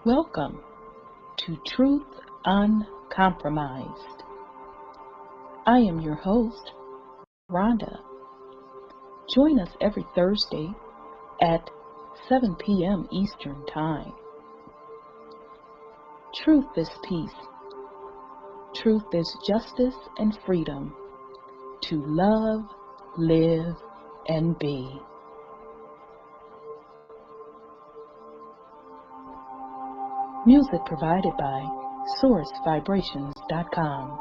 Welcome to Truth Uncompromised. I am your host, Rhonda. Join us every Thursday at 7 p.m. Eastern Time. Truth is peace. Truth is justice and freedom to love, live, and be. Music provided by sourcevibrations.com.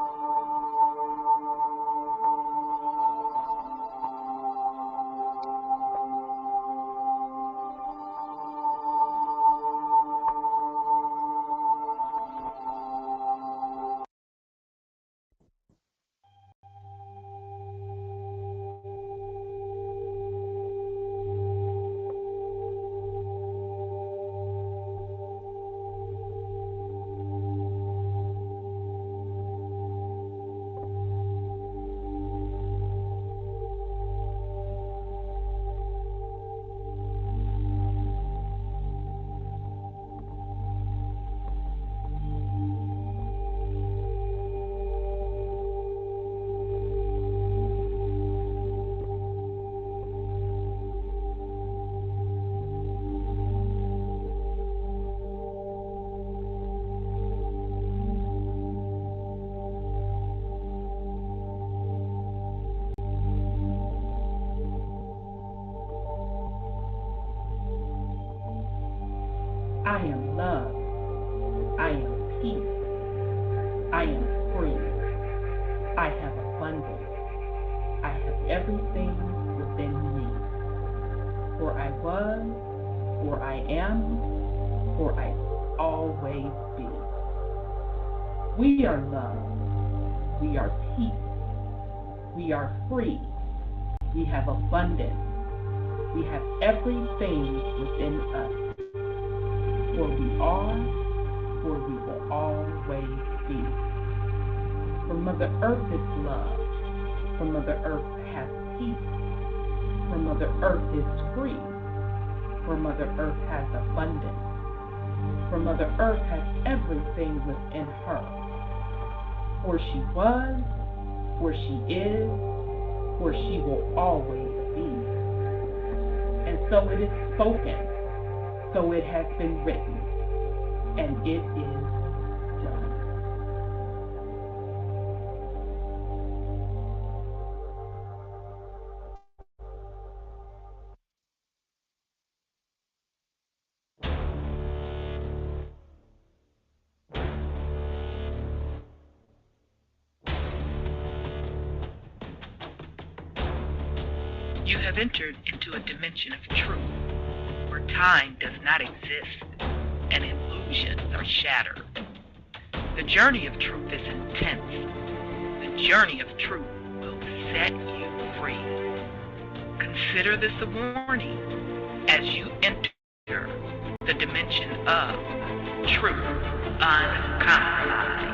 I am love. I am peace. I am free. I have abundance. I have everything within me. For I was, for I am, for I will always be. We are love. We are peace. We are free. We have abundance. We have everything within us. For we are, for we will always be. For Mother Earth is love. For Mother Earth has peace. For Mother Earth is free. For Mother Earth has abundance. For Mother Earth has everything within her. For she was, for she is, for she will always be. And so it is spoken. So it has been written, and it is done. You have entered into a dimension of truth, where time does not exist and illusions are shattered. The journey of truth is intense. The journey of truth will set you free. Consider this a warning as you enter the dimension of truth uncompromised.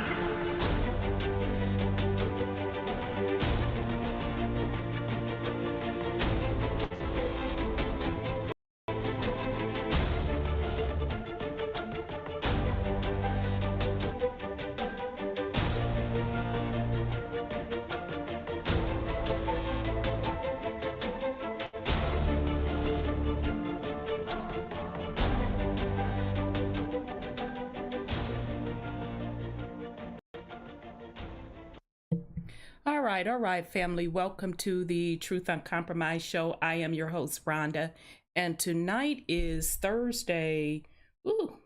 All right, family. Welcome to the Truth Uncompromised show. I am your host, Rhonda, and tonight is Thursday,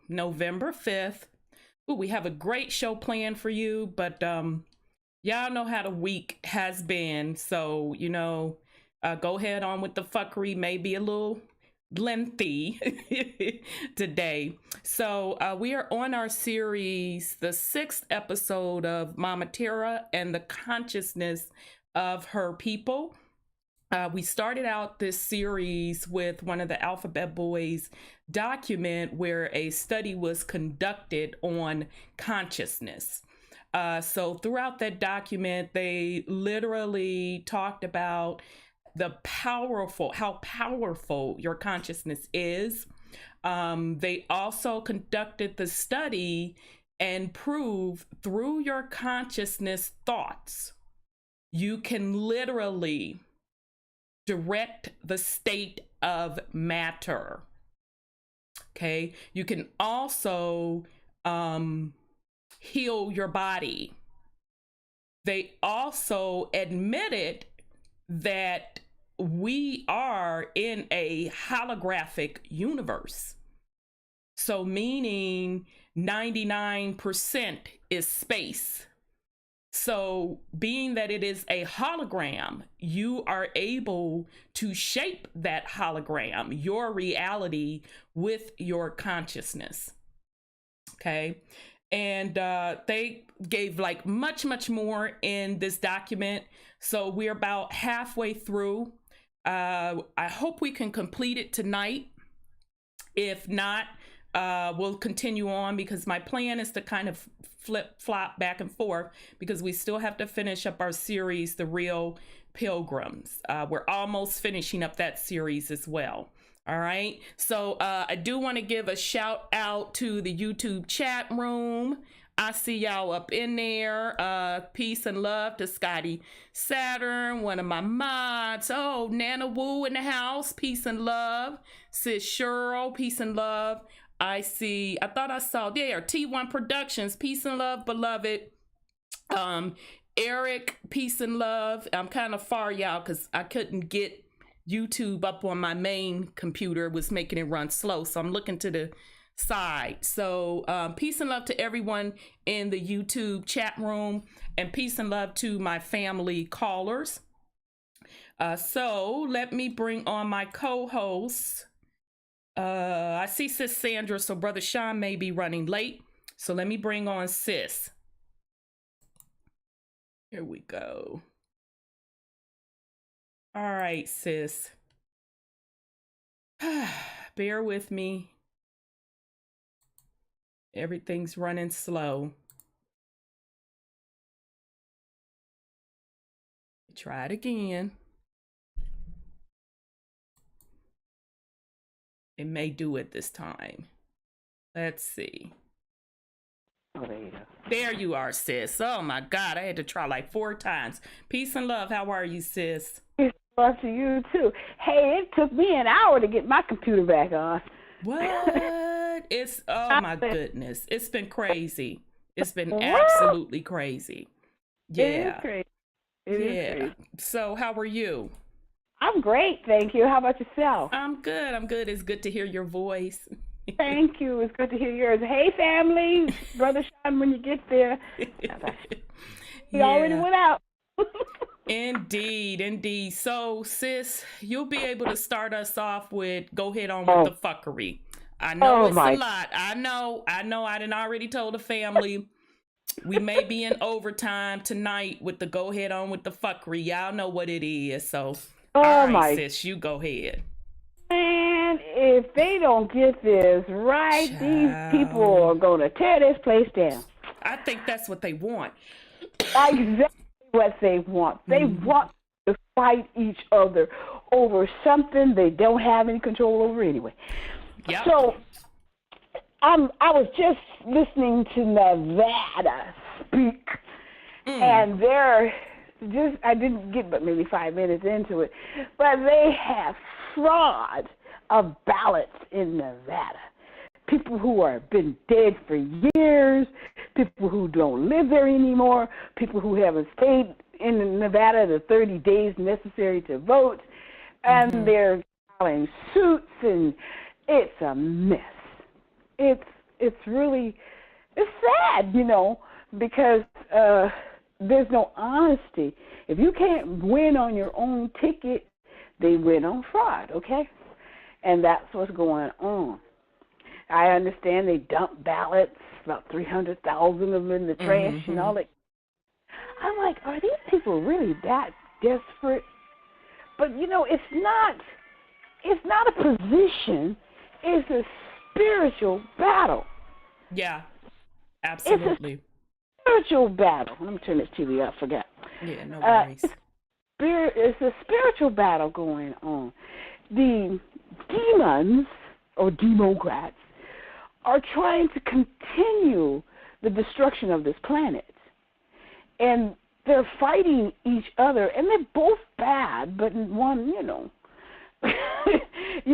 November 5th. We have a great show planned for you, but y'all know how the week has been, so, go ahead on with the fuckery, maybe a little lengthy today. So we are on our series, the 6th episode of Momma Terra and the consciousness of her people. We started out this series with one of the Alphabet Boys document where a study was conducted on consciousness. So throughout that document, they literally talked about how powerful your consciousness is. They also conducted the study and proved through your consciousness thoughts, you can literally direct the state of matter. Okay. You can also heal your body. They also admitted that we are in a holographic universe. So meaning 99% is space. So being that it is a hologram, you are able to shape that hologram, your reality, with your consciousness. Okay. And they gave like much more in this document. So we're about halfway through. I hope we can complete it tonight. If not, we'll continue on, because my plan is to kind of flip-flop back and forth, because we still have to finish up our series, The Real Pilgrims. We're almost finishing up that series as well. All right. So I do want to give a shout out to the YouTube chat room. I see y'all up in there. Peace and love to Scotty Saturn, one of my mods. Oh, Nana Woo in the house. Peace and love. Sis Cheryl, peace and love. I thought I saw there, T1 Productions, peace and love, beloved. Eric, peace and love. I'm kind of far, y'all, because I couldn't get YouTube up on my main computer. It was making it run slow, so I'm looking to the side. So peace and love to everyone in the YouTube chat room, and peace and love to my family callers. So let me bring on my co-hosts. I see Sis Sandra, so Brother Sean may be running late. So let me bring on Sis. Here we go. All right, Sis. Bear with me. Everything's running slow. Try it again. It may do it this time. Let's see. Oh, there you go. There you are, sis. Oh my God, I had to try like 4 times. Peace and love. How are you, sis? Peace and love to you too. Hey, it took me an hour to get my computer back on. What? It's, oh my goodness. It's been crazy. It's been absolutely crazy. Yeah. It is crazy. It is crazy. So how are you? I'm great, thank you. How about yourself? I'm good. I'm good. It's good to hear your voice. Thank you. It's good to hear yours. Hey, family. Brother Sean, when you get there. He already went out. Indeed, indeed. So, sis, you'll be able to start us off with go ahead on with the fuckery. I know it's a lot. I know. I done already told the family we may be in overtime tonight with the go ahead on with the fuckery. Y'all know what it is. So, all right, sis, you go ahead. Man, if they don't get this right, these people are going to tear this place down. I think that's what they want. Exactly what they want. They want to fight each other over something they don't have any control over anyway. Yep. So I was just listening to Nevada speak, and I didn't get but maybe 5 minutes into it, but they have fraud of ballots in Nevada. People who have been dead for years, people who don't live there anymore, people who haven't stayed in Nevada the 30 days necessary to vote, and they're filing suits, and it's a mess. It's sad, because there's no honesty. If you can't win on your own ticket, they win on fraud, okay? And that's what's going on. I understand they dump ballots, about 300,000 of them in the trash and all that. I'm like, are these people really that desperate? But, it's not a position. It's a spiritual battle. Yeah, absolutely. It's a spiritual battle. Let me turn this TV off. Forgot. Yeah, no worries. It's a spiritual battle going on. The demons or Democrats are trying to continue the destruction of this planet. And they're fighting each other, and they're both bad, but one, you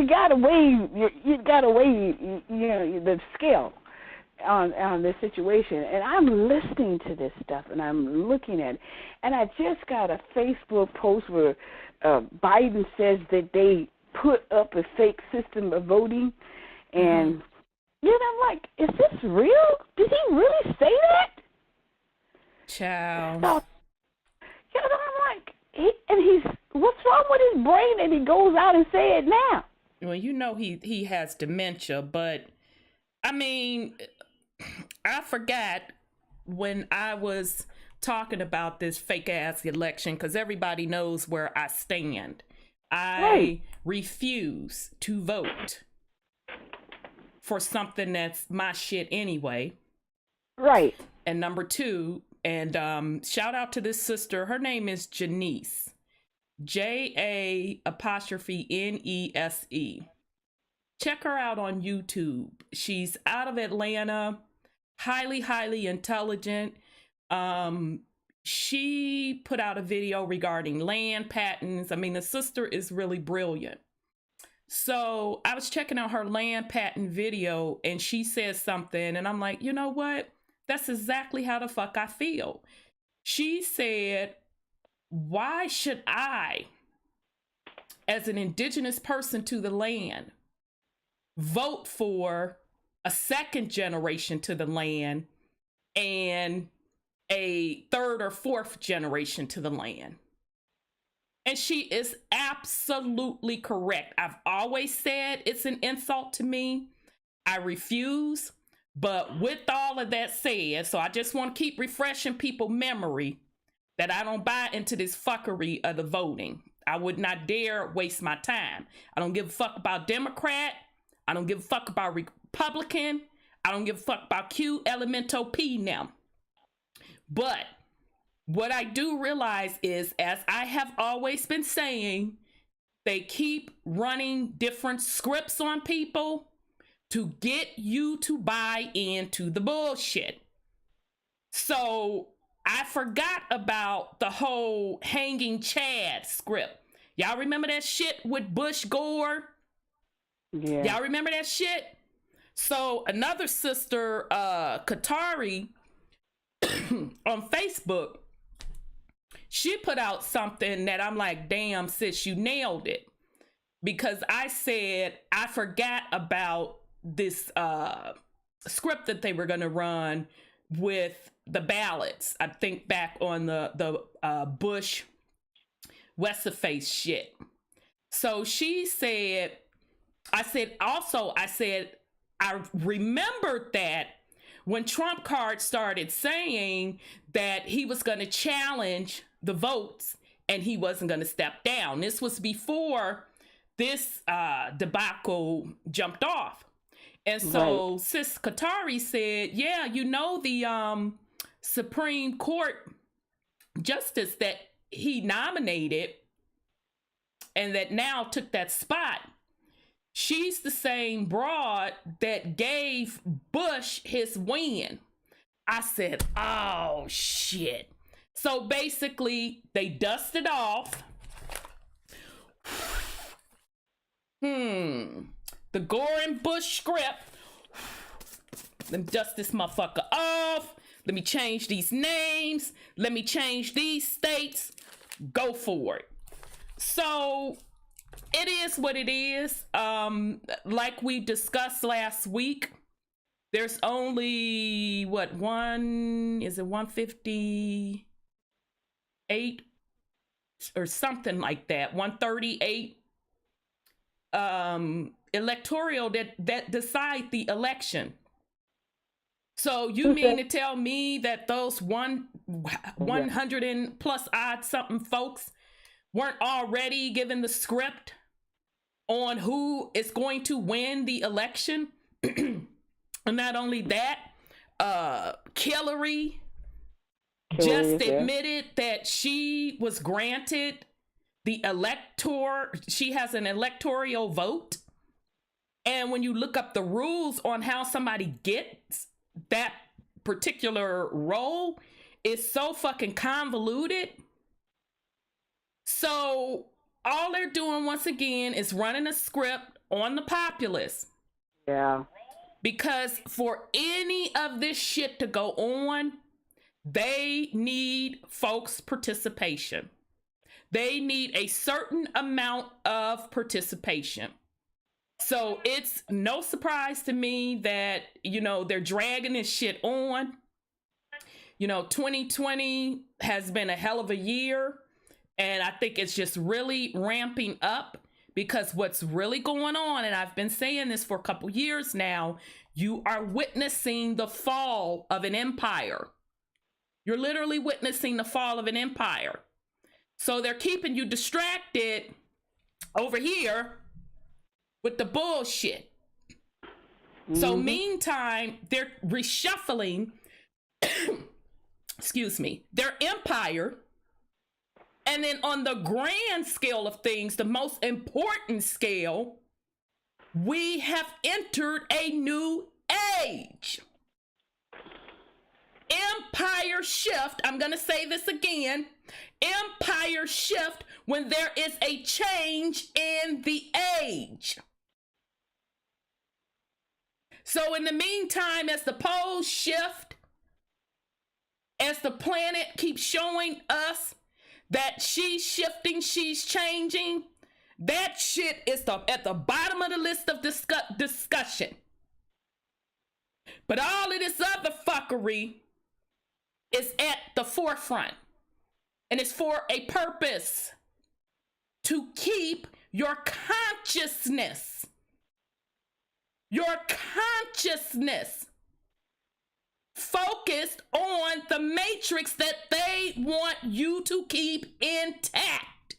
gotta weigh the scale on this situation. And I'm listening to this stuff, and I'm looking at it, and I just got a Facebook post where Biden says that they put up a fake system of voting, and I'm like, is this real? Did he really say that? Child. So, I'm like, what's wrong with his brain that he goes out and say it now? Well, he has dementia, but I mean, I forgot when I was talking about this fake ass election, because everybody knows where I stand. I refuse to vote for something that's my shit anyway. Right. And number two, and shout out to this sister. Her name is Janice. JA''NESE. Check her out on YouTube. She's out of Atlanta, highly intelligent. She put out a video regarding land patents. I mean, the sister is really brilliant. So I was checking out her land patent video, and she says something, and I'm like, you know what? That's exactly how the fuck I feel. She said, why should I, as an indigenous person to the land, vote for a second generation to the land and a third or fourth generation to the land? And she is absolutely correct. I've always said it's an insult to me. I refuse. But with all of that said, so I just want to keep refreshing people's memory that I don't buy into this fuckery of the voting. I would not dare waste my time. I don't give a fuck about Democrat. I don't give a fuck about Republican. I don't give a fuck about Q, Elemento, P now. But what I do realize is, as I have always been saying, they keep running different scripts on people to get you to buy into the bullshit. So I forgot about the whole hanging Chad script. Y'all remember that shit with Bush Gore? Yeah. Y'all remember that shit? So another sister, Katari, on Facebook, she put out something that I'm like, damn, sis, you nailed it. Because I said, I forgot about this script that they were going to run with the ballots. I think back on the Bush West-of-Face shit. So she said, I remembered that when Trump card started saying that he was going to challenge the votes and he wasn't going to step down. This was before this debacle jumped off. And so Sis Katari said, yeah, the Supreme Court justice that he nominated and that now took that spot, she's the same broad that gave Bush his win. I said, oh, shit. So basically, they dusted off. The Gore and Bush script. Let me dust this motherfucker off. Let me change these names. Let me change these states. Go for it. So it is what it is. Like we discussed last week, there's only, 158 or something like that, 138 electoral that decide the election. So you mean to tell me that those 100 and plus odd something folks weren't already given the script on who is going to win the election? And not only that, Hillary just admitted that she was granted the she has an electoral vote. And when you look up the rules on how somebody gets that particular role, it's so fucking convoluted. So all they're doing once again is running a script on the populace. Yeah. Because for any of this shit to go on, they need folks' participation. They need a certain amount of participation. So it's no surprise to me that, you know, they're dragging this shit on. You know, 2020 has been a hell of a year. And I think it's just really ramping up, because what's really going on, and I've been saying this for a couple years now, you are witnessing the fall of an empire. You're literally witnessing the fall of an empire. So they're keeping you distracted over here with the bullshit. So meantime, they're reshuffling, excuse me, their empire. And then on the grand scale of things, the most important scale, we have entered a new age. Empire shift. I'm going to say this again. Empire shift when there is a change in the age. So in the meantime, as the poles shift, as the planet keeps showing us that she's shifting, she's changing, that shit is at the bottom of the list of discussion. But all of this other fuckery is at the forefront. And it's for a purpose: to keep your consciousness focused on the matrix that they want you to keep intact.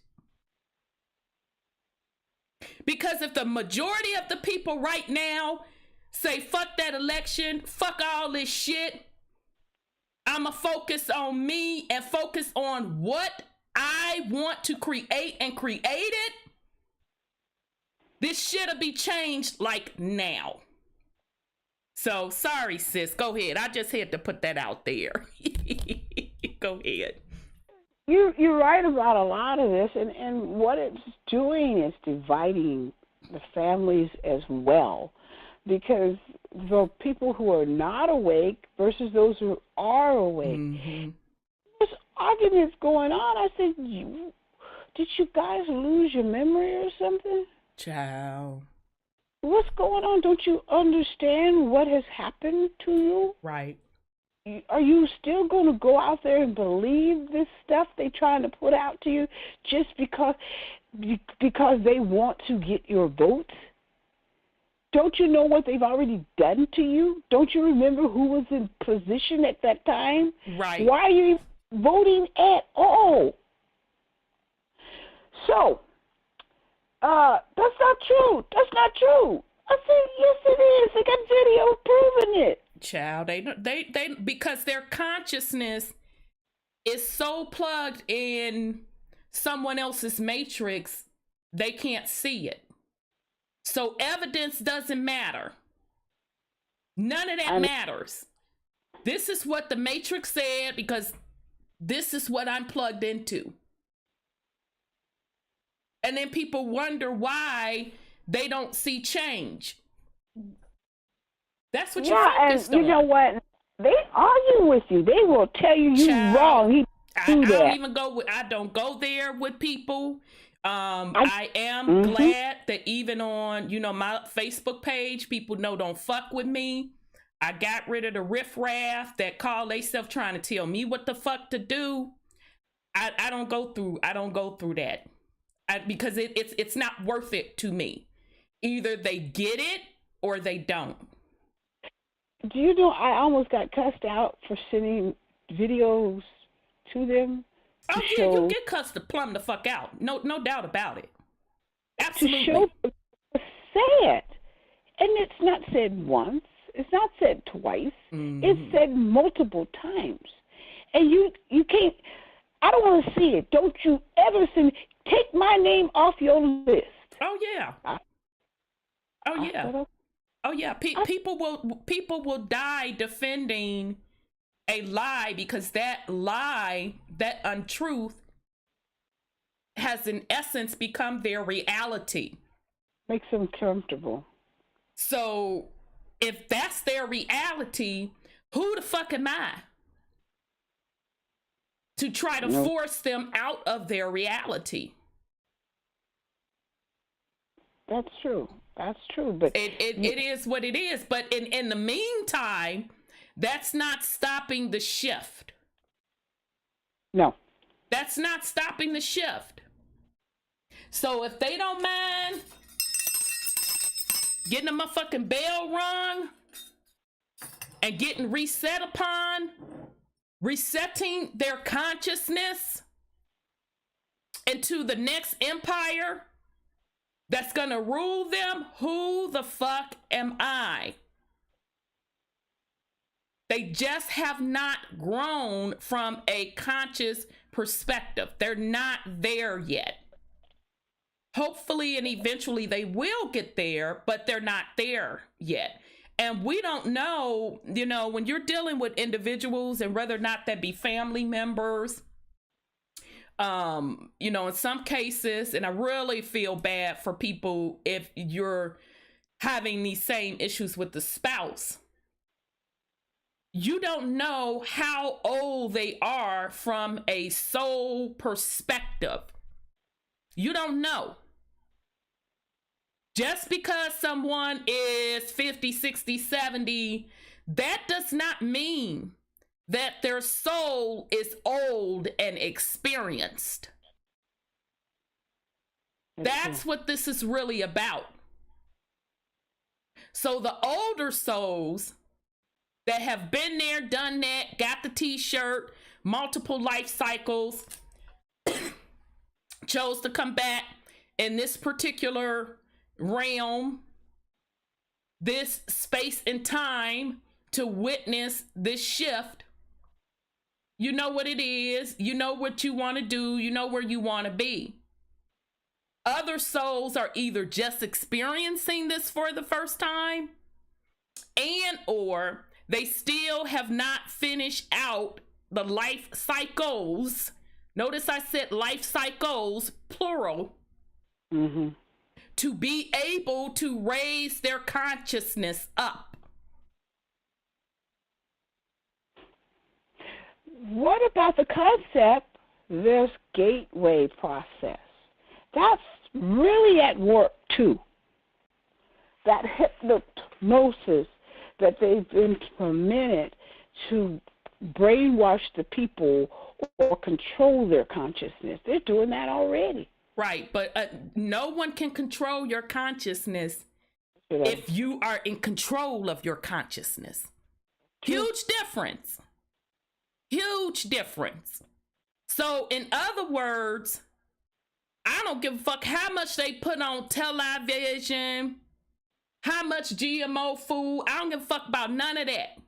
Because if the majority of the people right now say, fuck that election, fuck all this shit, I'ma focus on me and focus on what I want to create and create it, this shit'll be changed like now. So sorry, sis, go ahead. I just had to put that out there. Go ahead. You're right about a lot of this, and what it's doing is dividing the families as well, because the people who are not awake versus those who are awake. There's arguments going on. I said, did you guys lose your memory or something? Ciao. What's going on? Don't you understand what has happened to you? Right. Are you still going to go out there and believe this stuff they're trying to put out to you just because they want to get your votes? Don't you know what they've already done to you? Don't you remember who was in position at that time? Right. Why are you voting at all? So, that's not true. That's not true. I said, yes, it is. They got video proving it. Child, they because their consciousness is so plugged in someone else's matrix, they can't see it. So evidence doesn't matter. None of that matters. This is what the matrix said because this is what I'm plugged into. And then people wonder why they don't see change. That's what you're focused on. And you know what? They argue with you. They will tell you you're wrong. I don't go there with people. I am glad that even on, my Facebook page, people know don't fuck with me. I got rid of the riffraff that call themselves trying to tell me what the fuck to do. I don't go through that. Because it's not worth it to me. Either they get it or they don't. Do you know I almost got cussed out for sending videos to them? Oh yeah, you get cussed to plumb the fuck out. No doubt about it. Absolutely. To show sad. And it's not said once. It's not said twice. It's said multiple times. And you can't. I don't want to see it. Don't you ever send me. Take my name off your list. Oh, yeah. Oh yeah. Oh yeah. People will die defending a lie, because that lie, that untruth, has in essence become their reality. Makes them comfortable. So if that's their reality, who the fuck am I to try to force them out of their reality? That's true. That's true. But it is what it is. But in the meantime, that's not stopping the shift. No. That's not stopping the shift. So if they don't mind getting a motherfucking bell rung and getting reset upon, resetting their consciousness into the next empire that's gonna rule them, who the fuck am I? They just have not grown from a conscious perspective. They're not there yet. Hopefully and eventually they will get there, but they're not there yet. And we don't know, you know, when you're dealing with individuals, and whether or not that be family members, you know, in some cases, and I really feel bad for people if you're having these same issues with the spouse. You don't know how old they are from a soul perspective. You don't know. Just because someone is 50, 60, 70, that does not mean that their soul is old and experienced. That's what this is really about. So the older souls that have been there, done that, got the t-shirt, multiple life cycles, chose to come back in this particular realm, this space and time, to witness this shift. You know what it is. You know what you want to do. You know where you want to be. Other souls are either just experiencing this for the first time, and or they still have not finished out the life cycles. Notice I said life cycles, plural. Mm-hmm. To be able to raise their consciousness up. What about the concept, this gateway process? That's really at work too. That hypnosis that they've implemented to brainwash the people or control their consciousness. They're doing that already. Right, but no one can control your consciousness if you are in control of your consciousness. Huge difference. Huge difference. So in other words, I don't give a fuck how much they put on television, how much GMO food. I don't give a fuck about none of that.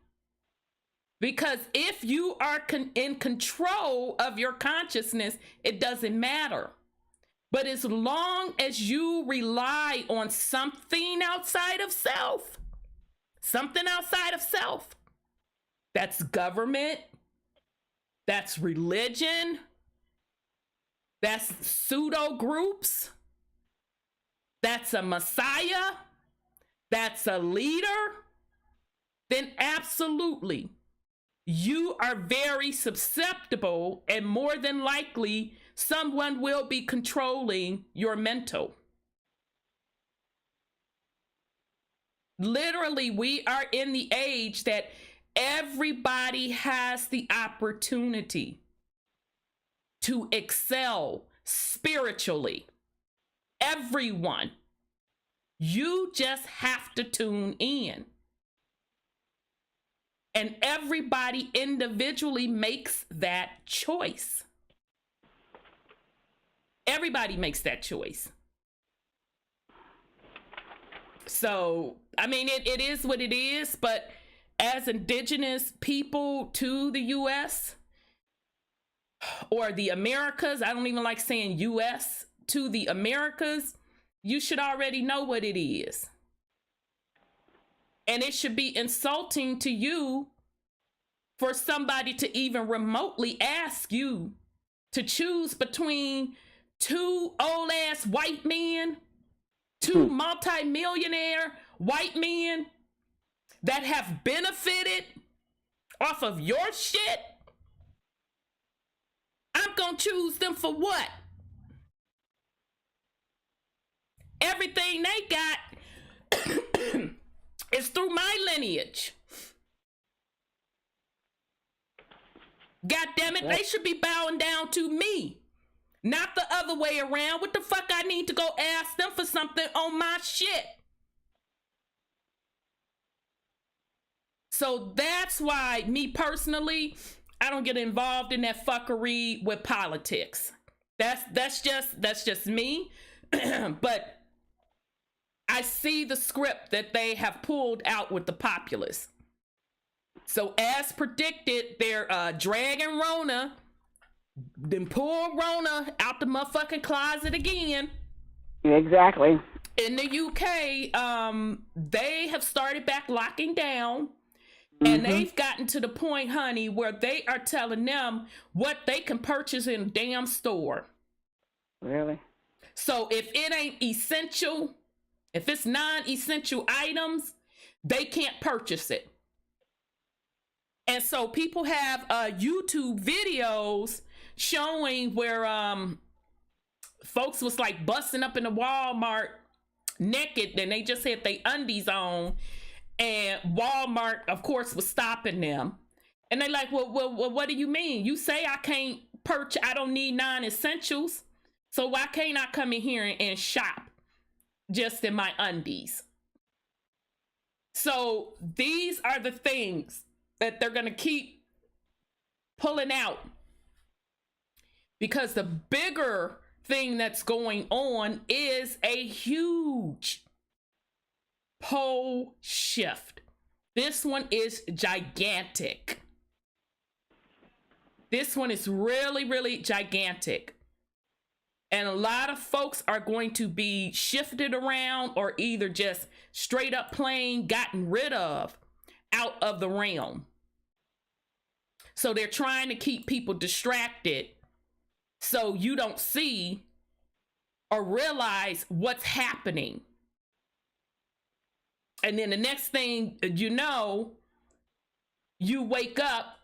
Because if you are in control of your consciousness, it doesn't matter. But as long as you rely on something outside of self, that's government, that's religion, that's pseudo groups, that's a messiah, that's a leader, then absolutely, you are very susceptible, and more than likely, someone will be controlling your mental. Literally, we are in the age that everybody has the opportunity to excel spiritually. Everyone. You just have to tune in. And everybody individually makes that choice. Everybody makes that choice. So, I mean, it is what it is, but as indigenous people to the U.S. or the Americas, I don't even like saying U.S., to the Americas, you should already know what it is. And it should be insulting to you for somebody to even remotely ask you to choose between two old ass white men, two multi-millionaire white men that have benefited off of your shit. I'm gonna choose them for what? Everything they got is through my lineage. God damn it, they should be bowing down to me, not the other way around. What the fuck I need to go ask them for something on my shit? So that's why, me personally, I don't get involved in that fuckery with politics. That's just me. But I see the script that they have pulled out with the populace. So as predicted, they're dragging Rona, then pull Rona out the motherfucking closet again. Exactly. In the UK, they have started back locking down, and they've gotten to the point, honey, where they are telling them what they can purchase in a damn store. Really? So if it ain't essential, if it's non-essential items, they can't purchase it. And so people have YouTube videos showing where folks was like busting up in the Walmart naked, and they just had their undies on, and Walmart, of course, was stopping them. And they like, well, what do you mean? You say I can't purchase, I don't need non-essentials, so why can't I come in here and shop just in my undies? So these are the things that they're going to keep pulling out, because the bigger thing that's going on is a huge pole shift. This one is gigantic. This one is really, really gigantic. And a lot of folks are going to be shifted around, or either just straight up plain gotten rid of out of the realm. So they're trying to keep people distracted so you don't see or realize what's happening. And then the next thing you know, you wake up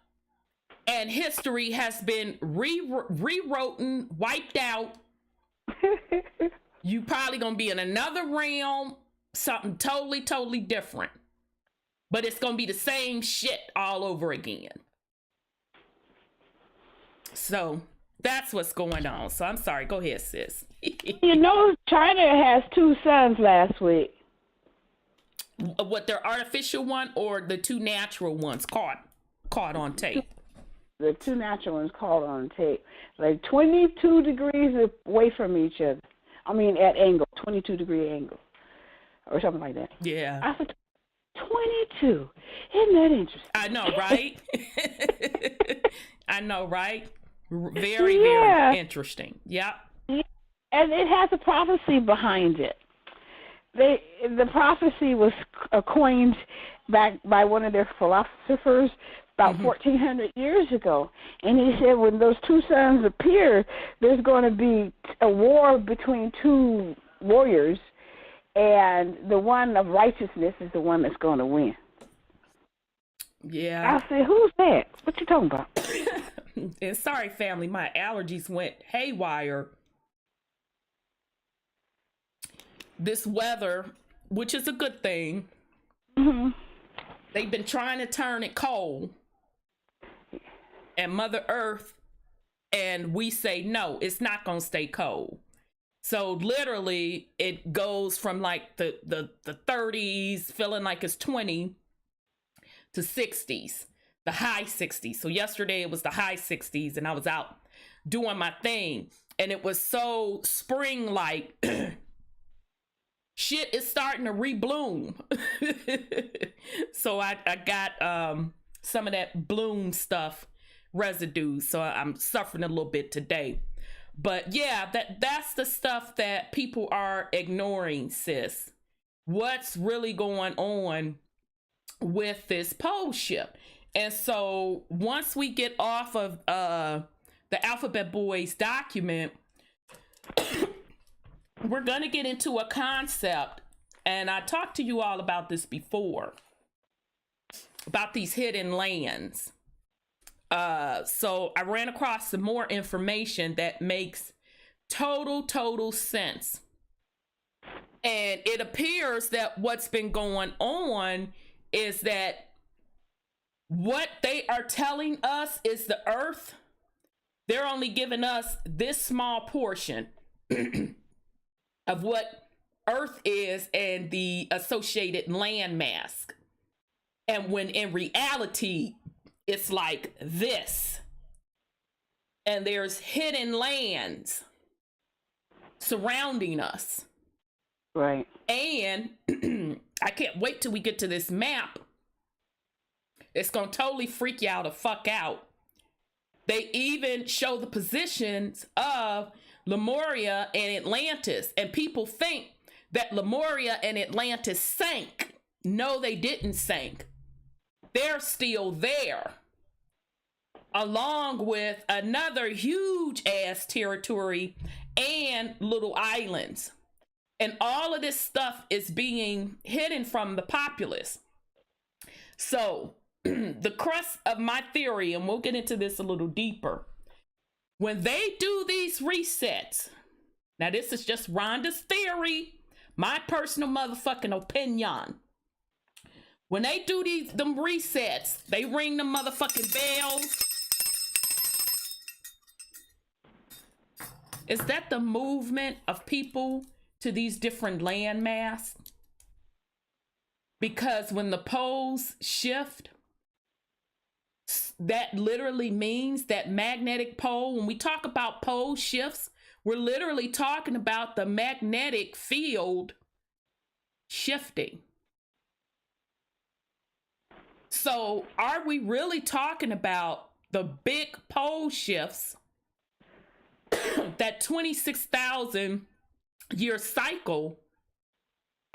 and history has been rewritten, wiped out. You probably gonna be in another realm, something totally, totally different. But it's gonna be the same shit all over again. So that's what's going on. So I'm sorry. Go ahead, sis. You know, China has 2 suns last week. What, their artificial one or the 2 natural ones caught on tape? The 2 natural ones caught on tape. Like 22 degrees away from each other. I mean, at angle, 22-degree angle. Or something like that. Yeah. I said, 22. Isn't that interesting? I know, right? I know, right? Very, very interesting. Yep. And it has a prophecy behind it. The prophecy was coined back by one of their philosophers about 1,400 years ago. And he said when those 2 suns appear, there's going to be a war between 2 warriors, and the one of righteousness is the one that's going to win. Yeah. I said, who's that? What you talking about? And sorry, family, my allergies went haywire. This weather, which is a good thing, they've been trying to turn it cold. And Mother Earth, and we say, no, it's not going to stay cold. So literally, it goes from like the 30s, feeling like it's 20, to 60s. The high 60s. So yesterday it was the high 60s, and I was out doing my thing, and it was so spring-like. Shit is starting to rebloom. So I got some of that bloom stuff residue, so I'm suffering a little bit today. But yeah, that's the stuff that people are ignoring, sis. What's really going on with this pole shift. And so once we get off of the Alphabet Boys document, we're going to get into a concept. And I talked to you all about this before, about these hidden lands. So I ran across some more information that makes total sense. And it appears that what's been going on is that what they are telling us is the earth. They're only giving us this small portion of what earth is and the associated landmass. And when in reality, it's like this. And there's hidden lands surrounding us. Right. And I can't wait till we get to this map. It's going to totally freak y'all the fuck out. They even show the positions of Lemuria and Atlantis. And people think that Lemuria and Atlantis sank. No, they didn't sink. They're still there. Along with another huge ass territory and little islands. And all of this stuff is being hidden from the populace. So the crux of my theory, and we'll get into this a little deeper, when they do these resets, now this is just Rhonda's theory, my personal motherfucking opinion. When they do them resets, they ring the motherfucking bells. Is that the movement of people to these different landmass? Because when the poles shift, that literally means that magnetic pole, when we talk about pole shifts, we're literally talking about the magnetic field shifting. So are we really talking about the big pole shifts, that 26,000 year cycle?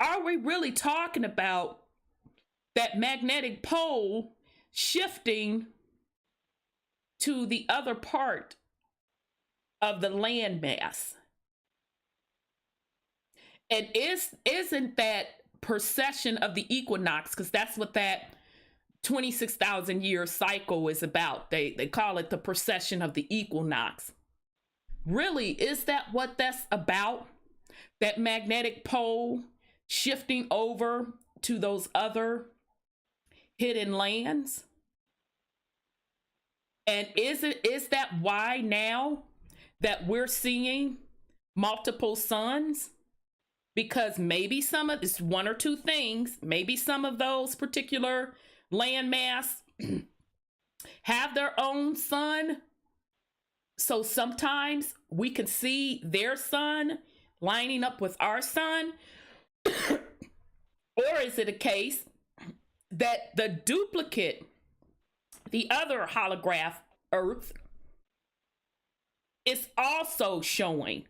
Are we really talking about that magnetic pole shifting to the other part of the landmass? And isn't that precession of the equinox, because that's what that 26,000 year cycle is about. They call it the precession of the equinox. Really, is that what that's about? That magnetic pole shifting over to those other hidden lands? And is that why now that we're seeing multiple suns? Because maybe some of this, one or two things, maybe some of those particular landmass have their own sun. So sometimes we can see their sun lining up with our sun. Or is it a case that the duplicate, the other holograph Earth, is also showing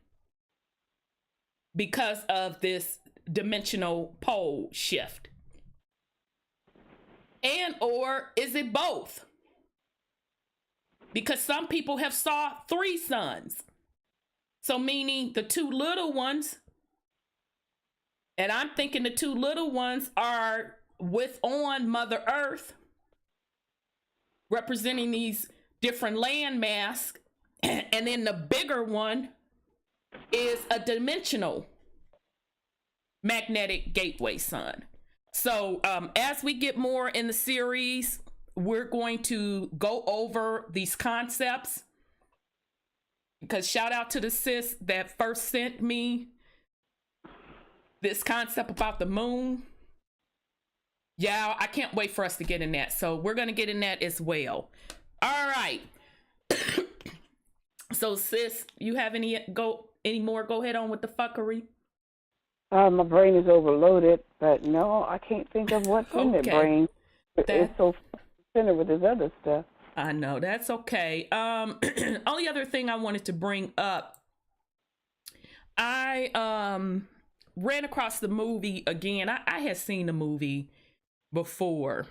because of this dimensional pole shift? And or is it both? Because some people have saw 3 suns. So meaning the 2 little ones, and I'm thinking the 2 little ones are on Mother Earth, representing these different landmass, and then the bigger one is a dimensional magnetic gateway sun. So as we get more in the series, we're going to go over these concepts, because shout out to the sis that first sent me this concept about the moon. Yeah, I can't wait for us to get in that. So we're going to get in that as well. All right. So sis, you have any more? Go ahead on with the fuckery. My brain is overloaded, but no, I can't think of what's in the brain. It's so centered with this other stuff. I know, that's okay. Only other thing I wanted to bring up, I ran across the movie again. I had seen the movie before.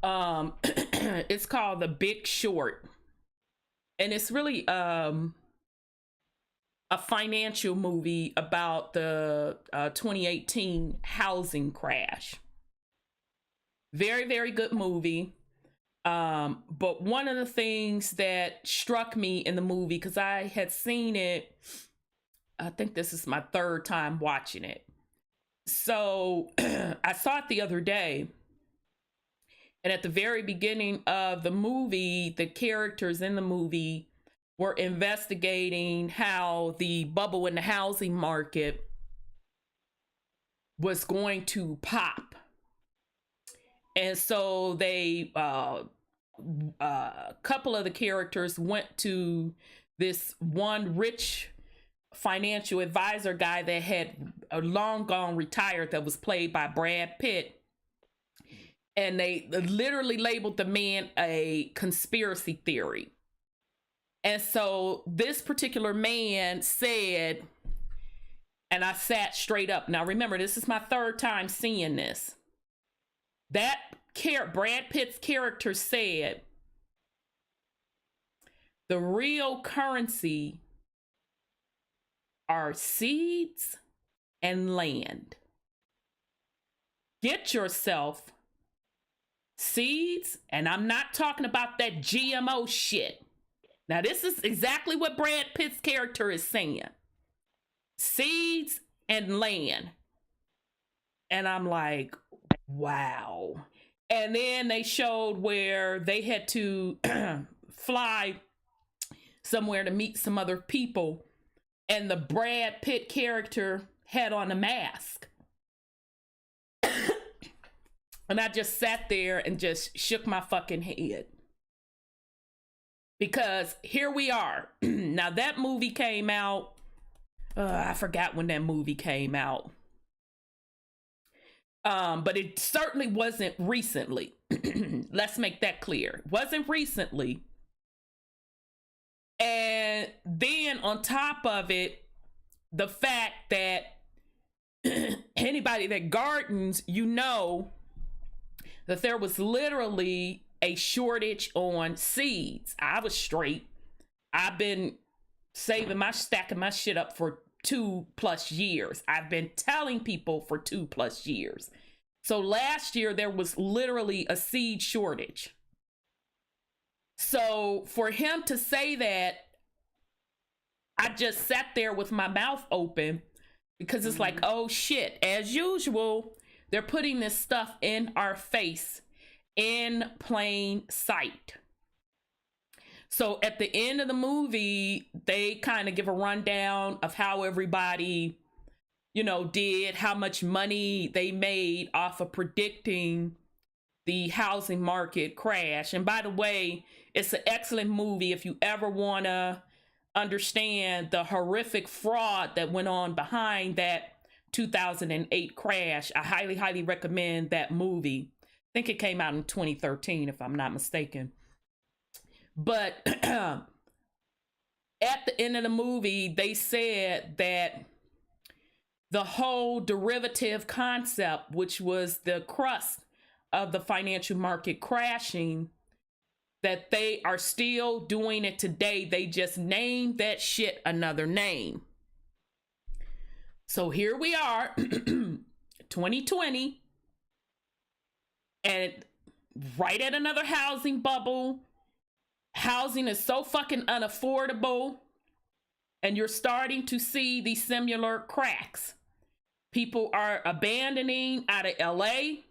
It's called The Big Short, and it's really a financial movie about the 2018 housing crash. Very, very good movie. But one of the things that struck me in the movie, because I had seen it, I think this is my third time watching it. So I saw it the other day. And at the very beginning of the movie, the characters in the movie were investigating how the bubble in the housing market was going to pop. And so they, a couple of the characters went to this one rich financial advisor guy that had long gone retired, that was played by Brad Pitt. And they literally labeled the man a conspiracy theory. And so this particular man said, and I sat straight up. Now remember, this is my third time seeing this. That Brad Pitt's character said, the real currency are seeds and land. Get yourself seeds, and I'm not talking about that GMO shit. Now, this is exactly what Brad Pitt's character is saying. Seeds and land. And I'm like, wow. And then they showed where they had to fly somewhere to meet some other people, and the Brad Pitt character had on a mask. And I just sat there and just shook my fucking head. Because here we are. Now that movie came out, I forgot when that movie came out. But it certainly wasn't recently. Let's make that clear. It wasn't recently. And then on top of it, the fact that anybody that gardens, you know that there was literally a shortage on seeds. I was straight. I've been stacking my shit up for 2+ years. I've been telling people for 2+ years. So last year there was literally a seed shortage. So for him to say that, I just sat there with my mouth open, because it's like, oh shit, as usual, they're putting this stuff in our face in plain sight. So at the end of the movie, they kind of give a rundown of how everybody, you know, did, how much money they made off of predicting the housing market crash. And by the way, it's an excellent movie if you ever want to understand the horrific fraud that went on behind that 2008 crash. I highly, highly recommend that movie. I think it came out in 2013, if I'm not mistaken. But at the end of the movie, they said that the whole derivative concept, which was the crust of the financial market crashing, that they are still doing it today. They just named that shit another name. So here we are, 2020, and right at another housing bubble. Housing is so fucking unaffordable, and you're starting to see these similar cracks. People are abandoning out of LA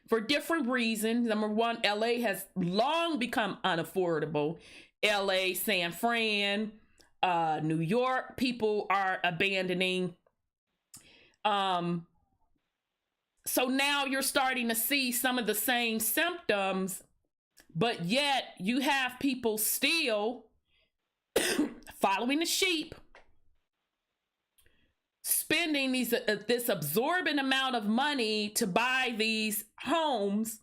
for different reasons. Number one, LA has long become unaffordable. LA, San Fran, New York, people are abandoning. So now you're starting to see some of the same symptoms, but yet you have people still following the sheep, spending this absorbent amount of money to buy these homes.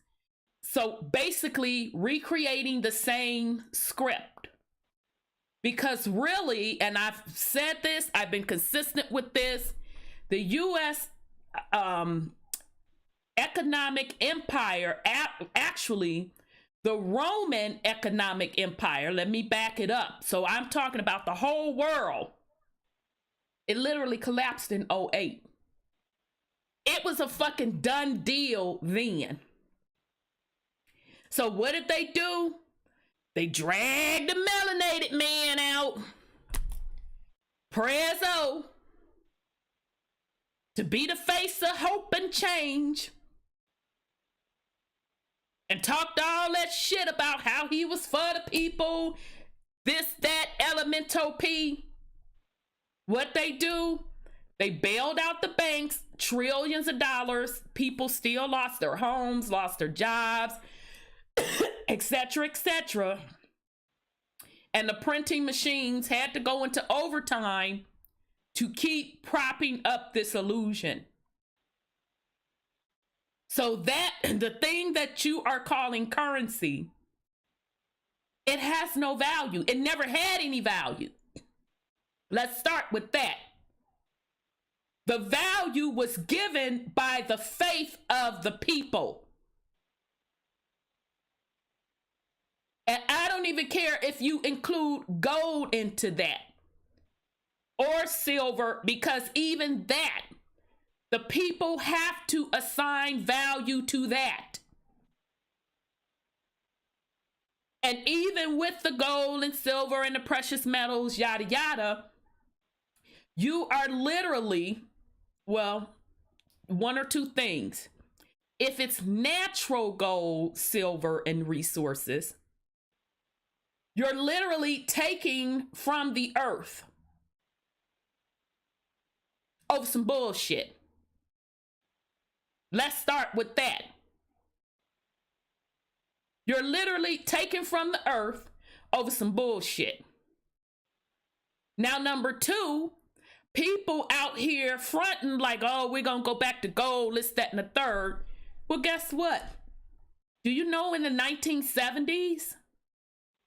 So basically recreating the same script. Because really, and I've said this, I've been consistent with this, the U.S. economic empire, actually, the Roman economic empire, let me back it up. So I'm talking about the whole world. It literally collapsed in 2008. It was a fucking done deal then. So what did they do? They dragged the melanated man out, Prezzo, to be the face of hope and change, and talked all that shit about how he was for the people, this, that, elemental P. What they do? They bailed out the banks, trillions of dollars. People still lost their homes, lost their jobs, etc., etc. And the printing machines had to go into overtime to keep propping up this illusion. So that the thing that you are calling currency, it has no value. It never had any value. Let's start with that. The value was given by the faith of the people. And I don't even care if you include gold into that or silver, because even that, the people have to assign value to that. And even with the gold and silver and the precious metals, yada, yada, you are literally, well, one or two things. If it's natural gold, silver, and resources, you're literally taking from the earth over some bullshit. Let's start with that. You're literally taking from the earth over some bullshit. Now, number two, people out here fronting like, oh, we're going to go back to gold, this, that, and the third. Well, guess what? Do you know in the 1970s,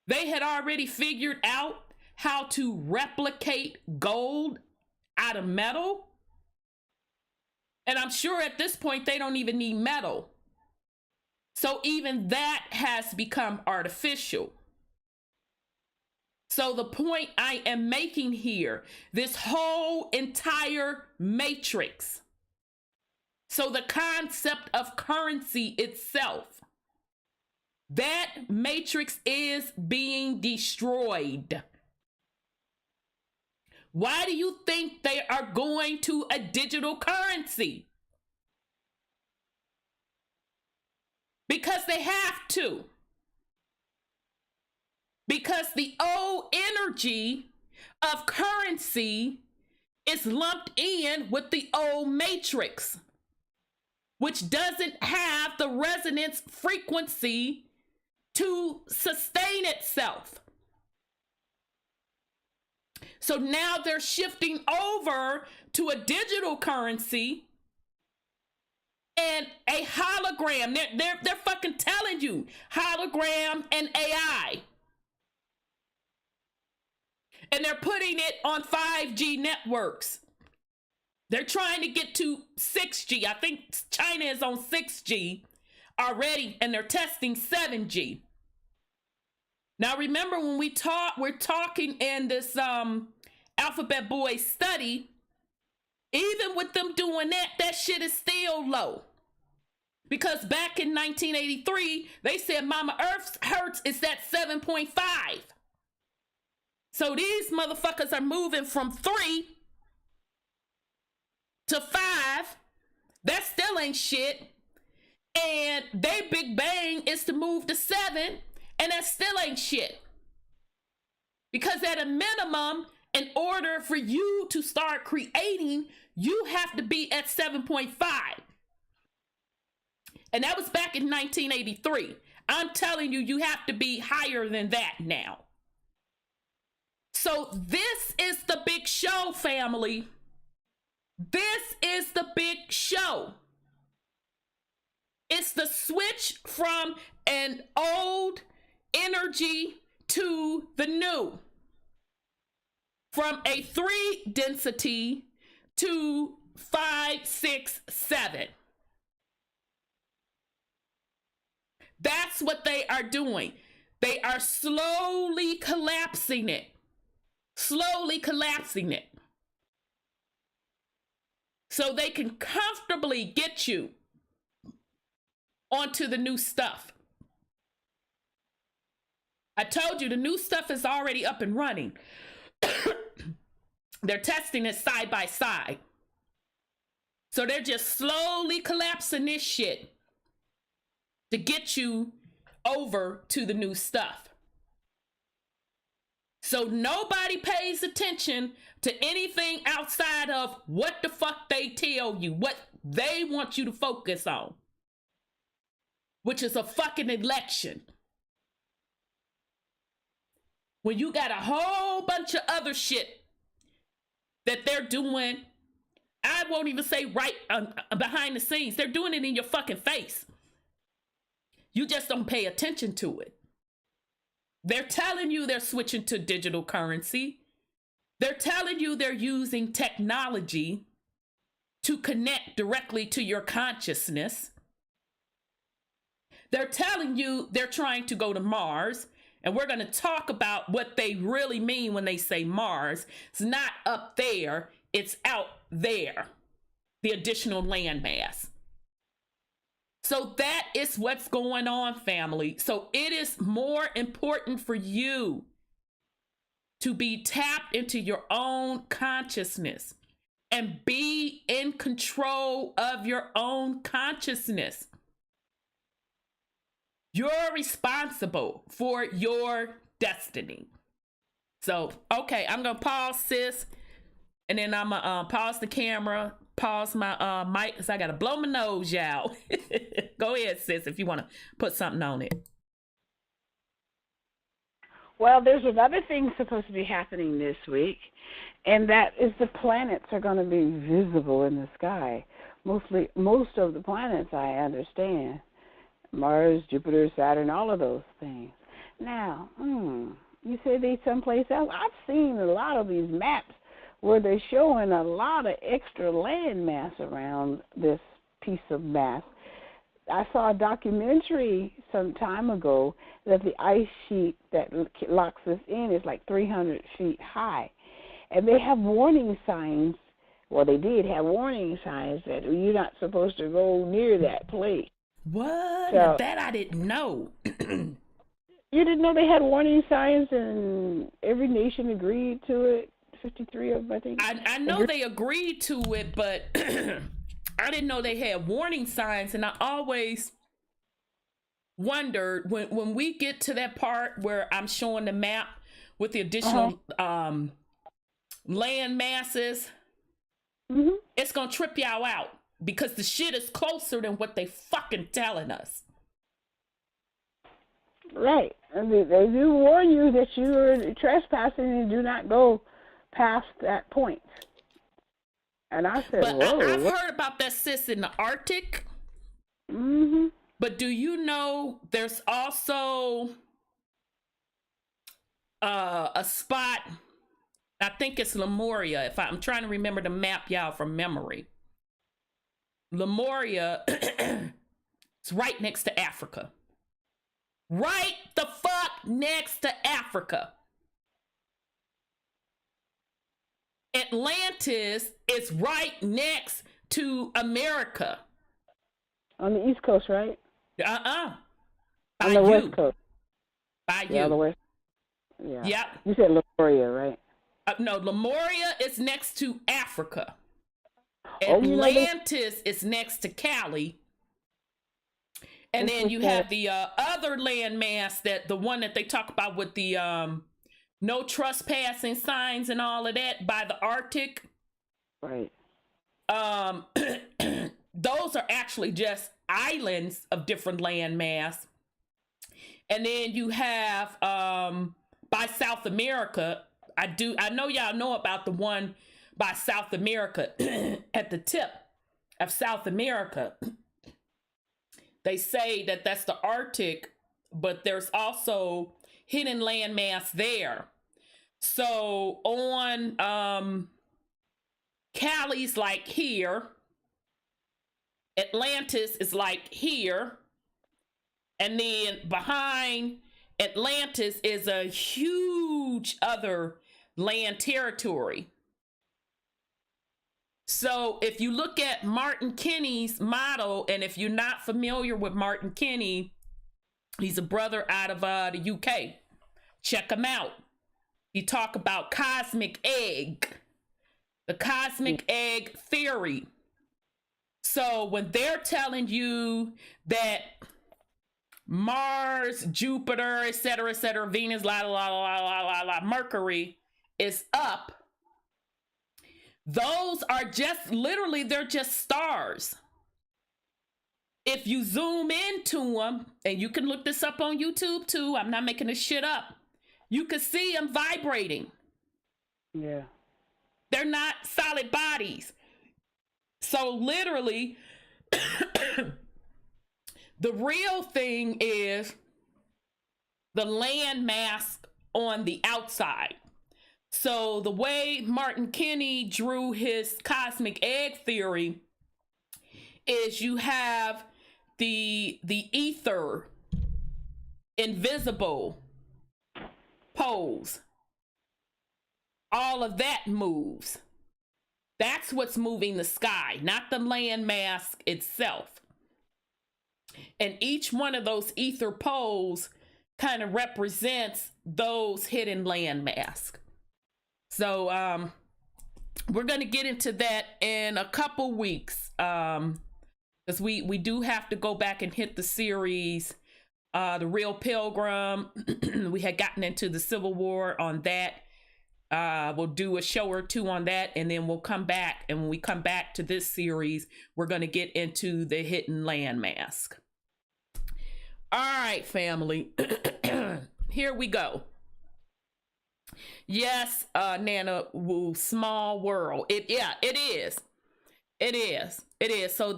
they had already figured out how to replicate gold out of metal? And I'm sure at this point, they don't even need metal. So even that has become artificial. So the point I am making here, this whole entire matrix, so the concept of currency itself, that matrix is being destroyed. Why do you think they are going to a digital currency? Because they have to. Because the old energy of currency is lumped in with the old matrix, which doesn't have the resonance frequency to sustain itself. So now they're shifting over to a digital currency and a hologram. They're fucking telling you hologram and AI. And they're putting it on 5G networks. They're trying to get to 6G. I think China is on 6G already, and they're testing 7G. Now, remember when we're talking in this Alphabet Boy study, even with them doing that, that shit is still low. Because back in 1983, they said Mama Earth's Hertz is at 7.5. So these motherfuckers are moving from 3 to 5. That still ain't shit. And their big bang is to move to 7. And that still ain't shit. Because at a minimum, in order for you to start creating, you have to be at 7.5. And that was back in 1983. I'm telling you, you have to be higher than that now. So this is the big show, family. This is the big show. It's the switch from an old energy to the new. From a 3 density to 5, 6, 7. That's what they are doing. They are slowly collapsing it. Slowly collapsing it. So they can comfortably get you onto the new stuff. I told you the new stuff is already up and running. They're testing it side by side. So they're just slowly collapsing this shit to get you over to the new stuff. So nobody pays attention to anything outside of what the fuck they tell you, what they want you to focus on, which is a fucking election. When you got a whole bunch of other shit that they're doing, I won't even say right behind the scenes. They're doing it in your fucking face. You just don't pay attention to it. They're telling you they're switching to digital currency. They're telling you they're using technology to connect directly to your consciousness. They're telling you they're trying to go to Mars. And we're going to talk about what they really mean when they say Mars. It's not up there. It's out there. The additional landmass. So that is what's going on, family. So it is more important for you to be tapped into your own consciousness and be in control of your own consciousness. You're responsible for your destiny. So, okay, I'm going to pause, sis. And then I'm going to pause the camera, pause my mic, because I got to blow my nose, y'all. Go ahead, sis, if you want to put something on it. Well, there's another thing supposed to be happening this week, and that is the planets are going to be visible in the sky. Most of the planets, I understand. Mars, Jupiter, Saturn, all of those things. Now, you say they someplace else. I've seen a lot of these maps where they're showing a lot of extra land mass around this piece of mass. I saw a documentary some time ago that the ice sheet that locks us in is like 300 feet high. And they have warning signs. Well, they did have warning signs that you're not supposed to go near that place. What? So, that I didn't know. You didn't know they had warning signs and every nation agreed to it? 53 of them, I think. I know they agreed to it, but I didn't know they had warning signs. And I always wondered when we get to that part where I'm showing the map with the additional land masses, it's going to trip y'all out. Because the shit is closer than what they fucking telling us. Right. I mean, they do warn you that you are trespassing and do not go past that point. And I said, but whoa. I've heard about that, sis, in the Arctic. But do you know there's also a spot, I think it's Lemuria, if I'm trying to remember the map, y'all, from memory. Lemuria is right next to Africa. Right the fuck next to Africa. Atlantis is right next to America. On the East Coast, right? On the West Coast. By yeah, you. The West. Yeah. Yep. You said Lemuria, right? No, Lemuria is next to Africa. Oh, Atlantis is next to Cali. And then you have the other landmass, that the one that they talk about with the no trespassing signs and all of that by the Arctic. Right. Those are actually just islands of different landmass. And then you have by South America. I know y'all know about the one by South America at the tip of South America. They say that that's the Arctic, but there's also hidden landmass there. So on Cali's like here, Atlantis is like here, And then behind Atlantis is a huge other land territory. So if you look at Martin Kinney's model, and if you're not familiar with Martin Kinney, he's a brother out of the UK. Check him out. He talk about cosmic egg, the cosmic egg theory. So when they're telling you that Mars, Jupiter, etc., Venus, Mercury is up, those are just literally, they're just stars. If you zoom into them, and you can look this up on YouTube too, I'm not making this shit up, you can see them vibrating. Yeah. They're not solid bodies. So literally, the real thing is the land mass on the outside. So the way Martin Kinney drew his cosmic egg theory is you have the ether, invisible poles. All of that moves. That's what's moving the sky, not the land mass itself. And each one of those ether poles kind of represents those hidden land mass. So we're going to get into that in a couple weeks, because we do have to go back and hit the series, The Real Pilgrim. We had gotten into the Civil War on that. We'll do a show or two on that, and then we'll come back. And when we come back to this series, we're going to get into the hidden land mass. All right, family. Here we go. Yes, Nana Woo, small world. It is. So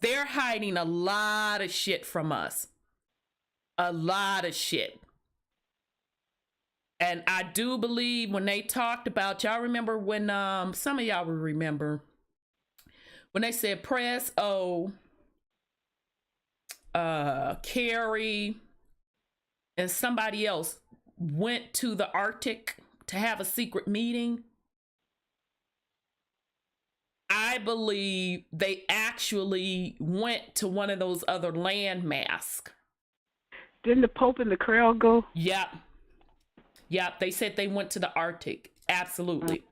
they're hiding a lot of shit from us. A lot of shit. And I do believe when they talked about, y'all remember when, some of y'all will remember, when they said press O, Carrie, and somebody else went to the Arctic to have a secret meeting. I believe they actually went to one of those other land masks. Didn't the Pope and the Krell go? Yep. They said they went to the Arctic. Absolutely.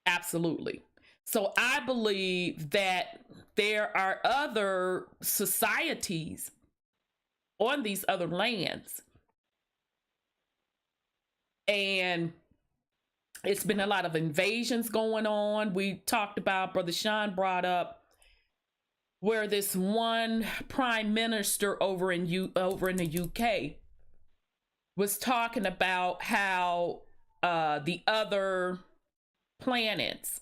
Absolutely. So I believe that there are other societies on these other lands. And it's been a lot of invasions going on. We talked about, Brother Sean brought up, where this one prime minister over in the UK was talking about how the other planets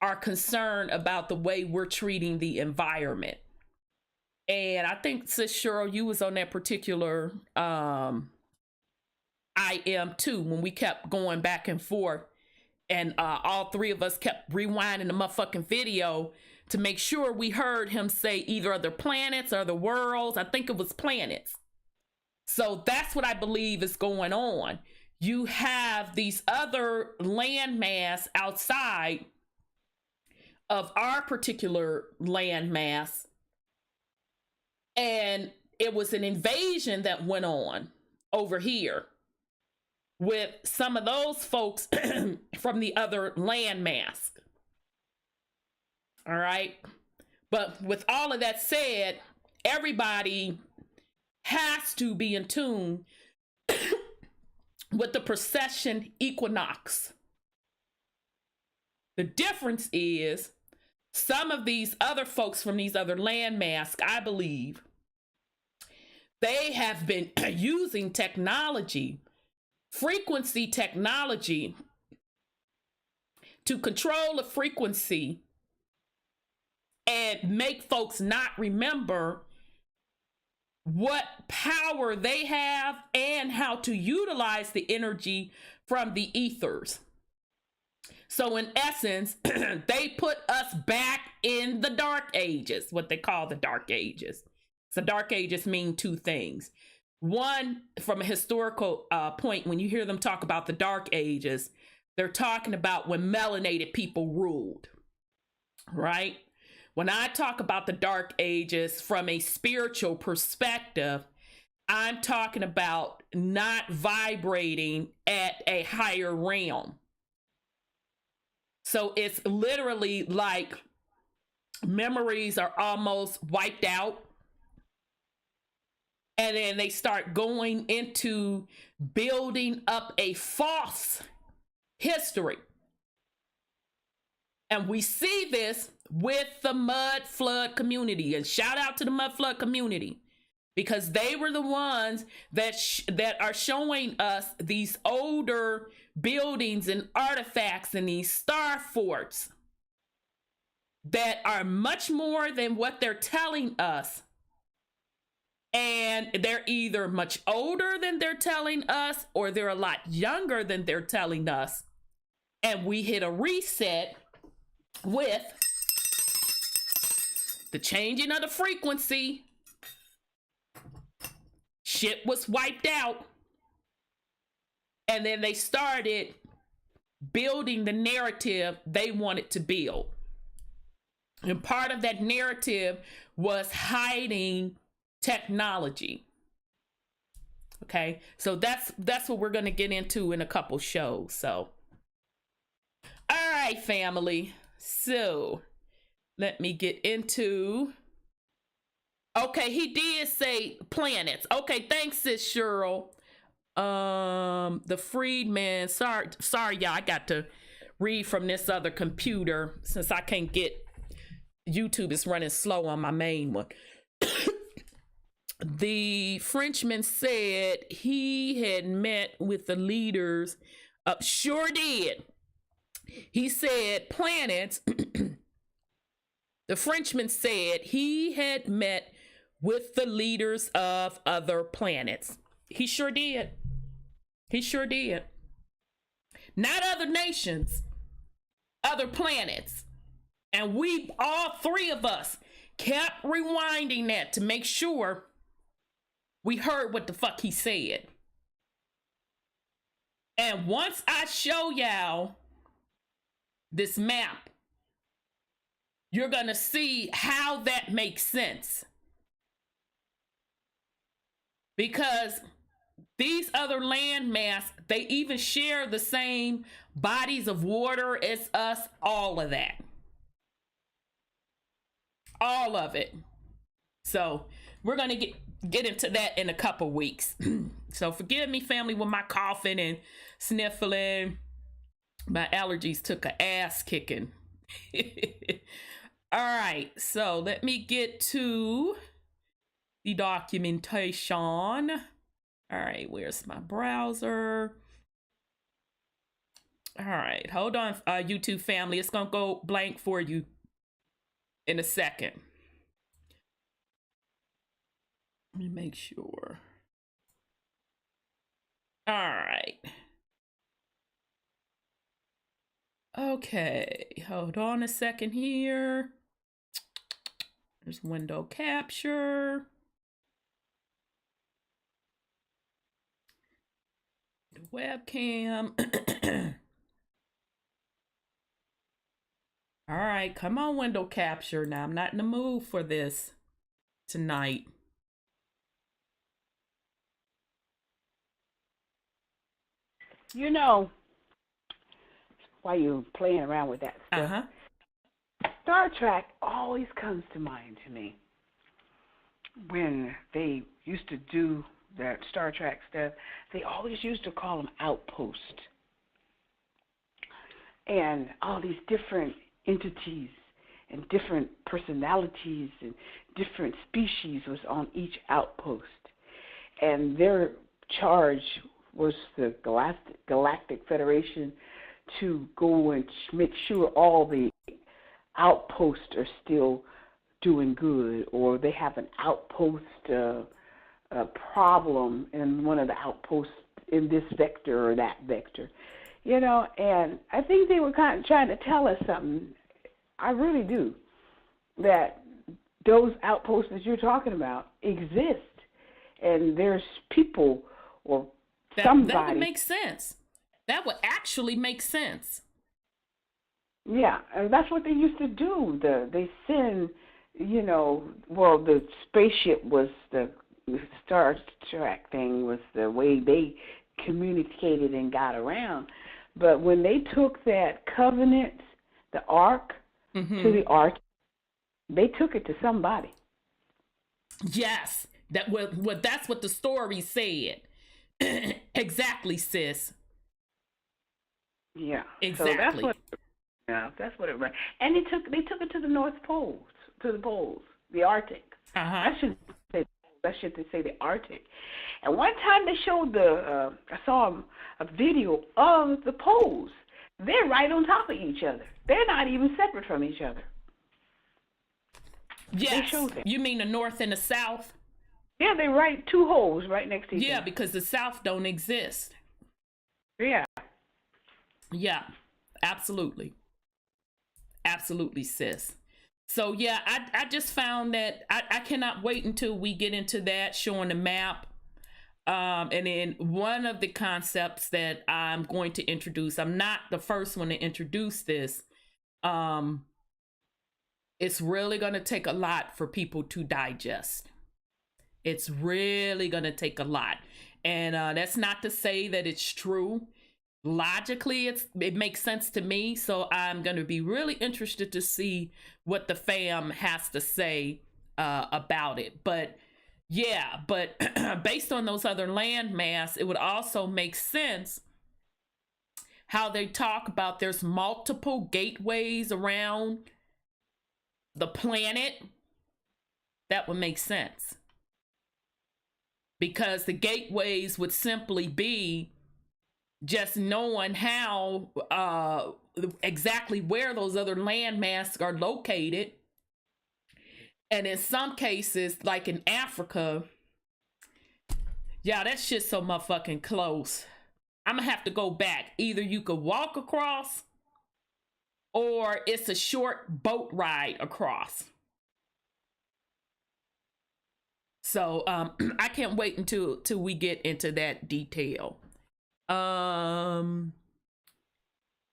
are concerned about the way we're treating the environment. And I think, Sis Cheryl, you was on that particular I am too, when we kept going back and forth, and all three of us kept rewinding the motherfucking video to make sure we heard him say either other planets or the worlds. I think it was planets. So that's what I believe is going on. You have these other landmass outside of our particular landmass, and it was an invasion that went on over here with some of those folks from the other landmass. All right. But with all of that said, everybody has to be in tune with the precession equinox. The difference is some of these other folks from these other landmass, I believe, they have been using technology, frequency technology, to control the frequency and make folks not remember what power they have and how to utilize the energy from the ethers. So in essence, they put us back in the Dark Ages, what they call the Dark Ages. So Dark Ages mean two things. One, from a historical point, when you hear them talk about the Dark Ages, they're talking about when melanated people ruled, right? When I talk about the Dark Ages from a spiritual perspective, I'm talking about not vibrating at a higher realm. So it's literally like memories are almost wiped out. And then they start going into building up a false history. And we see this with the mud flood community. And shout out to the mud flood community, because they were the ones that are showing us these older buildings and artifacts and these star forts that are much more than what they're telling us. And they're either much older than they're telling us, or they're a lot younger than they're telling us. And we hit a reset with the changing of the frequency. Shit was wiped out. And then they started building the narrative they wanted to build. And part of that narrative was hiding technology. Okay, so that's what we're going to get into in a couple shows. So, all right, family. So let me get into. Okay, he did say planets. Okay, thanks, sis Cheryl. The Freedman. Sorry, y'all. I got to read from this other computer since I can't get YouTube. Is running slow on my main one. The Frenchman said he had met with the leaders. Sure did. He said planets. The Frenchman said he had met with the leaders of other planets. He sure did. He sure did. Not other nations, other planets. And we, all three of us, kept rewinding that to make sure we heard what the fuck he said. And once I show y'all this map, you're gonna see how that makes sense. Because these other landmass, they even share the same bodies of water as us, all of that. All of it. So we're gonna get into that in a couple weeks. So forgive me, family, with my coughing and sniffling. My allergies took a ass kicking. All right, so let me get to the documentation. All right, where's my browser? All right, hold on, YouTube family. It's gonna go blank for you in a second. Let me make sure. All right. Okay, hold on a second here. There's window capture. The webcam. All right, come on, window capture. Now, I'm not in the mood for this tonight. You know, while you're playing around with that stuff, Star Trek always comes to mind to me. When they used to do that Star Trek stuff, they always used to call them outposts. And all these different entities and different personalities and different species was on each outpost. And their charge was the Galactic Federation to go and make sure all the outposts are still doing good, or they have an outpost problem in one of the outposts in this vector or that vector. You know, and I think they were kind of trying to tell us something. I really do. That those outposts that you're talking about exist. And there's people or somebody. That would make sense. That would actually make sense. Yeah, and that's what they used to do. They send, you know, well, the spaceship was the Star Trek thing was the way they communicated and got around. But when they took that covenant, the ark, to the ark, they took it to somebody. Yes, that's what the story said. Exactly, sis. Yeah, exactly. So that's what it was. And they took it to the North Pole, to the poles, the Arctic. I should say the Arctic. And one time they showed I saw a video of the poles. They're right on top of each other. They're not even separate from each other. Yes. They showed them. You mean the North and the South? Yeah, they're right, two holes right next to each other. Yeah, because the South don't exist. Yeah. Yeah, absolutely. Absolutely, sis. So yeah, I just found that I cannot wait until we get into that, showing the map. And then one of the concepts that I'm going to introduce, I'm not the first one to introduce this. It's really going to take a lot for people to digest. It's really going to take a lot. And that's not to say that it's true. Logically, it makes sense to me. So I'm going to be really interested to see what the fam has to say about it. But yeah, but based on those other landmass, it would also make sense how they talk about there's multiple gateways around the planet. That would make sense. Because the gateways would simply be just knowing how exactly where those other landmasses are located. And in some cases, like in Africa, yeah, that shit's so motherfucking close. I'm gonna have to go back. Either you could walk across or it's a short boat ride across. So I can't wait until we get into that detail.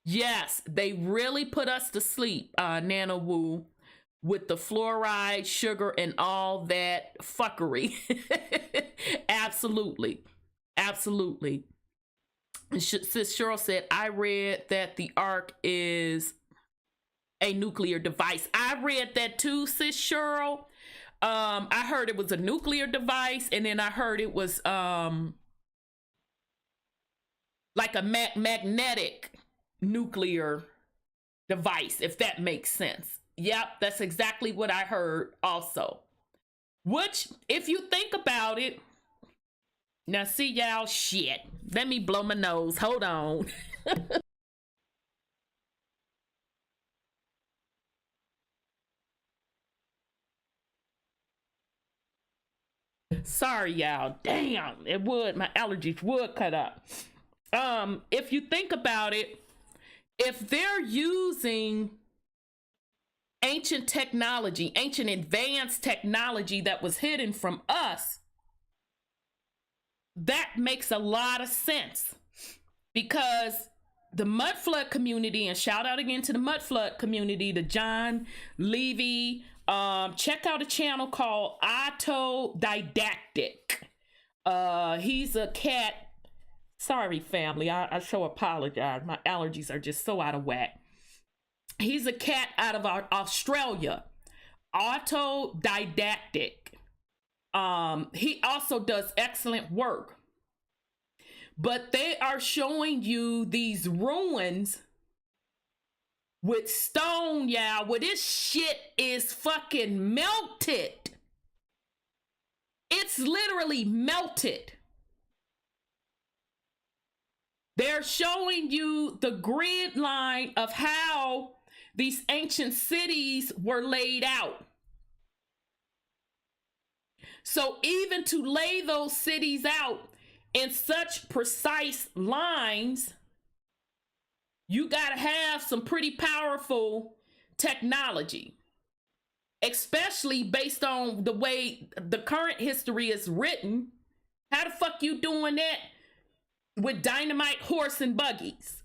Yes, they really put us to sleep, Nana Wu, with the fluoride, sugar, and all that fuckery. Absolutely. Absolutely. Sis Cheryl said, I read that the ark is a nuclear device. I read that too, Sis Cheryl. I heard it was a nuclear device, and then I heard it was like a magnetic nuclear device, if that makes sense. Yep, that's exactly what I heard also. Which, if you think about it, now see y'all, shit. Let me blow my nose. Hold on. Sorry, y'all. Damn, it would. My allergies would cut up. If you think about it, if they're using ancient technology, ancient advanced technology that was hidden from us, that makes a lot of sense. Because the mud flood community, and shout out again to the mud flood community, to John Levy, check out a channel called Autodidactic. He's a cat. Sorry, family. I so apologize. My allergies are just so out of whack. He's a cat out of Australia. Autodidactic. He also does excellent work. But they are showing you these ruins with stone, y'all, where this shit is fucking melted. It's literally melted. They're showing you the grid line of how these ancient cities were laid out. So even to lay those cities out in such precise lines, you got to have some pretty powerful technology, especially based on the way the current history is written. How the fuck you doing that with dynamite, horse, and buggies?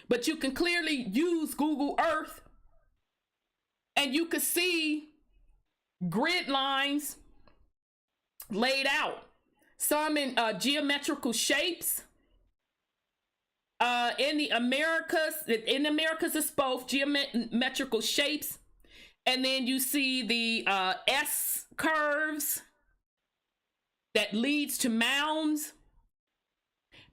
But you can clearly use Google Earth, and you can see grid lines laid out, some in geometrical shapes. In the Americas, it's both geometrical shapes, and then you see the S curves that leads to mounds.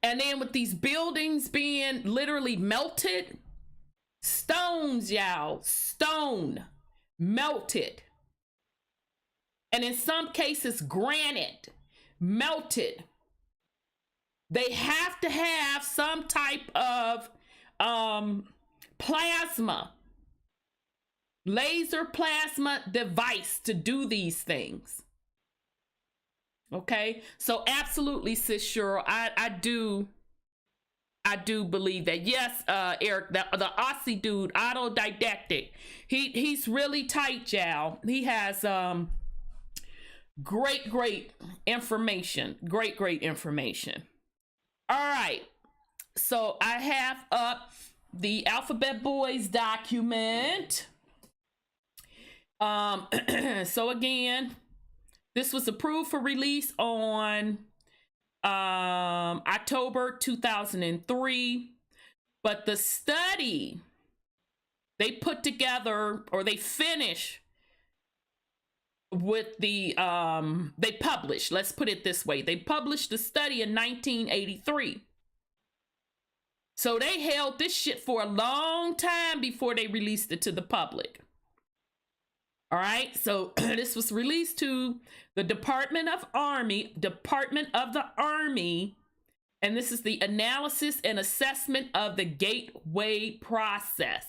And then with these buildings being literally melted, stones, y'all, stone melted. And in some cases, granite melted. They have to have some type of plasma, laser plasma device to do these things. Okay, so absolutely, sis Cheryl, I do believe that. Yes, Eric, the Aussie dude, autodidactic. He's really tight, y'all. He has great information. Great information. All right, so I have up the Alphabet Boys document. So again, this was approved for release on October 2003, but the study they put together, or they finish with the, they published, let's put it this way, they published the study in 1983. So they held this shit for a long time before they released it to the public. All right, so this was released to the Department of the Army, and this is the analysis and assessment of the gateway process.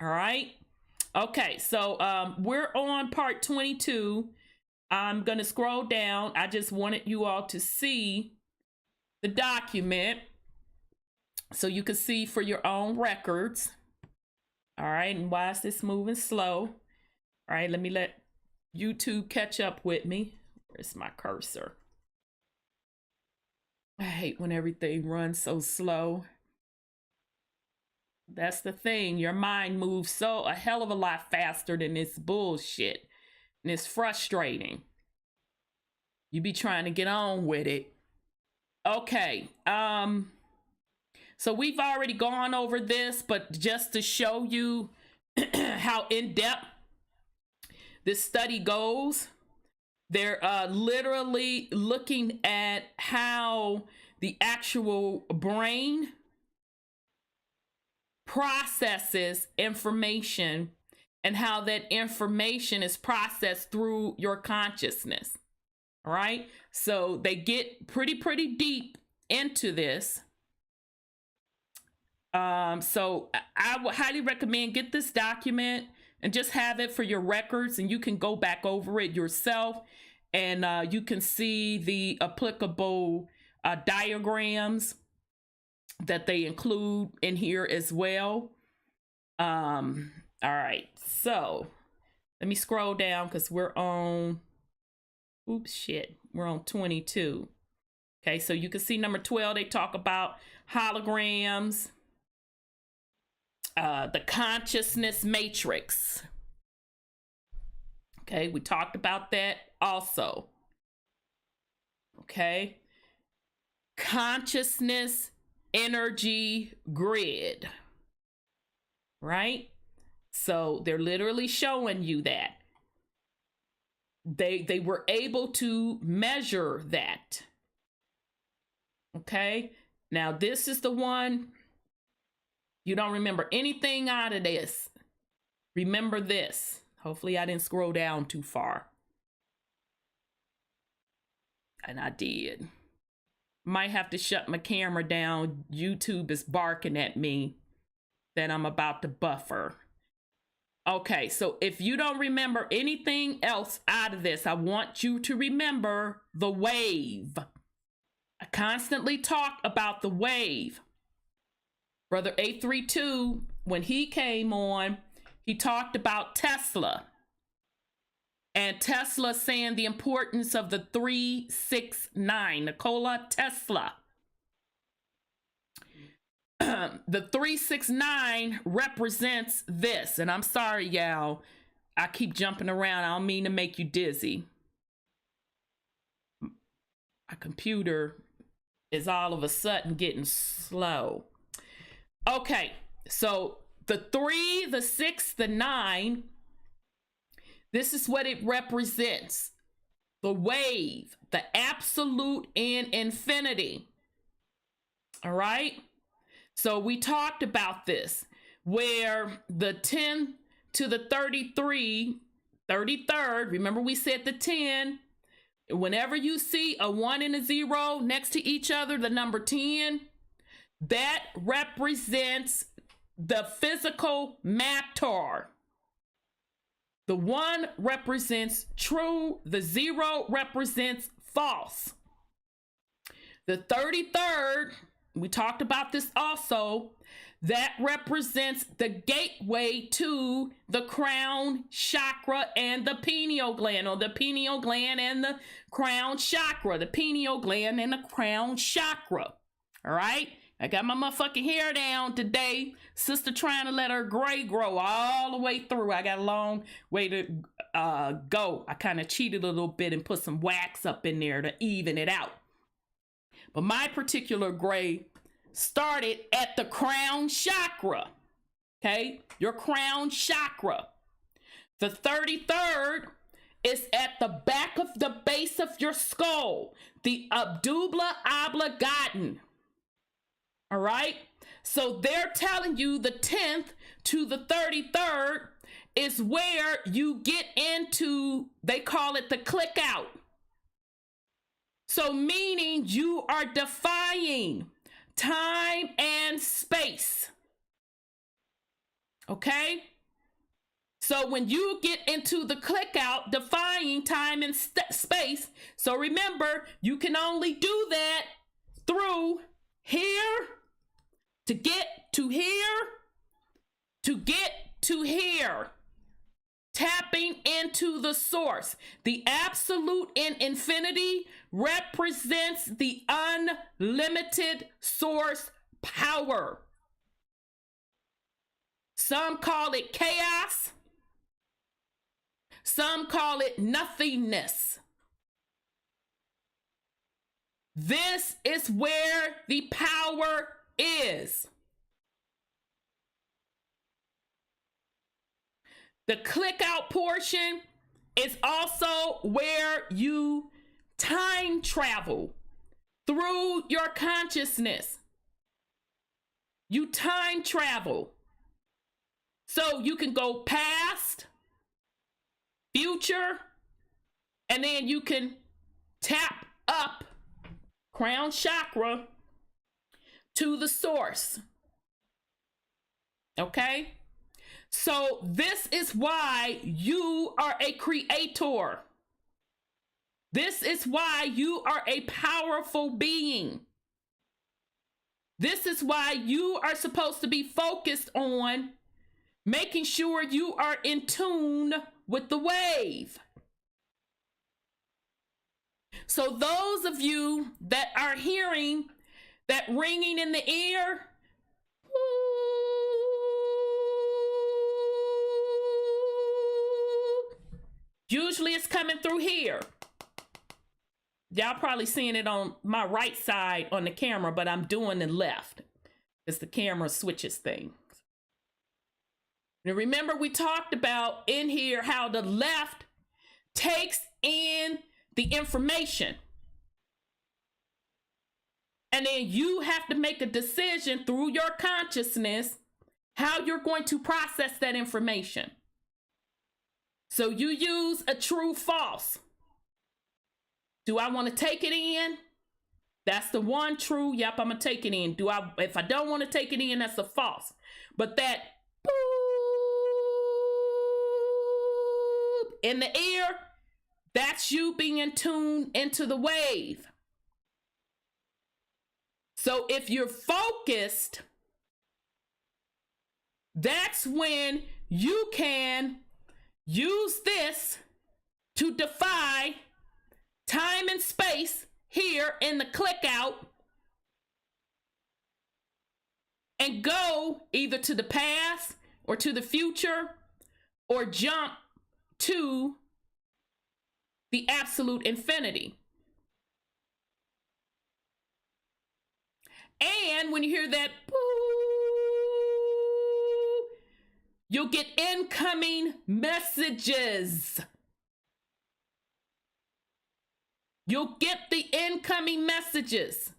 All right, okay, so we're on part 22. I'm gonna scroll down. I just wanted you all to see the document so you can see for your own records. All right, and why is this moving slow? All right, let me let YouTube catch up with me. Where's my cursor? I hate when everything runs so slow. That's the thing. Your mind moves so a hell of a lot faster than this bullshit. And it's frustrating. You be trying to get on with it. Okay. So we've already gone over this, but just to show you how in-depth this study goes, they're literally looking at how the actual brain processes information and how that information is processed through your consciousness. All right, so they get pretty deep into this. So I would highly recommend get this document and just have it for your records, and you can go back over it yourself, and you can see the applicable diagrams that they include in here as well. All right, so let me scroll down because we're on, we're on 22. Okay, so you can see number 12, they talk about holograms, the consciousness matrix. Okay, we talked about that also. Okay, consciousness energy grid, right? So they're literally showing you that they were able to measure that. Okay, now this is the one. You don't remember anything out of this. Remember this. Hopefully I didn't scroll down too far. And I did. Might have to shut my camera down. YouTube is barking at me that I'm about to buffer. Okay, so if you don't remember anything else out of this, I want you to remember the wave. I constantly talk about the wave. Brother 832, when he came on, he talked about Tesla. And Tesla saying the importance of the 369, Nikola Tesla. The 369 represents this. And I'm sorry, y'all. I keep jumping around. I don't mean to make you dizzy. My computer is all of a sudden getting slow. Okay, so the 3, the 6, the 9, this is what it represents. The wave, the absolute in infinity. All right? So we talked about this, where the 10 to the 33, 33rd, remember we said the 10, whenever you see a 1 and a 0 next to each other, the number 10, that represents the physical matter. The 1 represents true, the 0 represents false. The 33rd, we talked about this also, that represents the gateway to the crown chakra and the pineal gland, or the pineal gland and the crown chakra, the pineal gland and the crown chakra. All right? I got my motherfucking hair down today. Sister trying to let her gray grow all the way through. I got a long way to go. I kind of cheated a little bit and put some wax up in there to even it out. But my particular gray started at the crown chakra. Okay? Your crown chakra. The 33rd is at the back of the base of your skull. The abdubla oblongata. All right. So they're telling you the 10th to the 33rd is where you get into, they call it the click out. So meaning you are defying time and space. Okay. So when you get into the click out, defying time and space. So remember, you can only do that through here. To get to here, to get to here, tapping into the source. The absolute in infinity represents the unlimited source power. Some call it chaos. Some call it nothingness. This is where the power is. The click out portion is also where you time travel through your consciousness. You time travel. So you can go past, future, and then you can tap up crown chakra to the source. Okay? So this is why you are a creator. This is why you are a powerful being. This is why you are supposed to be focused on making sure you are in tune with the wave. So those of you that are hearing that ringing in the ear, usually it's coming through here. Y'all probably seeing it on my right side on the camera, but I'm doing the left. It's the camera switches things. Now remember we talked about in here how the left takes in the information. And then you have to make a decision through your consciousness how you're going to process that information. So you use a true false. Do I want to take it in? That's the one true. Yep, I'm going to take it in. If I don't want to take it in, that's a false. But that boop in the ear, that's you being in tune into the wave. So if you're focused, that's when you can use this to defy time and space here in the click out and go either to the past or to the future or jump to the absolute infinity. And when you hear that boo, you'll get incoming messages. You'll get the incoming messages,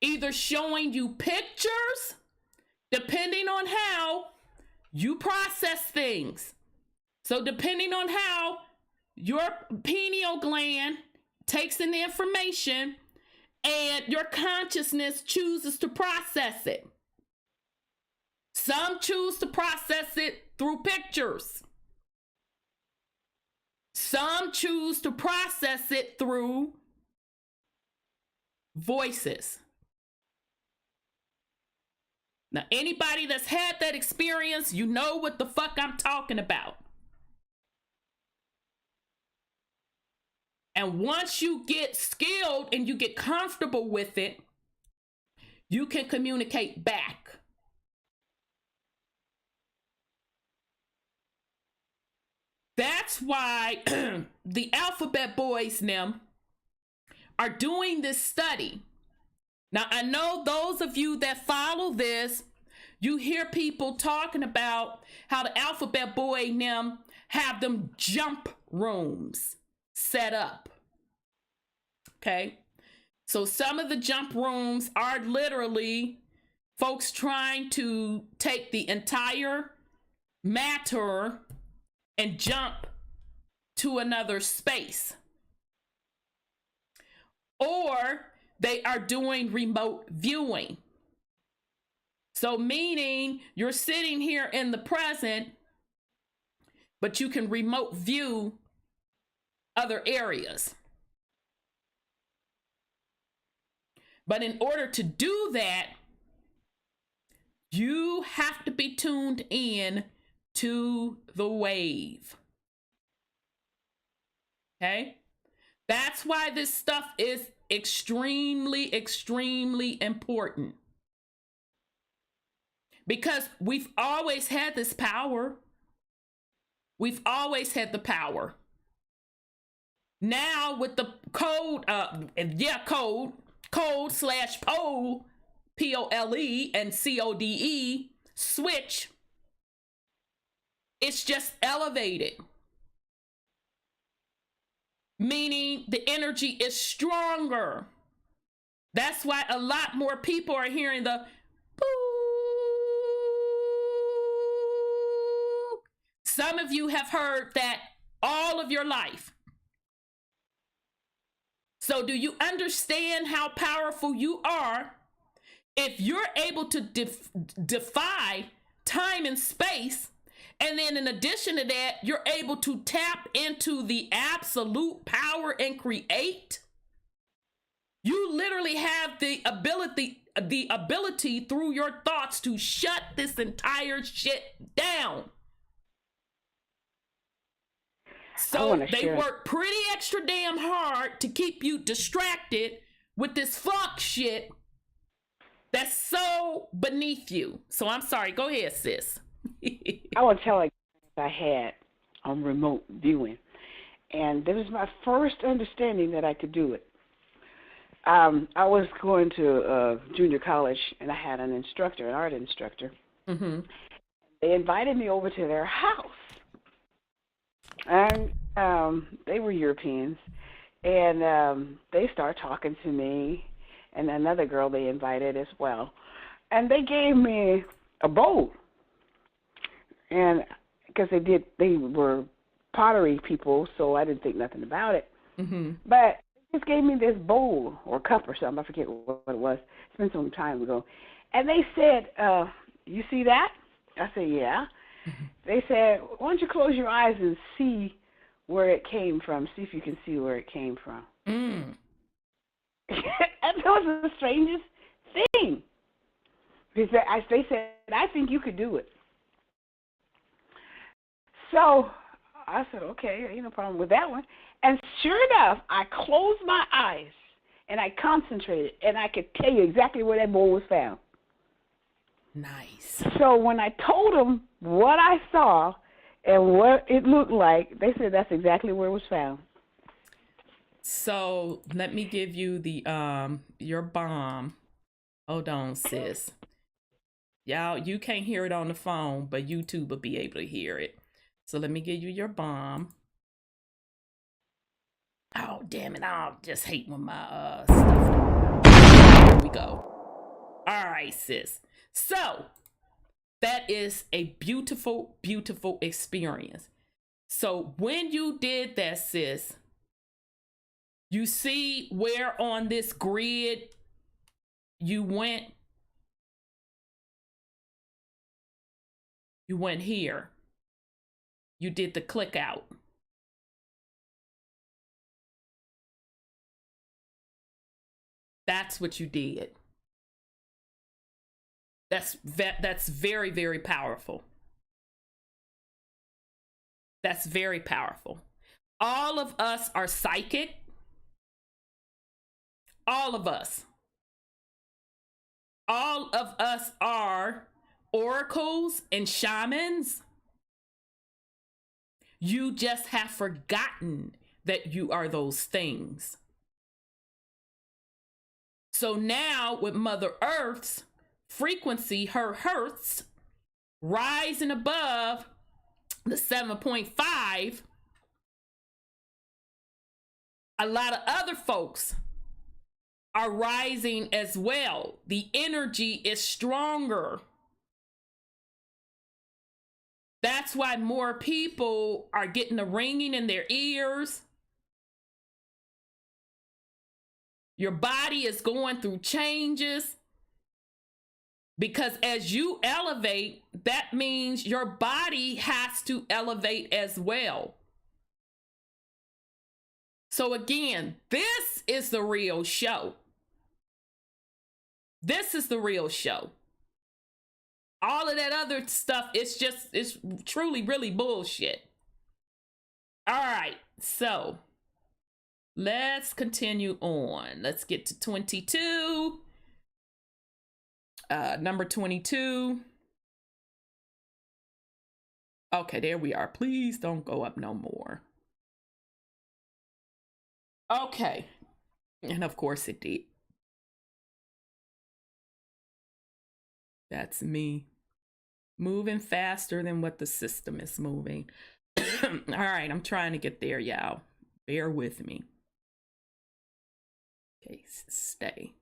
either showing you pictures, depending on how you process things. So depending on how your pineal gland takes in the information and your consciousness chooses to process it. Some choose to process it through pictures. Some choose to process it through voices. Now, anybody that's had that experience, you know what the fuck I'm talking about. And once you get skilled and you get comfortable with it, you can communicate back. That's why the alphabet boys now are doing this study. Now, I know those of you that follow this, you hear people talking about how the alphabet boy now have them jump rooms set up. Okay. So some of the jump rooms are literally folks trying to take the entire matter and jump to another space. Or they are doing remote viewing. So meaning you're sitting here in the present, but you can remote view other areas. But in order to do that, you have to be tuned in to the wave. Okay? That's why this stuff is extremely, extremely important. Because we've always had this power. We've always had the power. Now with the code /pole, POLE and CODE switch, it's just elevated. Meaning the energy is stronger. That's why a lot more people are hearing the boo. Some of you have heard that all of your life. So do you understand how powerful you are if you're able to defy time and space? And then in addition to that, you're able to tap into the absolute power and create. You literally have the ability through your thoughts to shut this entire shit down. So they work pretty extra damn hard to keep you distracted with this fuck shit that's so beneath you. So I'm sorry, go ahead, sis. I want to tell you I had on remote viewing, and this was my first understanding that I could do it. I was going to junior college, and I had an instructor, an art instructor. Mm-hmm. They invited me over to their house, and they were Europeans, and they started talking to me, and another girl they invited as well, and they gave me a bowl. And because they were pottery people, so I didn't think nothing about it. Mm-hmm. But they just gave me this bowl or cup or something. I forget what it was. It's been some time ago. And they said, you see that? I said, yeah. Mm-hmm. They said, why don't you close your eyes and see where it came from. See if you can see where it came from. Mm. And That was the strangest thing. They said, I think you could do it. So I said, okay, ain't no problem with that one. And sure enough, I closed my eyes and I concentrated, and I could tell you exactly where that bowl was found. Nice. So when I told them what I saw and what it looked like, they said that's exactly where it was found. So let me give you the your bomb. Hold on, sis. Y'all, you can't hear it on the phone, but YouTube will be able to hear it. So let me give you your bomb. Oh, damn it. I just hate when my stuff. Here we go. All right, sis. So that is a beautiful, beautiful experience. So when you did that, sis, you see where on this grid you went? You went here. You did the click out. That's what you did. That's very, very powerful. That's very powerful. All of us are psychic. All of us. All of us are oracles and shamans. You just have forgotten that you are those things. So now with Mother Earth's frequency, her hertz, rising above the 7.5, a lot of other folks are rising as well. The energy is stronger. That's why more people are getting the ringing in their ears. Your body is going through changes. Because as you elevate, that means your body has to elevate as well. So again, this is the real show. This is the real show. All of that other stuff, it's truly really bullshit. All right, so let's continue on. Let's get to 22. Number 22. Okay, there we are. Please don't go up no more. Okay. And of course it did. That's me moving faster than what the system is moving. All right, I'm trying to get there, y'all. Bear with me. Okay, stay.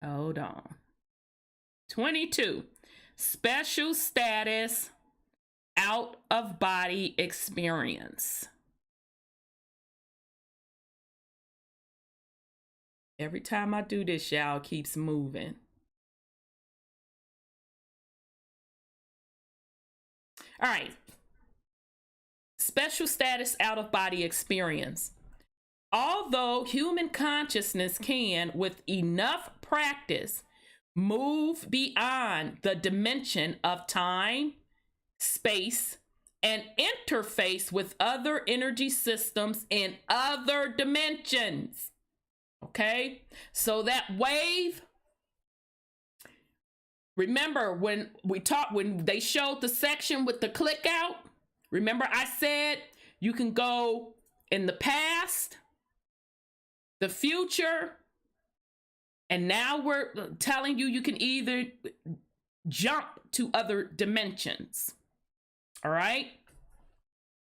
Hold on. 22. Special status out of body experience. Every time I do this, y'all, it keeps moving. All right. Special status out of body experience. Although human consciousness can, with enough practice, move beyond the dimension of time, space, and interface with other energy systems in other dimensions. Okay, so that wave, remember when they showed the section with the click out, remember I said you can go in the past, the future, and now we're telling you can either jump to other dimensions. All right,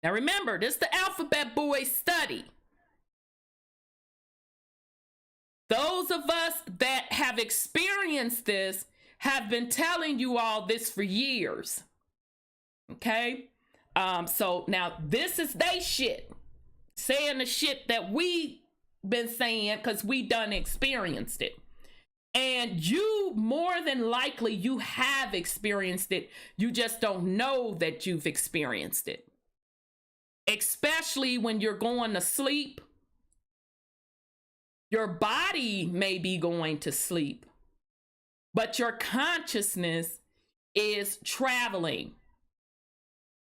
now remember, this is the Alphabet Boys study. Those of us that have experienced this have been telling you all this for years. Okay? So now this is they shit. Saying the shit that we been saying because we done experienced it. And you, more than likely, you have experienced it. You just don't know that you've experienced it. Especially when you're going to sleep. Your body may be going to sleep, but your consciousness is traveling.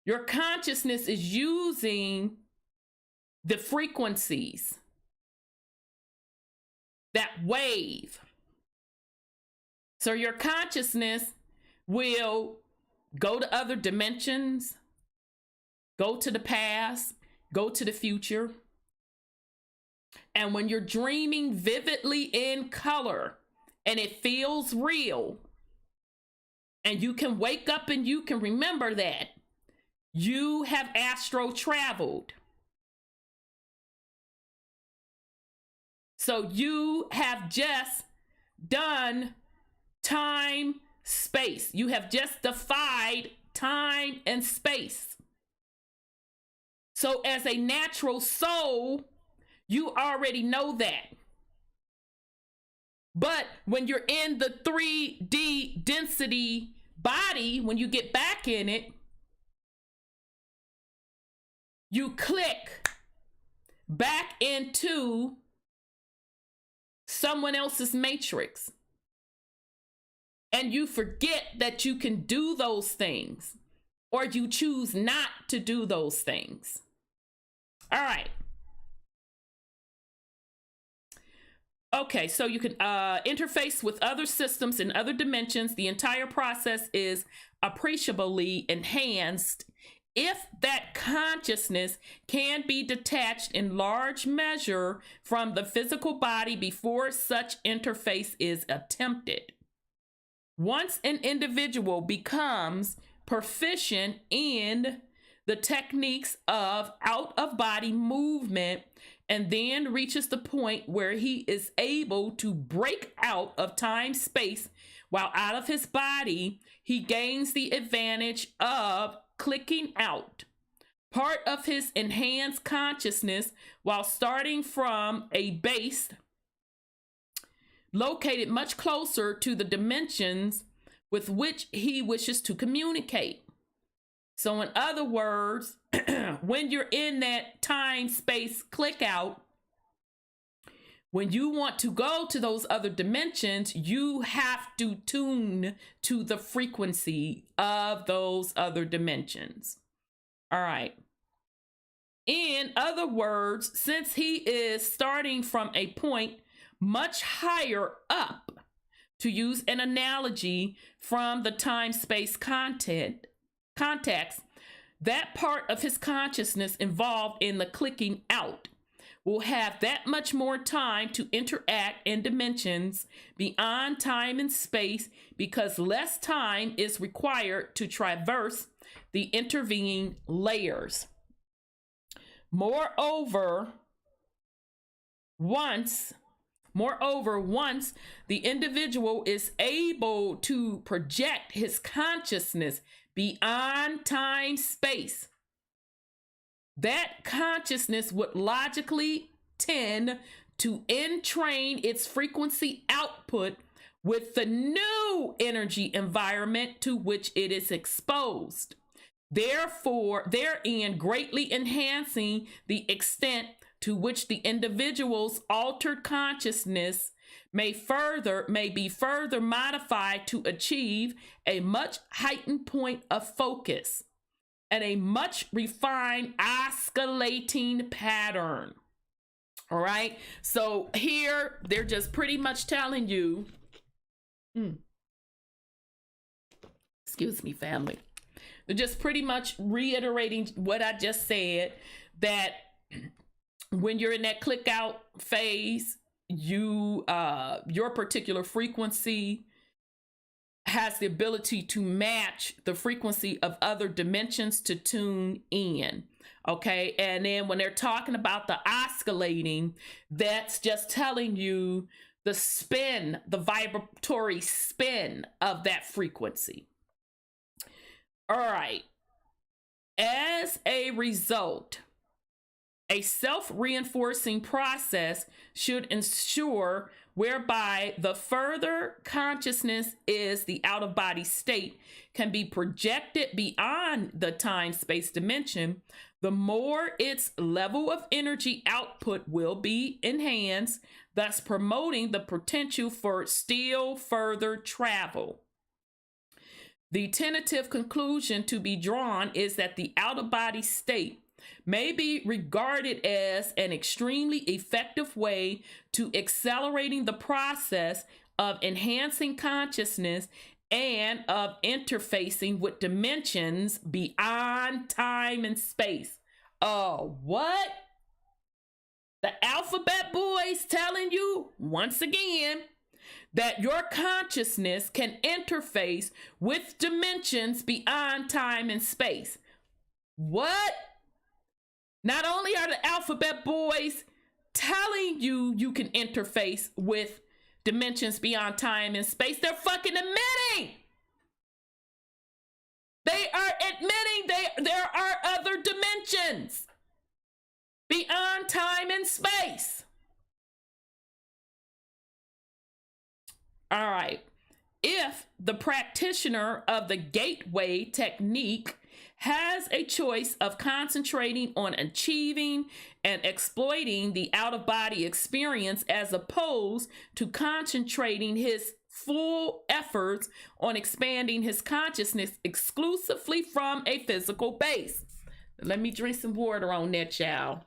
Your consciousness is using the frequencies, that wave. So your consciousness will go to other dimensions, go to the past, go to the future. And when you're dreaming vividly in color and it feels real, and you can wake up and you can remember that, you have astro traveled. So you have just done time, space. You have just defied time and space. So as a natural soul, you already know that. But when you're in the 3D density body, when you get back in it, you click back into someone else's matrix. And you forget that you can do those things, or you choose not to do those things. All right. Okay, so you can interface with other systems in other dimensions. The entire process is appreciably enhanced if that consciousness can be detached in large measure from the physical body before such interface is attempted. Once an individual becomes proficient in the techniques of out-of-body movement and then reaches the point where he is able to break out of time-space while out of his body, he gains the advantage of clicking out part of his enhanced consciousness while starting from a base located much closer to the dimensions with which he wishes to communicate. So in other words, when you're in that time space click out, when you want to go to those other dimensions, you have to tune to the frequency of those other dimensions. All right. In other words, since he is starting from a point much higher up, to use an analogy from the time-space context, that part of his consciousness involved in the clicking out will have that much more time to interact in dimensions beyond time and space because less time is required to traverse the intervening layers. Moreover, once the individual is able to project his consciousness beyond time space, that consciousness would logically tend to entrain its frequency output with the new energy environment to which it is exposed, therefore therein greatly enhancing the extent to which the individual's altered consciousness may be further modified to achieve a much heightened point of focus and a much refined oscillating pattern. All right. So here they're just pretty much telling you, excuse me, family. They're just pretty much reiterating what I just said, that when you're in that click out phase, your particular frequency has the ability to match the frequency of other dimensions to tune in. Okay. And then when they're talking about the oscillating, that's just telling you the spin, the vibratory spin of that frequency. All right. As a result, A self-reinforcing process should ensure whereby the further consciousness is the out-of-body state can be projected beyond the time-space dimension, the more its level of energy output will be enhanced, thus promoting the potential for still further travel. The tentative conclusion to be drawn is that the out-of-body state may be regarded as an extremely effective way to accelerating the process of enhancing consciousness and of interfacing with dimensions beyond time and space. Oh, what? The alphabet boys telling you once again that your consciousness can interface with dimensions beyond time and space. What? Not only are the alphabet boys telling you you can interface with dimensions beyond time and space, they're fucking admitting. They are admitting there are other dimensions beyond time and space. All right. If the practitioner of the gateway technique has a choice of concentrating on achieving and exploiting the out-of-body experience as opposed to concentrating his full efforts on expanding his consciousness exclusively from a physical base. Let me drink some water on that, y'all.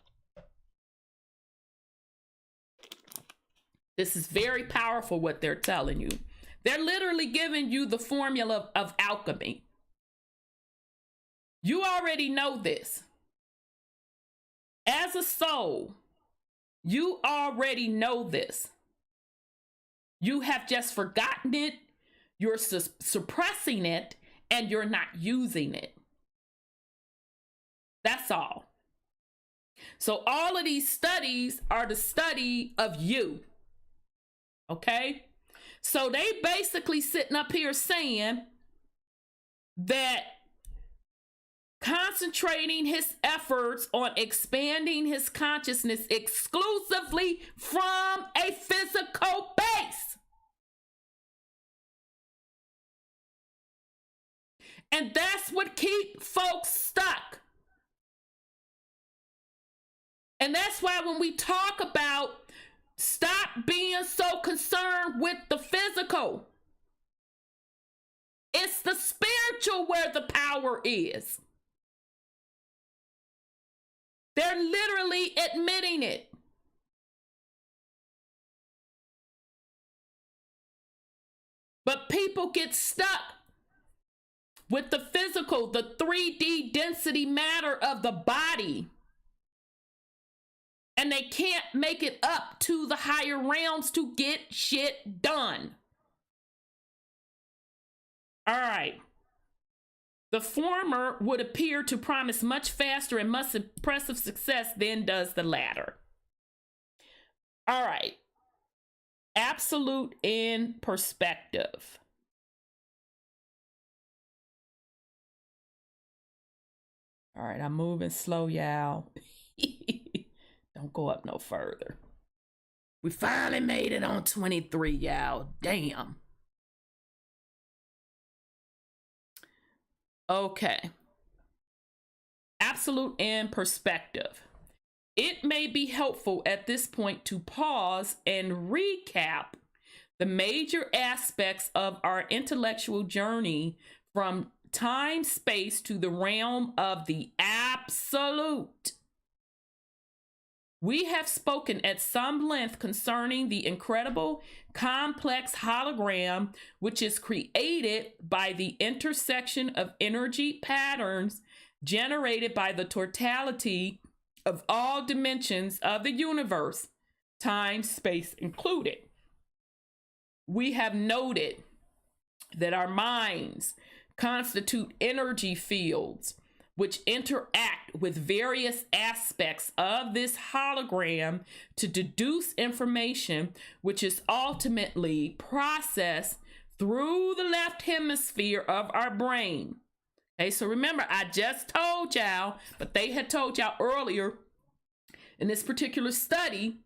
This is very powerful what they're telling you. They're literally giving you the formula of alchemy. You already know this. As a soul, you already know this. You have just forgotten it, you're suppressing it, and you're not using it. That's all. So all of these studies are the study of you. Okay? So they basically sitting up here saying that concentrating his efforts on expanding his consciousness exclusively from a physical base. And that's what keeps folks stuck. And that's why when we talk about stop being so concerned with the physical, it's the spiritual where the power is. They're literally admitting it. But people get stuck with the physical, the 3D density matter of the body. And they can't make it up to the higher realms to get shit done. All right. The former would appear to promise much faster and much impressive success than does the latter. All right. Absolute in perspective. All right, I'm moving slow, y'all. Don't go up no further. We finally made it on 23, y'all. Damn. Okay. Absolute in perspective. It may be helpful at this point to pause and recap the major aspects of our intellectual journey from time, space to the realm of the absolute. We have spoken at some length concerning the incredible, complex hologram which is created by the intersection of energy patterns generated by the totality of all dimensions of the universe, time, space included. We have noted that our minds constitute energy fields which interact with various aspects of this hologram to deduce information which is ultimately processed through the left hemisphere of our brain. Okay, so remember, I just told y'all, but they had told y'all earlier in this particular study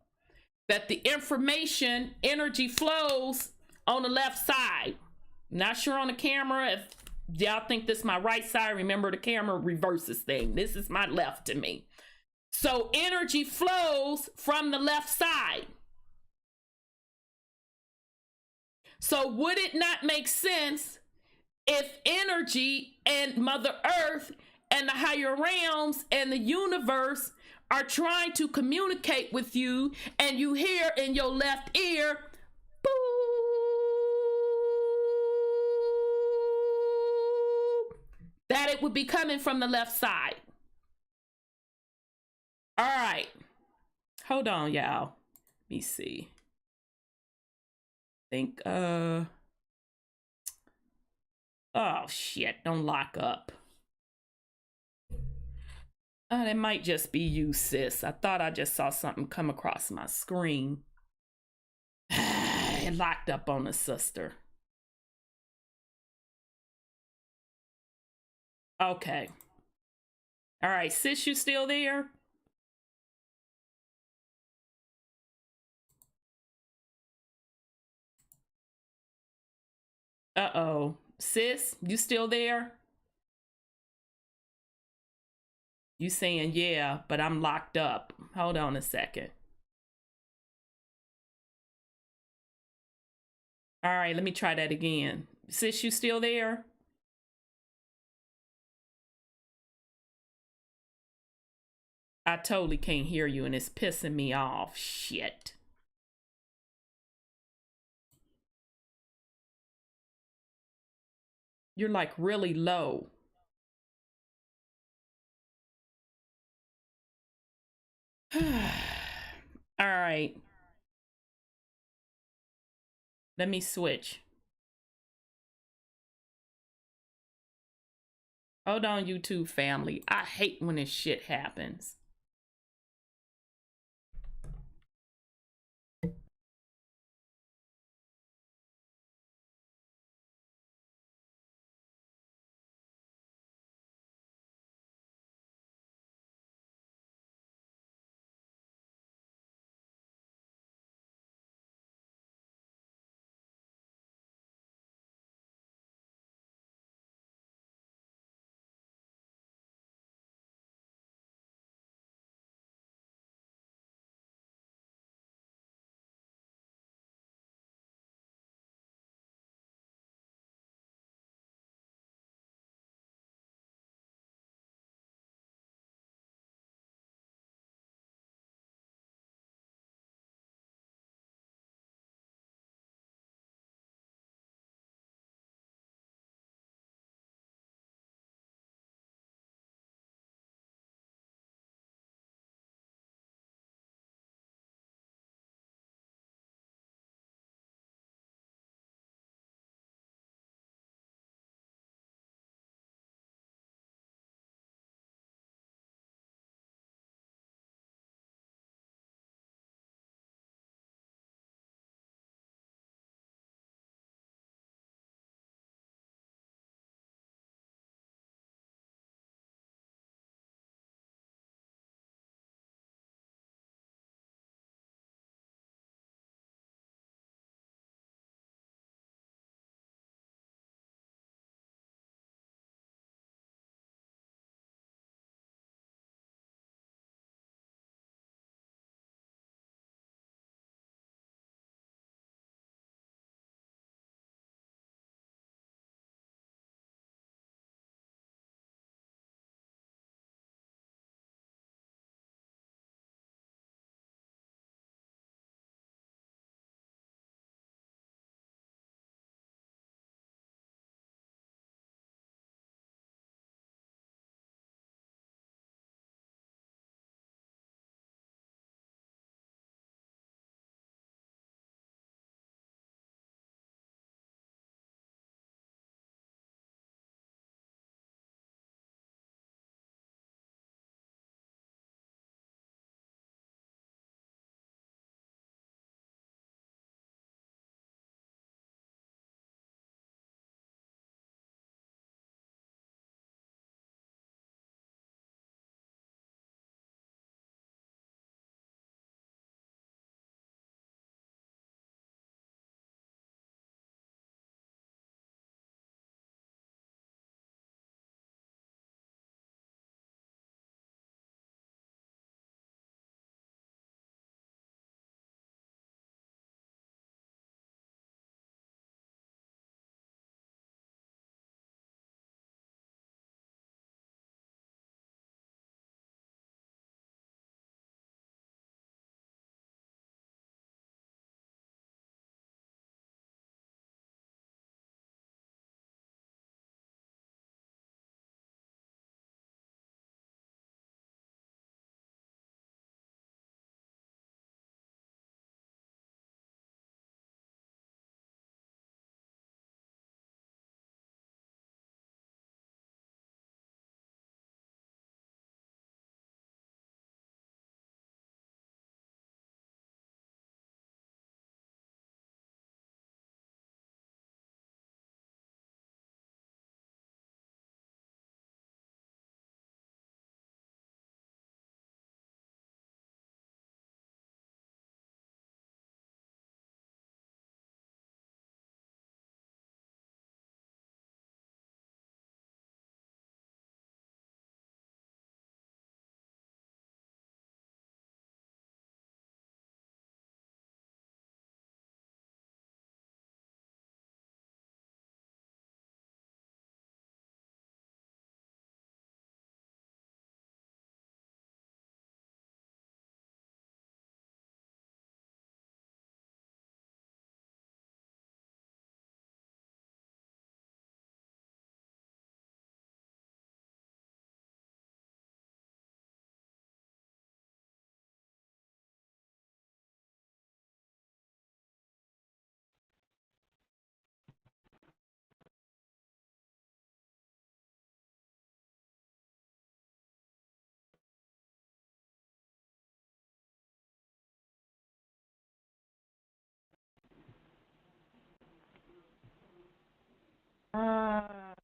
that the information energy flows on the left side. Not sure on the camera if y'all think this is my right side. Remember, the camera reverses thing. This is my left to me. So energy flows from the left side. So would it not make sense if energy and Mother Earth and the higher realms and the universe are trying to communicate with you, and you hear in your left ear, boop, that it would be coming from the left side? All right. Hold on, y'all. Let me see. Think, oh shit, don't lock up. That might just be you, sis. I thought I just saw something come across my screen. It locked up on a sister. Okay. All right, sis, you still there? Uh-oh. Sis, you still there? You saying, yeah, but I'm locked up. Hold on a second. All right, let me try that again. Sis, you still there? I totally can't hear you, and it's pissing me off. Shit. You're like really low. All right. Let me switch. Hold on, YouTube family. I hate when this shit happens.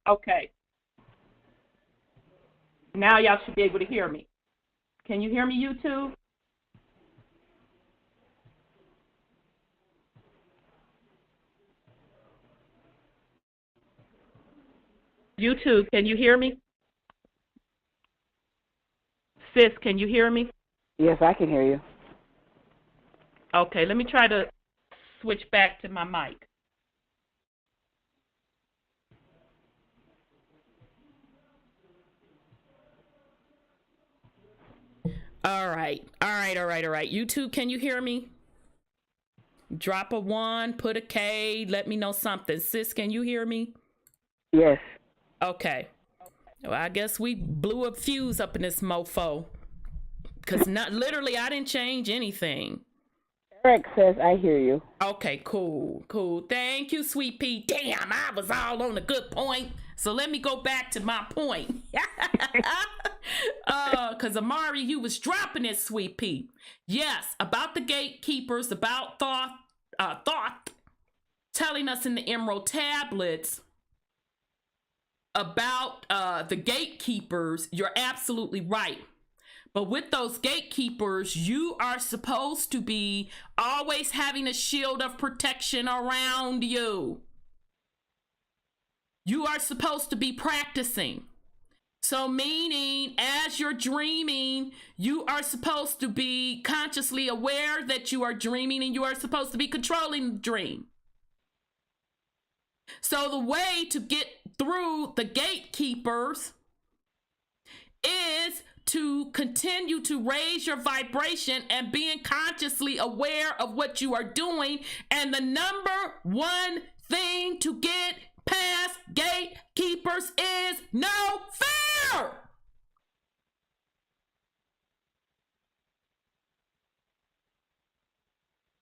Okay. Now y'all should be able to hear me. Can you hear me, YouTube? YouTube, can you hear me? Sis, can you hear me? Yes, I can hear you. Okay, let me try to switch back to my mic. All right. YouTube, can you hear me? Drop a 1, put a K, let me know something. Sis, can you hear me? Yes. Okay. Well, I guess we blew a fuse up in this mofo. Because not literally, I didn't change anything. Eric says, I hear you. Okay, cool. Thank you, Sweet Pea. Damn, I was all on a good point. So let me go back to my point. Because Amari, you was dropping it, Sweet Pea. Yes, about the gatekeepers, about thought telling us in the Emerald tablets about the gatekeepers. You're absolutely right. But with those gatekeepers, you are supposed to be always having a shield of protection around you. You are supposed to be practicing. So meaning, as you're dreaming, you are supposed to be consciously aware that you are dreaming, and you are supposed to be controlling the dream. So the way to get through the gatekeepers is to continue to raise your vibration and being consciously aware of what you are doing. And the number one thing to get past gatekeepers is no fear.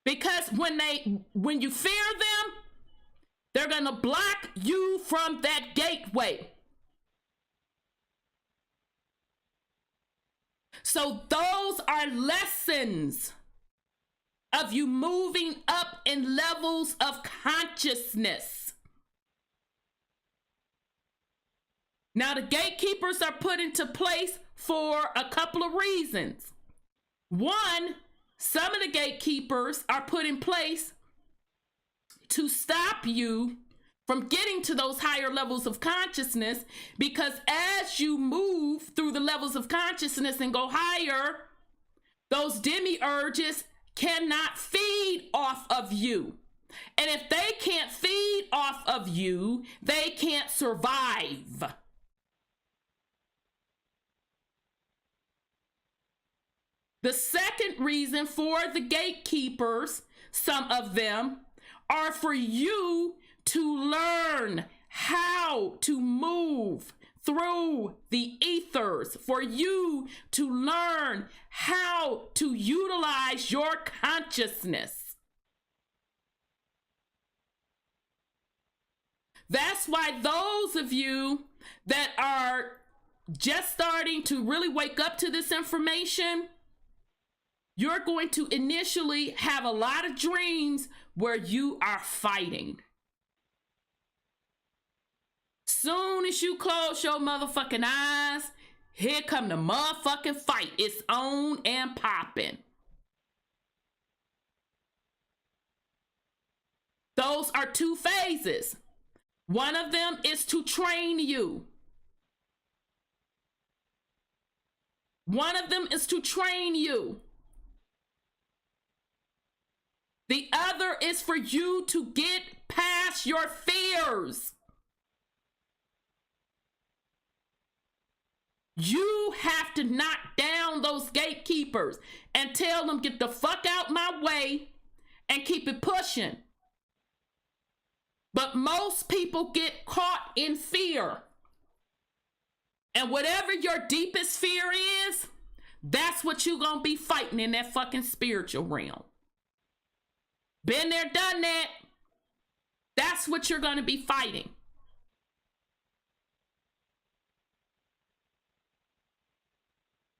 Because when you fear them, they're going to block you from that gateway. So those are lessons of you moving up in levels of consciousness. Now, the gatekeepers are put into place for a couple of reasons. One, some of the gatekeepers are put in place to stop you from getting to those higher levels of consciousness, because as you move through the levels of consciousness and go higher, those demiurges cannot feed off of you. And if they can't feed off of you, they can't survive. The second reason for the gatekeepers, some of them, are for you to learn how to move through the ethers, for you to learn how to utilize your consciousness. That's why those of you that are just starting to really wake up to this information, you're going to initially have a lot of dreams where you are fighting. Soon as you close your motherfucking eyes, here come the motherfucking fight. It's on and popping. Those are two phases. One of them is to train you. One of them is to train you. The other is for you to get past your fears. You have to knock down those gatekeepers and tell them, get the fuck out my way and keep it pushing. But most people get caught in fear. And whatever your deepest fear is, that's what you're going to be fighting in that fucking spiritual realm. Been there, done that. That's what you're going to be fighting.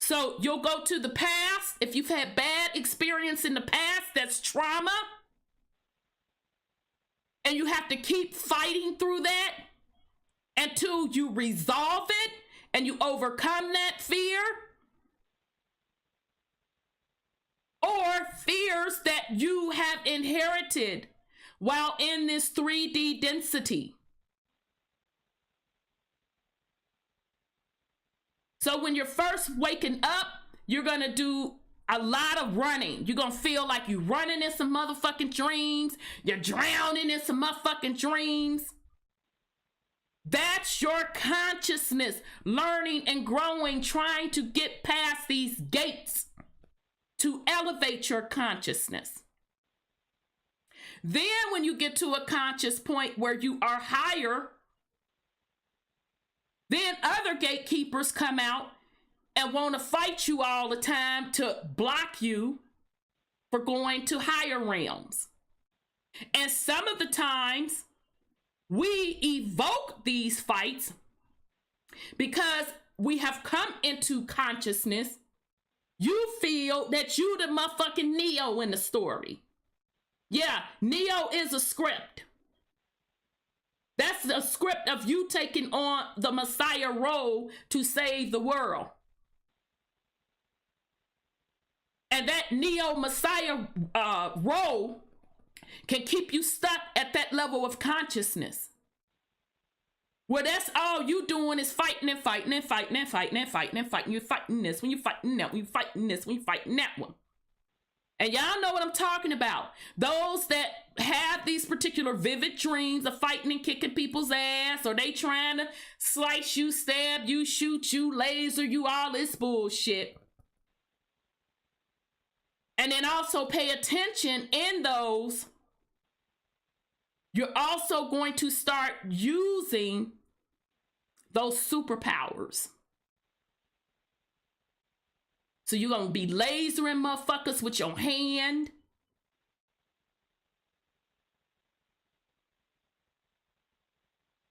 So you'll go to the past. If you've had bad experience in the past, that's trauma. And you have to keep fighting through that. until you resolve it and you overcome that fear, or fears that you have inherited while in this 3D density. So when you're first waking up, you're going to do a lot of running. You're going to feel like you're running in some motherfucking dreams. You're drowning in some motherfucking dreams. That's your consciousness learning and growing, trying to get past these gates to elevate your consciousness. Then when you get to a conscious point where you are higher, then other gatekeepers come out and want to fight you all the time to block you for going to higher realms. And some of the times we evoke these fights because we have come into consciousness. You feel that you the motherfucking Neo in the story. Yeah, Neo is a script. That's the script of you taking on the Messiah role to save the world. And that Neo Messiah role can keep you stuck at that level of consciousness, where that's all you doing is fighting and fighting and fighting and fighting and fighting and fighting. You're fighting this when you're fighting that, when you're fighting this, when you're fighting that one. And y'all know what I'm talking about. Those that have these particular vivid dreams of fighting and kicking people's ass, or they trying to slice you, stab you, shoot you, laser you, all this bullshit. And then also pay attention in those. You're also going to start using those superpowers. So you're going to be lasering motherfuckers with your hand.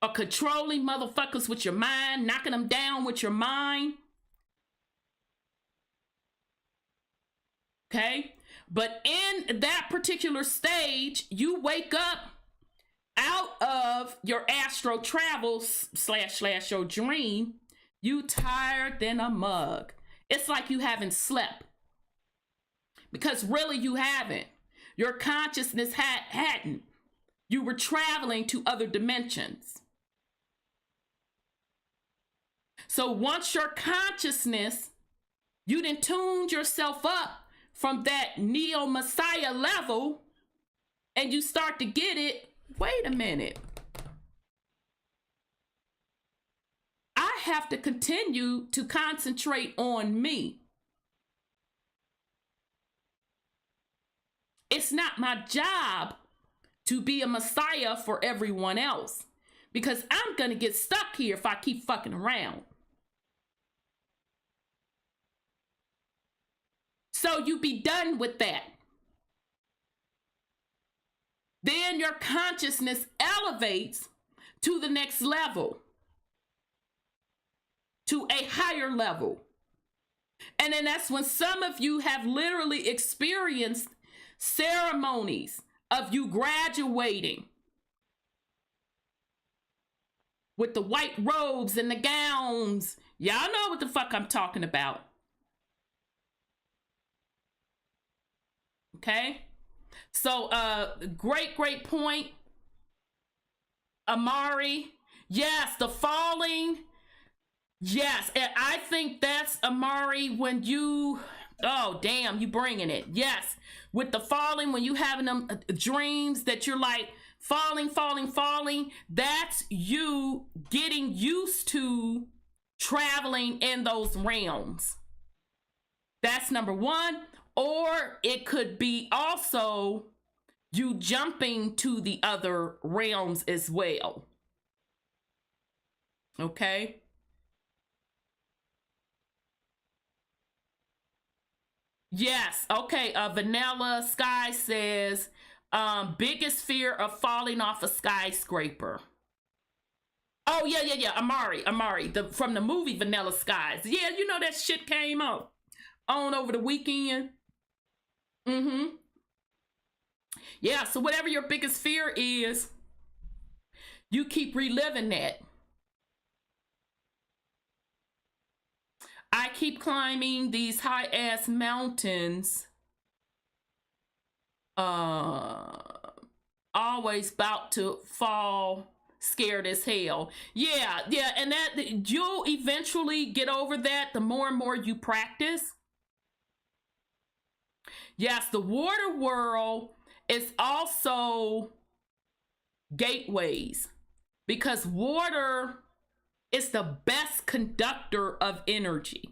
Or controlling motherfuckers with your mind, knocking them down with your mind. Okay? But in that particular stage, you wake up out of your astral travel / your dream, you tired than a mug. It's like you haven't slept. Because really you haven't. Your consciousness hadn't. You were traveling to other dimensions. So once your consciousness, you done tuned yourself up from that Neo Messiah level, and you start to get it. Wait a minute. I have to continue to concentrate on me. It's not my job to be a Messiah for everyone else, because I'm going to get stuck here if I keep fucking around. So you be done with that. Then your consciousness elevates to the next level, to a higher level. And then that's when some of you have literally experienced ceremonies of you graduating with the white robes and the gowns. Y'all know what the fuck I'm talking about. Okay? So, great point. Amari. Yes, the falling. Yes, and I think that's Amari when you, oh, damn, you bringing it. Yes, with the falling, when you having them dreams that you're like falling. That's you getting used to traveling in those realms. That's number one. Or it could be also you jumping to the other realms as well. Okay? Yes. Okay. Vanilla Sky says, biggest fear of falling off a skyscraper. Oh, yeah. Amari, from the movie Vanilla Skies. Yeah, you know that shit came out on over the weekend. Yeah, so whatever your biggest fear is, you keep reliving that. I keep climbing these high ass mountains. Always about to fall, scared as hell. Yeah, and that you'll eventually get over that the more and more you practice. Yes, the water world is also gateways, because water is the best conductor of energy.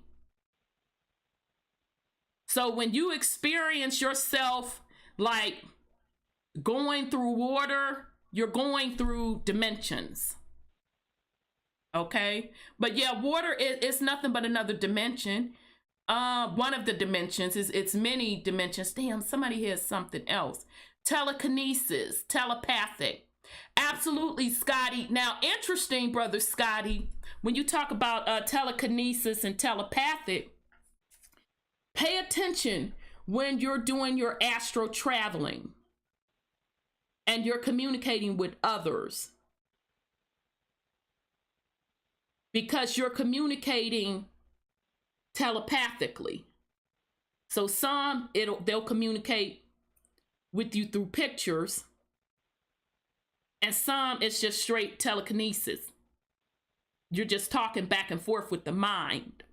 So when you experience yourself like going through water, you're going through dimensions. Okay? But yeah, water is nothing but another dimension. One of the dimensions is, it's many dimensions. Damn, somebody has something else. Telekinesis, telepathic. Absolutely, Scotty. Now, interesting, brother Scotty, when you talk about telekinesis and telepathic, pay attention when you're doing your astral traveling and you're communicating with others, because you're communicating telepathically. So some they'll communicate with you through pictures, and some it's just straight telekinesis. You're just talking back and forth with the mind.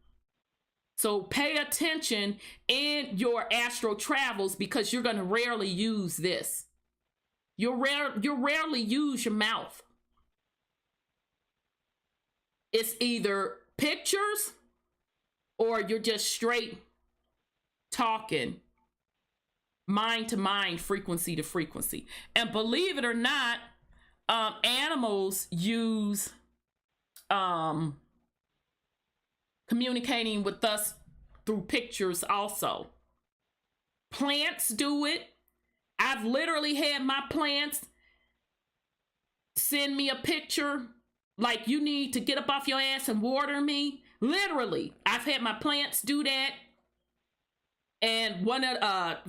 So pay attention in your astral travels, because you're going to rarely use this. You rarely use your mouth. It's either pictures or you're just straight talking, mind to mind, frequency to frequency. And believe it or not, animals use communicating with us through pictures also. Plants do it. I've literally had my plants send me a picture like, you need to get up off your ass and water me. Literally, I've had my plants do that. And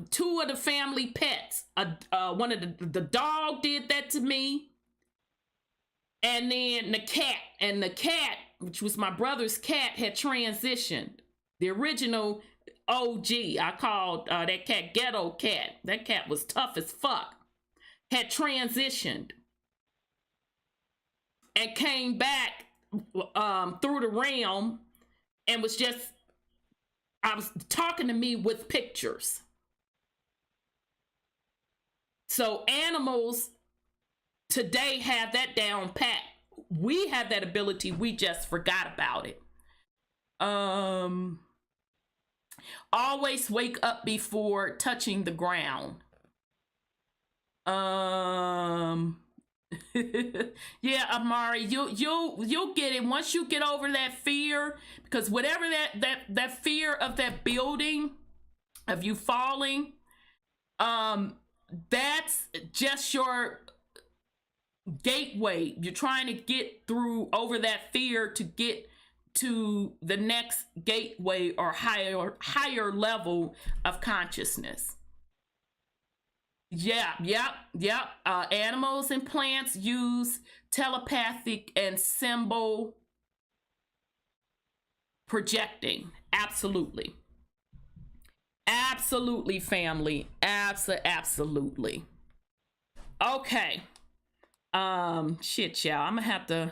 two of the family pets, one of the dog did that to me. And then the cat, which was my brother's cat, had transitioned. The original OG, I called that cat Ghetto Cat. That cat was tough as fuck. Had transitioned and came back through the realm and was talking to me with pictures. So animals today have that down pat. We have that ability. We just forgot about it. Always wake up before touching the ground. Yeah, Amari, you'll get it once you get over that fear, because whatever that fear of that building, of you falling, that's just your gateway. You're trying to get through over that fear to get to the next gateway or higher level of consciousness. Yep. Animals and plants use telepathic and symbol projecting. Absolutely, family. Absolutely. Okay. Shit, y'all. I'm gonna have to.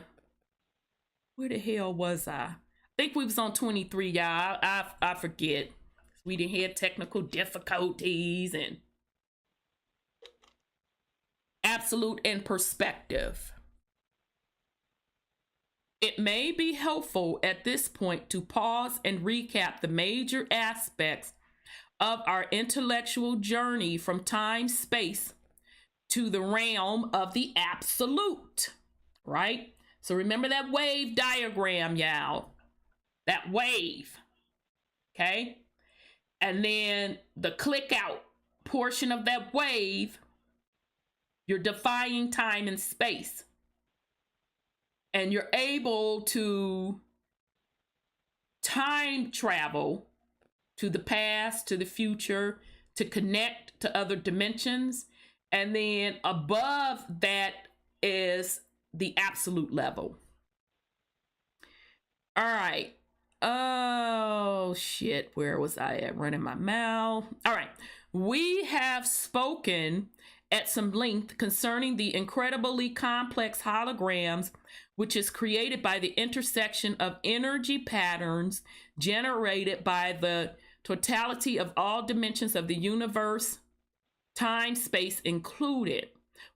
Where the hell was I? I think we was on 23, y'all. I forget. We didn't have technical difficulties and absolute and perspective. It may be helpful at this point to pause and recap the major aspects of our intellectual journey from time, space, to the realm of the absolute, right? So remember that wave diagram, y'all. That wave, okay? And then the click out portion of that wave, you're defying time and space. And you're able to time travel to the past, to the future, to connect to other dimensions. And then above that is the absolute level. All right. Oh, shit. Where was I at? Running my mouth. All right. We have spoken at some length concerning the incredibly complex holograms, which is created by the intersection of energy patterns generated by the totality of all dimensions of the universe, time, space included.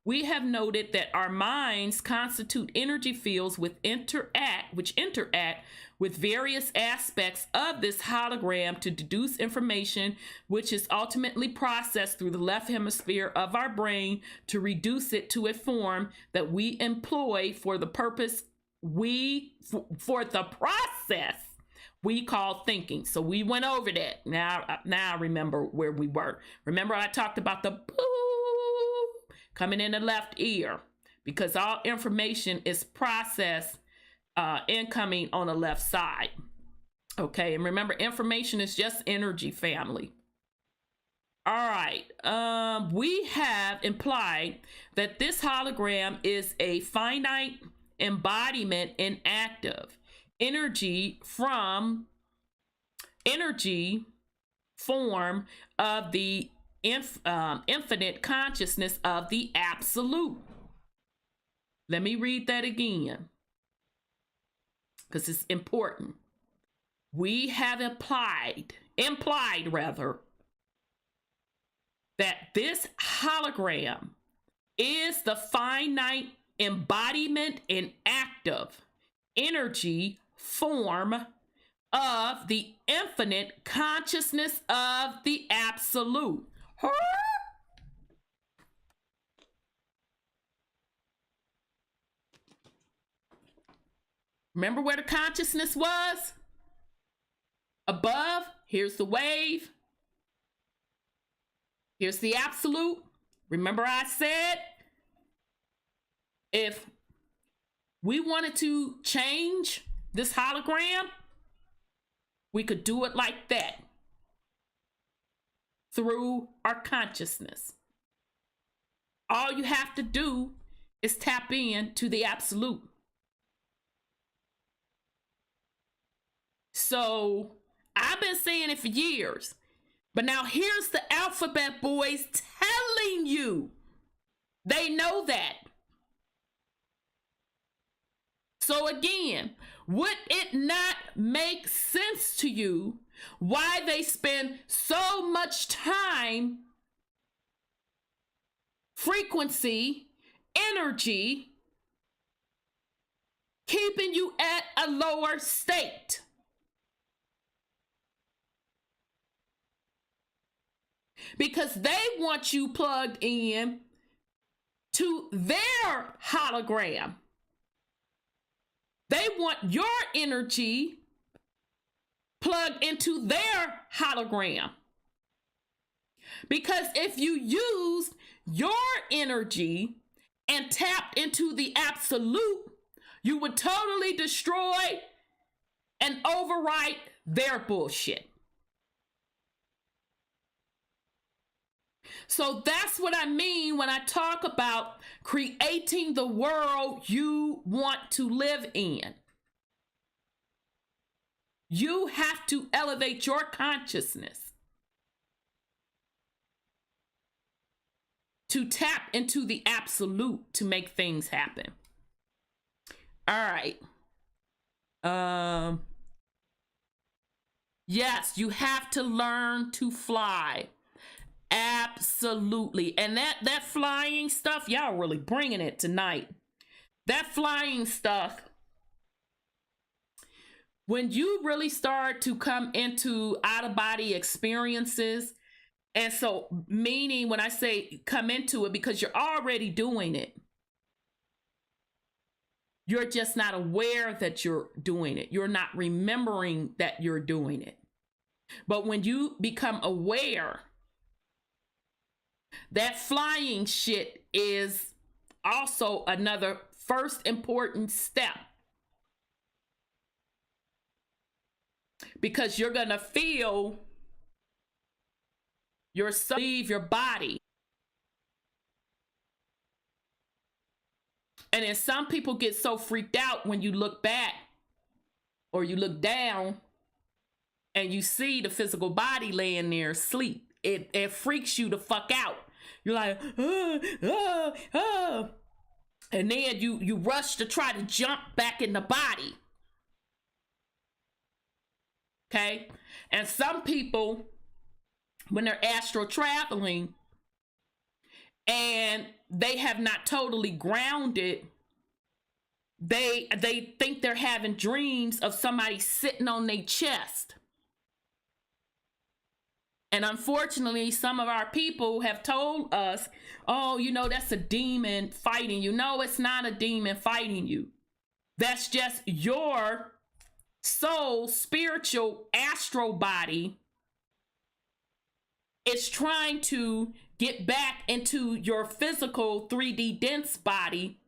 We have noted that our minds constitute energy fields which interact with various aspects of this hologram to deduce information, which is ultimately processed through the left hemisphere of our brain to reduce it to a form that we employ for the purpose for the process we call thinking. So we went over that. Now I remember where we were. Remember I talked about the boo coming in the left ear, because all information is processed incoming on the left side. Okay, and remember, information is just energy, family. All right, we have implied that this hologram is a finite embodiment in active energy from energy form of the infinite consciousness of the absolute. Let me read that again, because it's important. We have implied that this hologram is the finite embodiment in active energy form of the infinite consciousness of the absolute. Remember where the consciousness was? Above, here's the wave. Here's the absolute. Remember I said, if we wanted to change this hologram, we could do it like that through our consciousness. All you have to do is tap in to the absolute. So I've been saying it for years, but now here's the alphabet boys telling you they know that. So again, would it not make sense to you why they spend so much time, frequency, energy, keeping you at a lower state? Because they want you plugged in to their hologram. They want your energy plugged into their hologram. Because if you used your energy and tapped into the absolute, you would totally destroy and overwrite their bullshit. So that's what I mean when I talk about creating the world you want to live in. You have to elevate your consciousness to tap into the absolute to make things happen. All right. Yes, you have to learn to fly. Absolutely. And that flying stuff, y'all really bringing it tonight. That flying stuff, when you really start to come into out-of-body experiences, and so meaning when I say come into it, because you're already doing it. You're just not aware that you're doing it. You're not remembering that you're doing it. But when you become aware, that flying shit is also another first important step. Because you're going to feel yourself leave your body. And then some people get so freaked out when you look back or you look down and you see the physical body laying there asleep, it freaks you the fuck out. You're like, and then you rush to try to jump back in the body. Okay? And some people, when they're astral traveling and they have not totally grounded, they think they're having dreams of somebody sitting on their chest. And unfortunately, some of our people have told us, oh, you know, that's a demon fighting you. No, it's not a demon fighting you. That's just your soul, spiritual, astral body is trying to get back into your physical 3D dense body.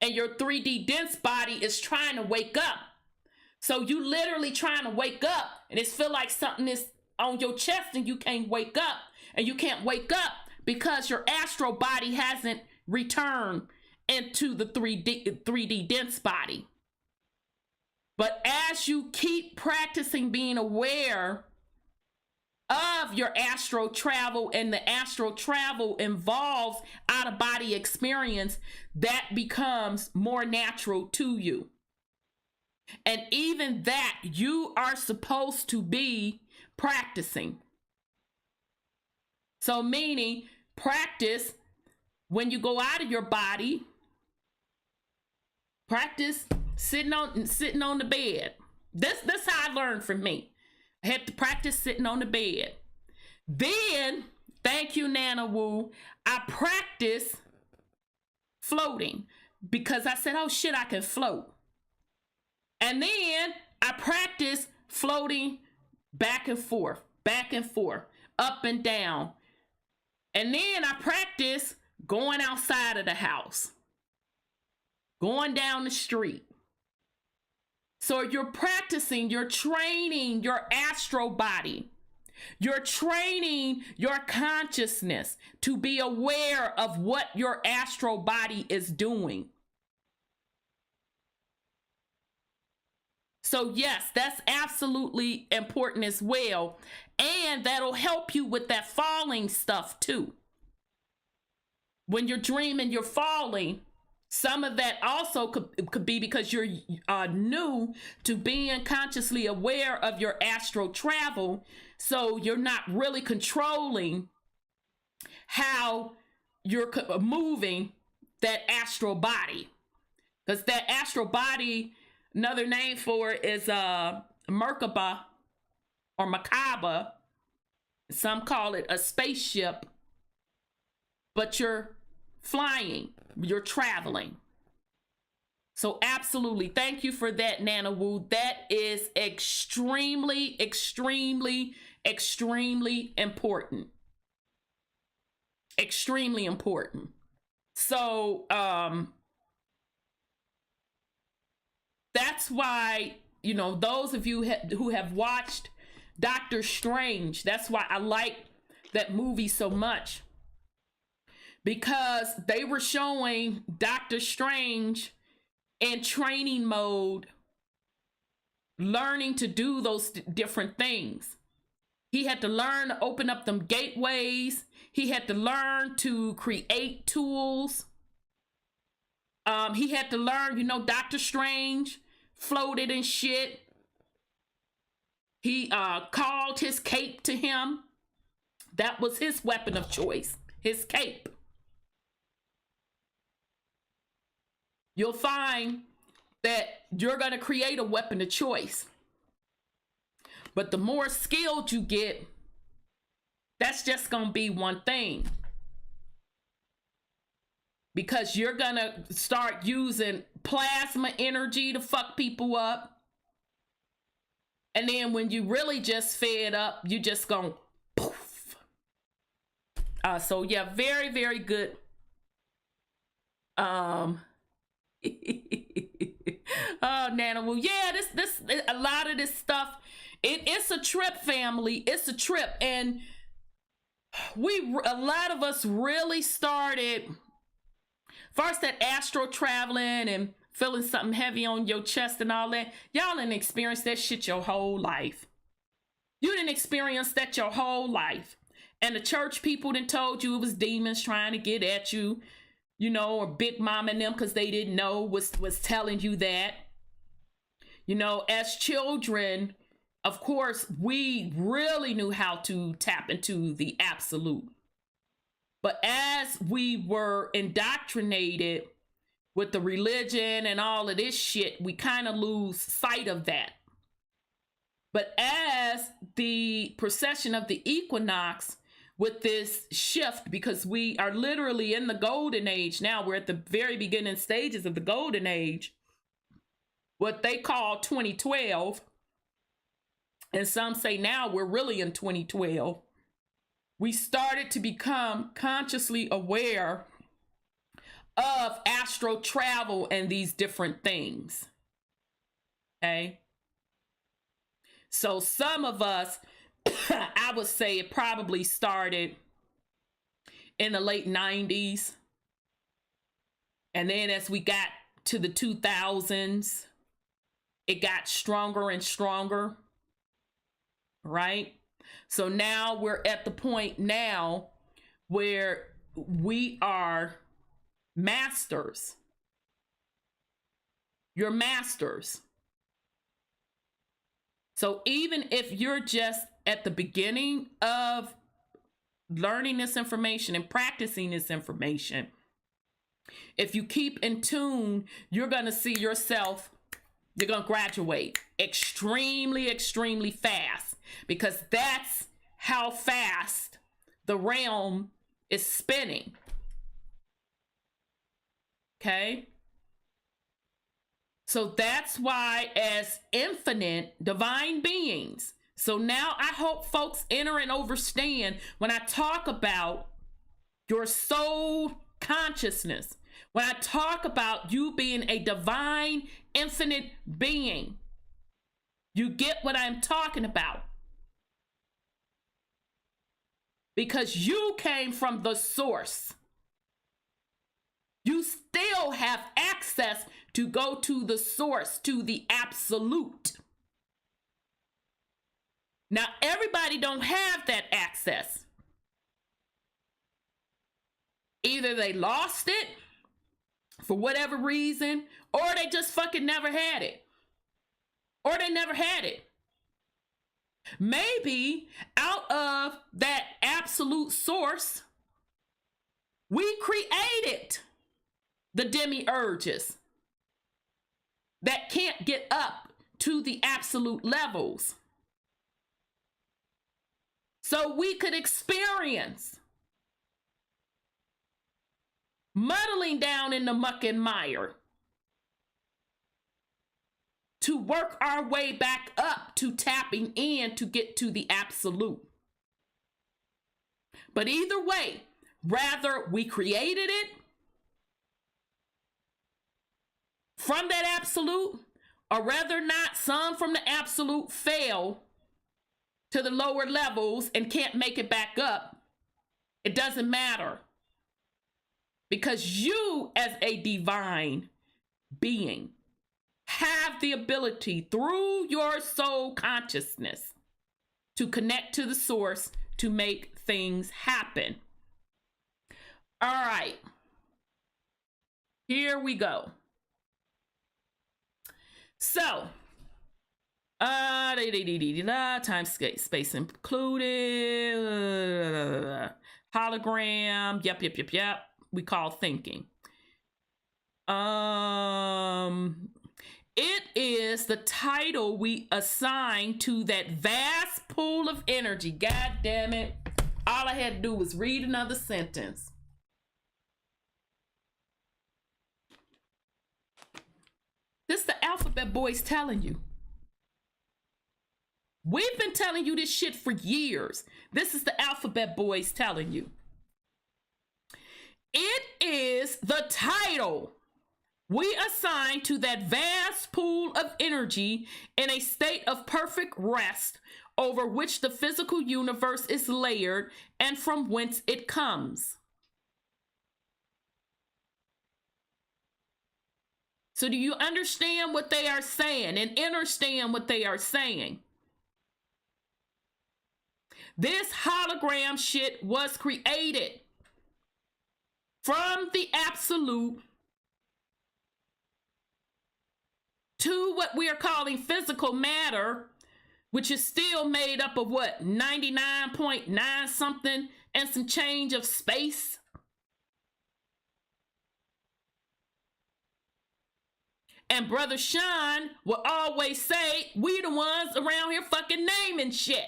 And your 3D dense body is trying to wake up. So you literally trying to wake up, and it feel like something is on your chest and you can't wake up. And you can't wake up because your astral body hasn't returned into the 3D dense body. But as you keep practicing being aware of your astral travel, and the astral travel involves out-of-body experience, that becomes more natural to you. And even that, you are supposed to be practicing. So meaning, practice when you go out of your body, practice sitting on the bed. This how I learned from me. I had to practice sitting on the bed. Then, thank you, Nana Woo, I practiced floating because I said, oh shit, I can float. And then I practiced floating back and forth, up and down. And then I practiced going outside of the house, going down the street. So you're practicing, you're training your astral body. You're training your consciousness to be aware of what your astral body is doing. So yes, that's absolutely important as well. And that'll help you with that falling stuff too. When you're dreaming, you're falling. Some of that also could be because you're new to being consciously aware of your astral travel. So you're not really controlling how you're moving that astral body. Because that astral body, another name for it is Merkaba or Makaba. Some call it a spaceship. But you're flying. You're traveling. So absolutely. Thank you for that, Nana Woo. That is extremely, extremely, extremely important. Extremely important. So that's why, you know, those of you who have watched Doctor Strange, that's why I like that movie so much. Because they were showing Doctor Strange in training mode, learning to do those different things. He had to learn to open up them gateways. He had to learn to create tools. He had to learn, you know, Doctor Strange floated and shit. He called his cape to him. That was his weapon of choice, his cape. You'll find that you're going to create a weapon of choice. But the more skilled you get, that's just going to be one thing. Because you're going to start using plasma energy to fuck people up. And then when you really just fed up, you just going poof. So yeah, very, very good. Oh, Nana, well, yeah, this a lot of this stuff, it's a trip, family. It's a trip. And a lot of us really started first that astral traveling and feeling something heavy on your chest and all that. Y'all didn't experience that shit your whole life. You didn't experience that your whole life. And the church people done told you it was demons trying to get at you, you know, or Big Mom and them, because they didn't know, was telling you that. You know, as children, of course, we really knew how to tap into the absolute. But as we were indoctrinated with the religion and all of this shit, we kind of lose sight of that. But as the precession of the equinox, with this shift, because we are literally in the golden age now, we're at the very beginning stages of the golden age, what they call 2012, and some say now we're really in 2012, we started to become consciously aware of astral travel and these different things. Okay? So some of us, I would say it probably started in the late 90s. And then as we got to the 2000s, it got stronger and stronger, right? So now we're at the point now where we are masters. You're masters. So even if you're just at the beginning of learning this information and practicing this information, if you keep in tune, you're going to see yourself, you're going to graduate extremely, extremely fast, because that's how fast the realm is spinning. Okay? So that's why, as infinite divine beings, so now I hope folks enter and understand when I talk about your soul consciousness, when I talk about you being a divine infinite being, you get what I'm talking about. Because you came from the source. You still have access to go to the source, to the absolute. Now, everybody don't have that access. Either they lost it for whatever reason, or they just fucking never had it. Or they never had it. Maybe out of that absolute source, we created the demiurges that can't get up to the absolute levels. So we could experience muddling down in the muck and mire to work our way back up to tapping in to get to the absolute. But either way, rather we created it from that absolute, or rather not, some from the absolute fell to the lower levels and can't make it back up. It doesn't matter. Because you, as a divine being, have the ability through your soul consciousness to connect to the source to make things happen. All right. Here we go. So, time, space included, hologram, yep. We call thinking. It is the title we assign to that vast pool of energy. God damn it. All I had to do was read another sentence. This is the alphabet boys telling you. We've been telling you this shit for years. This is the alphabet boys telling you. It is the title we assign to that vast pool of energy in a state of perfect rest over which the physical universe is layered and from whence it comes. So do you understand what they are saying and understand what they are saying? This hologram shit was created from the absolute to what we are calling physical matter, which is still made up of what, 99.9 something and some change of space. And Brother Sean will always say, we the ones around here fucking naming shit.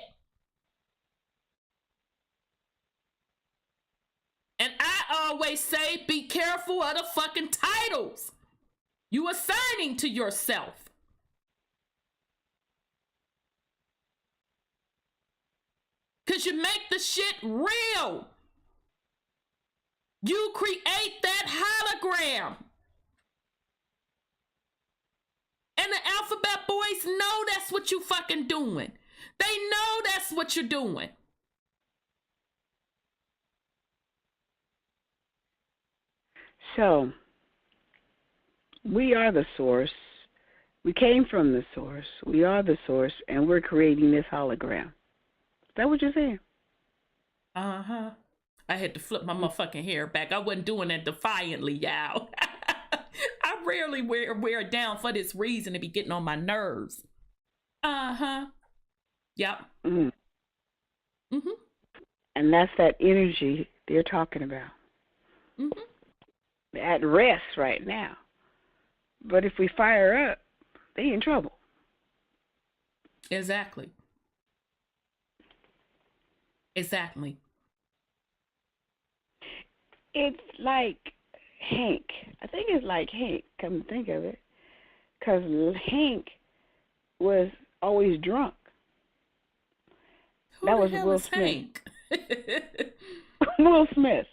And I always say, be careful of the fucking titles you assigning to yourself. Because you make the shit real. You create that hologram. And the alphabet boys know that's what you fucking doing. They know that's what you're doing. So, we are the source. We came from the source. We are the source, and we're creating this hologram. Is that what you're saying? Uh-huh. I had to flip my motherfucking hair back. I wasn't doing that defiantly, y'all. I rarely wear it down for this reason, to be getting on my nerves. Uh-huh. Yep. Mm-hmm. Mm-hmm. And that's that energy they're talking about. Mm-hmm. They're at rest right now. But if we fire up, they in trouble. Exactly. Exactly. It's like Hank. I think it's like Hank, come to think of it. Because Hank was always drunk. Who that the was hell Will is Smith. Hank? Will Smith.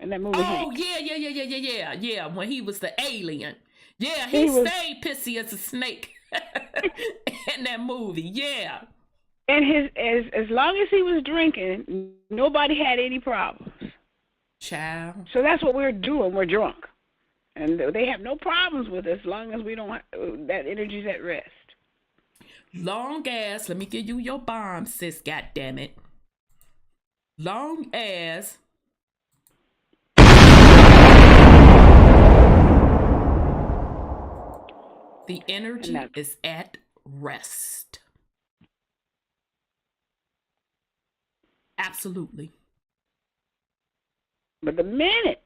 In that movie, Oh, Hank. yeah. When he was the alien. Yeah, he stayed pissy as a snake in that movie. Yeah. And as long as he was drinking, nobody had any problems. Child. So that's what we're doing. We're drunk. And they have no problems with us as long as we don't that energy's at rest. Long as, let me give you your bomb, sis, goddammit. Long as the energy is at rest. Absolutely. But the minute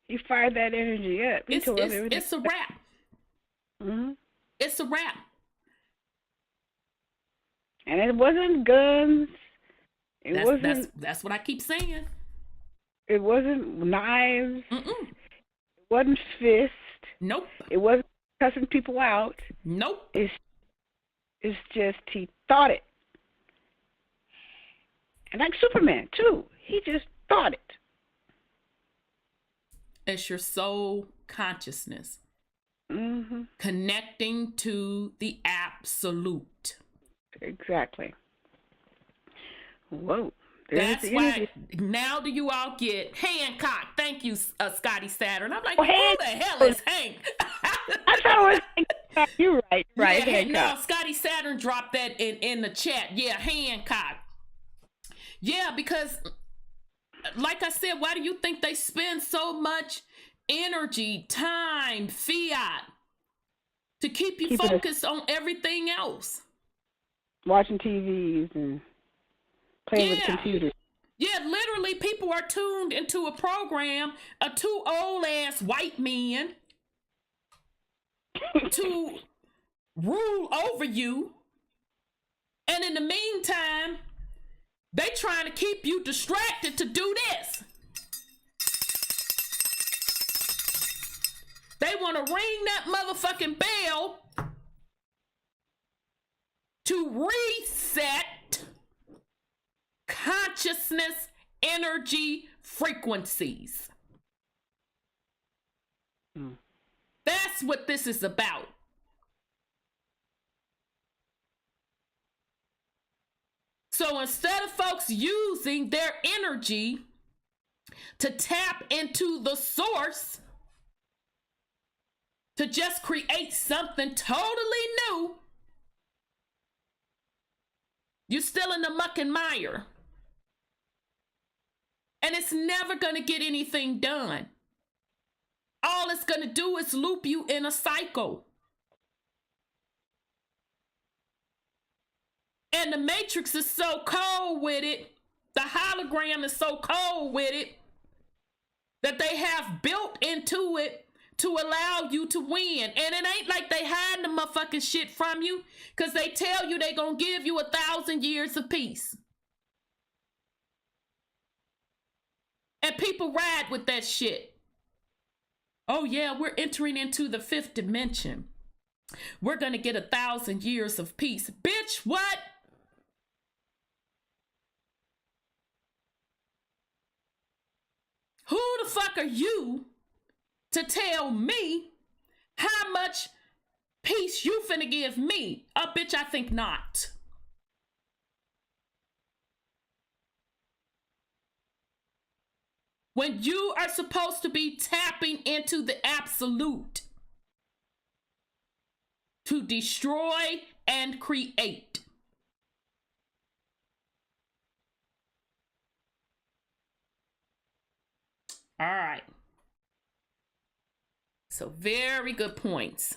he fired that energy up, it's a wrap. Mm-hmm. It's a wrap. And it wasn't guns. That's what I keep saying. It wasn't knives. Mm-mm. It wasn't fists. Nope. It wasn't cussing people out. Nope. It's just he thought it. And like Superman, too. He just thought it. It's your soul consciousness. Mm-hmm. Connecting to the absolute. Exactly. Whoa. That's why now do you all get Hancock. Thank you, Scotty Saturn. I'm like, who the hell is Hank? I thought it was Hancock. You're right. Right, yeah, Hancock. No, Scotty Saturn dropped that in the chat. Yeah, Hancock. Yeah, because like I said, why do you think they spend so much energy, time, fiat to keep you focused on everything else? Watching TVs and playing with computers. Yeah, literally people are tuned into a program of two old ass white men to rule over you. And in the meantime, they trying to keep you distracted to do this. They want to ring that motherfucking bell to reset consciousness, energy, frequencies. That's what this is about. So instead of folks using their energy to tap into the source, to just create something totally new, You're still in the muck and mire. And it's never going to get anything done. All it's going to do is loop you in a cycle. And the Matrix is so cold with it, the hologram is so cold with it, that they have built into it to allow you to win. And it ain't like they hide the motherfucking shit from you, because they tell you they gonna give you 1,000 years of peace. And people ride with that shit. Oh yeah, we're entering into the 5th dimension. We're gonna get 1,000 years of peace. Bitch, what? Who the fuck are you to tell me how much peace you finna give me? Bitch, I think not. When you are supposed to be tapping into the absolute to destroy and create. All right. So very good points.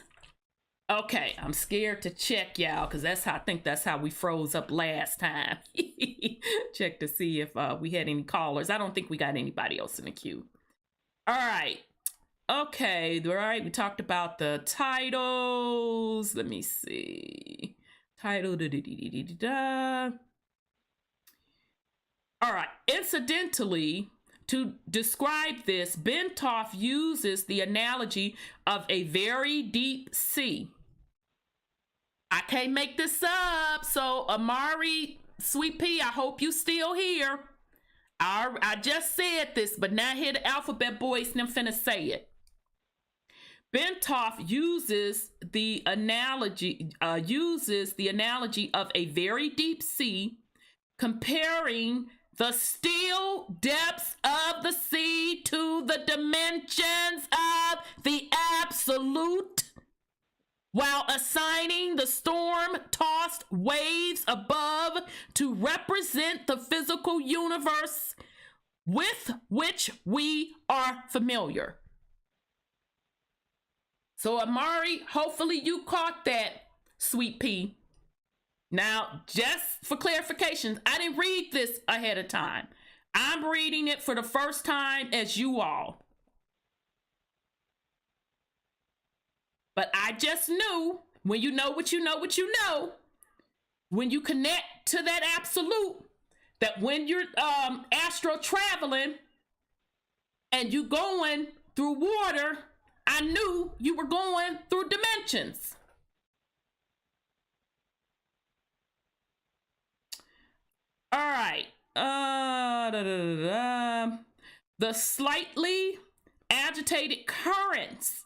Okay, I'm scared to check, y'all, because I think that's how we froze up last time. Check to see if we had any callers. I don't think we got anybody else in the queue. All right. Okay, all right. We talked about the titles. Let me see. Title. All right. Incidentally, to describe this, Bentoff uses the analogy of a very deep sea. I can't make this up. So Amari, Sweet Pea, I hope you still here. I just said this, but now here the alphabet boys and I'm finna say it. Bentoff uses the analogy of a very deep sea, comparing the still depths of the sea to the dimensions of the absolute, while assigning the storm-tossed waves above to represent the physical universe with which we are familiar. So Amari, hopefully you caught that, Sweet Pea. Now, just for clarification, I didn't read this ahead of time. I'm reading it for the first time as you all. But I just knew, when you know what you know what you know, when you connect to that absolute, that when you're astral traveling and you going through water, I knew you were going through dimensions. All right. The slightly agitated currents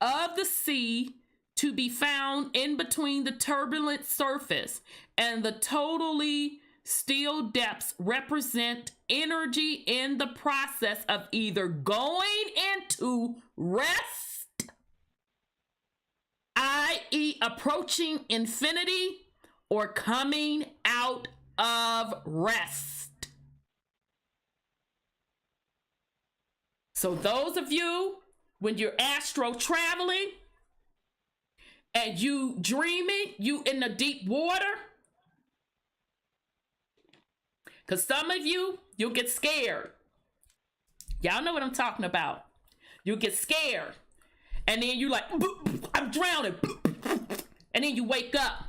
of the sea to be found in between the turbulent surface and the totally still depths represent energy in the process of either going into rest, i.e. approaching infinity, or coming out of rest. So those of you, when you're astro traveling and you dreaming, you in the deep water, because some of you, you'll get scared. Y'all know what I'm talking about. You'll get scared. And then you're like, I'm drowning. And then you wake up.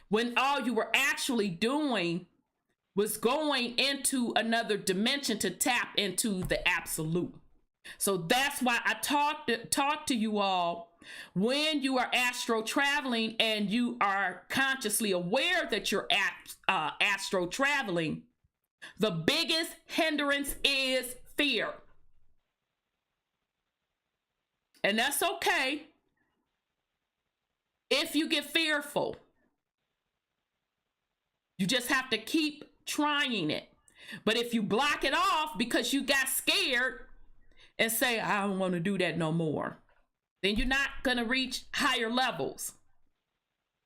When all you were actually doing was going into another dimension to tap into the absolute. So that's why I talk to you all when you are astro traveling and you are consciously aware that you're astro traveling. The biggest hindrance is fear. And that's okay if you get fearful. You just have to keep trying it. But if you block it off because you got scared and say, I don't want to do that no more, then you're not going to reach higher levels.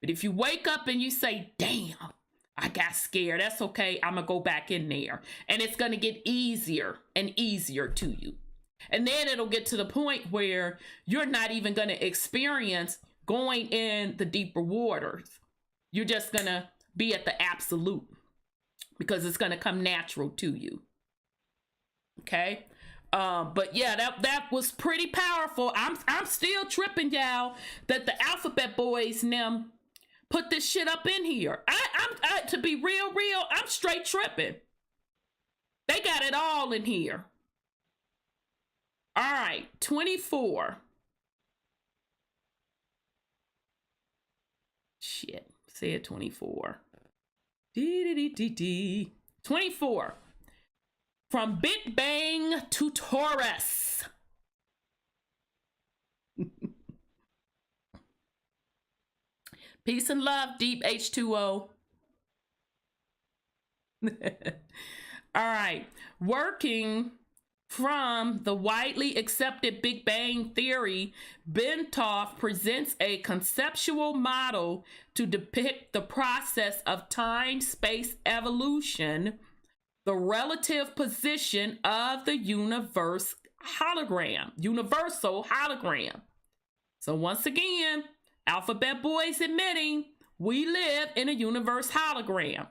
But if you wake up and you say, damn, I got scared, that's okay. I'm going to go back in there. And it's going to get easier and easier to you. And then it'll get to the point where you're not even going to experience going in the deeper waters. You're just going to be at the absolute because it's going to come natural to you. Okay. But yeah, that was pretty powerful. I'm still tripping, y'all, that the alphabet boys and them put this shit up in here. I to be real, I'm straight tripping. They got it all in here. All right, 24. Shit, said 24. 24. From Big Bang to Taurus. Peace and love, deep H2O. All right. Working from the widely accepted Big Bang theory, Bentoff presents a conceptual model to depict the process of time-space evolution, the relative position of the universal hologram. So once again, alphabet boys admitting we live in a universe hologram.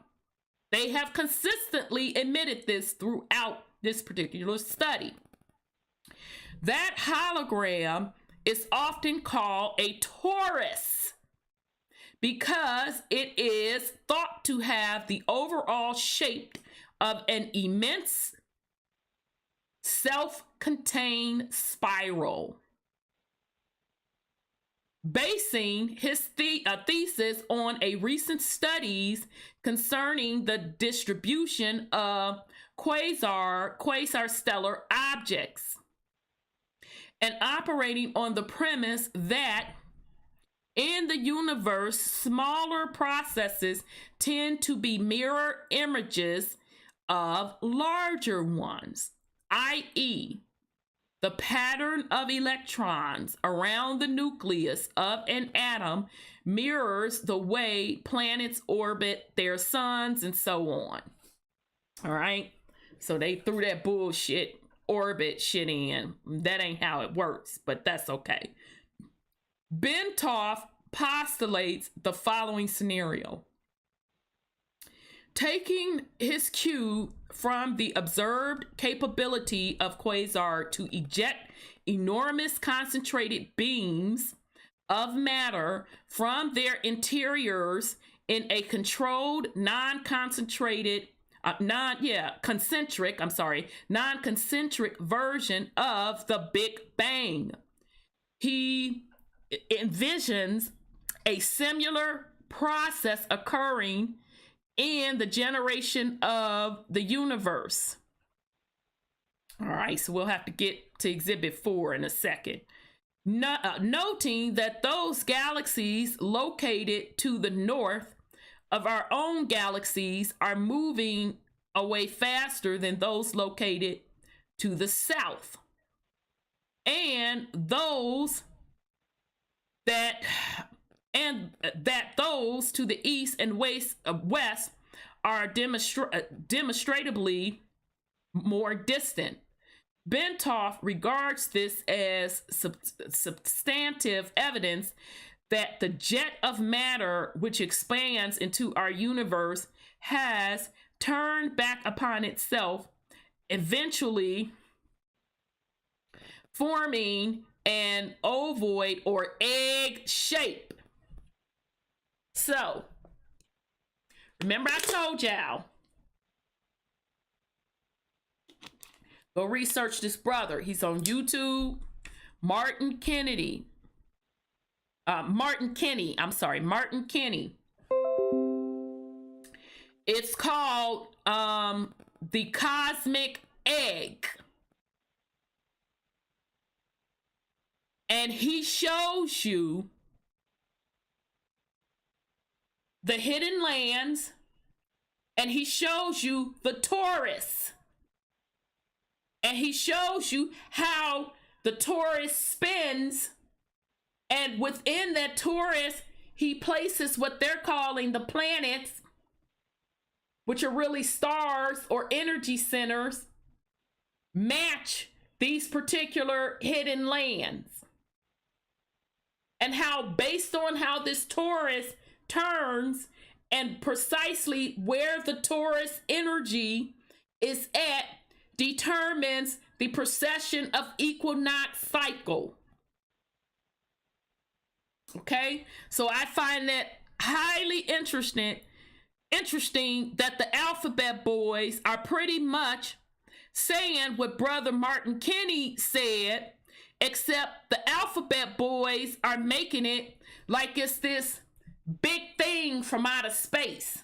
They have consistently admitted this throughout this particular study. That hologram is often called a torus because it is thought to have the overall shape of an immense self-contained spiral. Basing his thesis on a recent studies concerning the distribution of quasar stellar objects, and operating on the premise that in the universe, smaller processes tend to be mirror images of larger ones, i.e., the pattern of electrons around the nucleus of an atom mirrors the way planets orbit their suns and so on. All right. So they threw that bullshit orbit shit in. That ain't how it works, but that's okay. Bentoff postulates the following scenario. Taking his cue from the observed capability of quasar to eject enormous concentrated beams of matter from their interiors in a controlled, non-concentric version of the Big Bang. He envisions a similar process occurring in the generation of the universe. All right, so we'll have to get to exhibit 4 in a second. Noting that those galaxies located to the north of our own galaxies are moving away faster than those located to the south. And those that those to the east and west are demonstrably more distant. Bentoff regards this as substantive evidence that the jet of matter which expands into our universe has turned back upon itself, eventually forming an ovoid or egg shape. So, remember I told y'all, go research this brother. He's on YouTube. Martin Kenny. It's called The Cosmic Egg. And he shows you the hidden lands, and he shows you the Taurus. And he shows you how the Taurus spins, and within that Taurus, he places what they're calling the planets, which are really stars or energy centers, match these particular hidden lands. And how, based on how this Taurus turns and precisely where the Taurus energy is at, determines the precession of equinox cycle. Okay, so I find that highly interesting that the alphabet boys are pretty much saying what Brother Martin Kinney said, except the alphabet boys are making it like it's this big thing from outer space.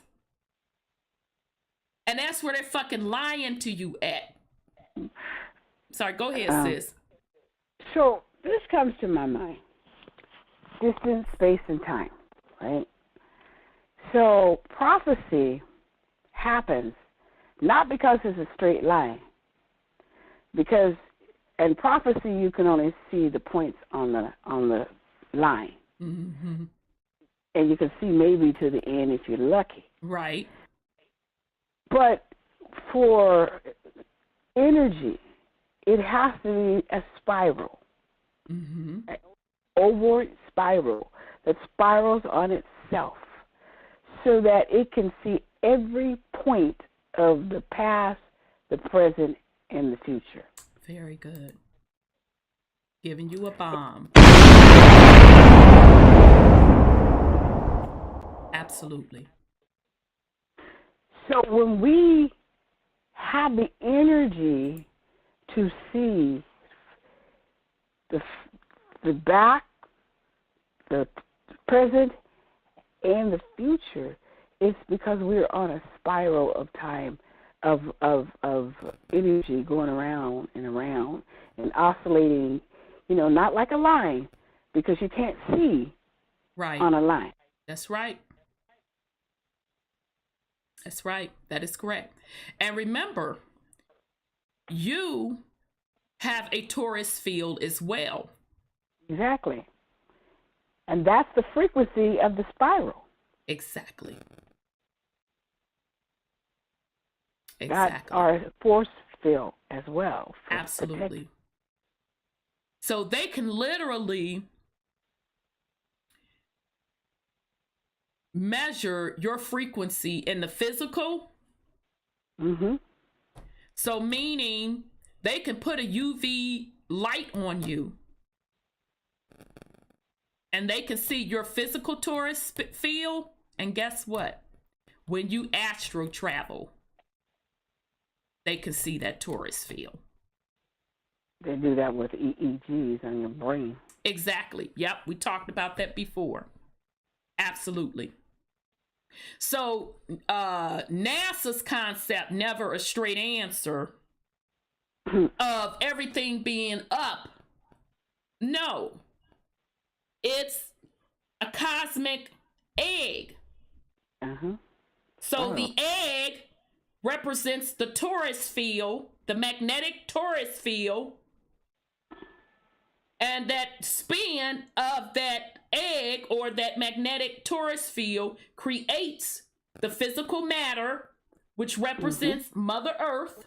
And that's where they're fucking lying to you at. Sorry, go ahead, sis. So this comes to my mind. Distance, space, and time, right? So prophecy happens not because it's a straight line, because in prophecy you can only see the points on the line, mm-hmm. and you can see maybe to the end if you're lucky. Right. But for energy, it has to be a spiral, mm-hmm. an ovoid spiral that spirals on itself, so that it can see every point of the past, the present, and the future. Very good. Giving you a bomb. Absolutely. So when we have the energy to see the back, the present, and the future, it's because we're on a spiral of time, of energy going around and oscillating, not like a line, because you can't see right on a line. That's right. That's right. That is correct. And remember, you have a Taurus field as well. Exactly. And that's the frequency of the spiral. Exactly. That's our force field as well. Absolutely. So they can literally measure your frequency in the physical. Mm-hmm. So meaning they can put a UV light on you and they can see your physical Taurus field. And guess what? When you astral travel, they can see that Taurus field. They do that with EEGs on your brain. Exactly. Yep. We talked about that before. Absolutely. So NASA's concept, never a straight answer, of everything being up. No. It's a cosmic egg. Uh-huh. So the egg represents the Taurus field, the magnetic Taurus field, and that spin of that egg or that magnetic Taurus field creates the physical matter, which represents Mother Earth.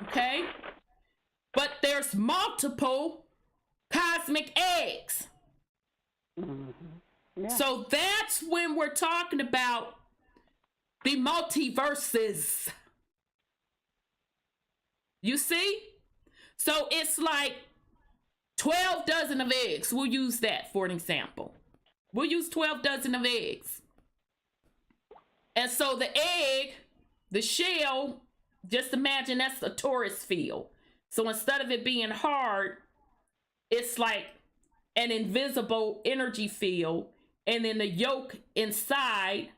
Okay? But there's multiple cosmic eggs. Yeah. So that's when we're talking about the multiverses. You see? So it's like 12 dozen of eggs. We'll use that for an example. We'll use 12 dozen of eggs. And so the egg, the shell, just imagine that's a Taurus field. So instead of it being hard, it's like an invisible energy field. And then the yolk inside,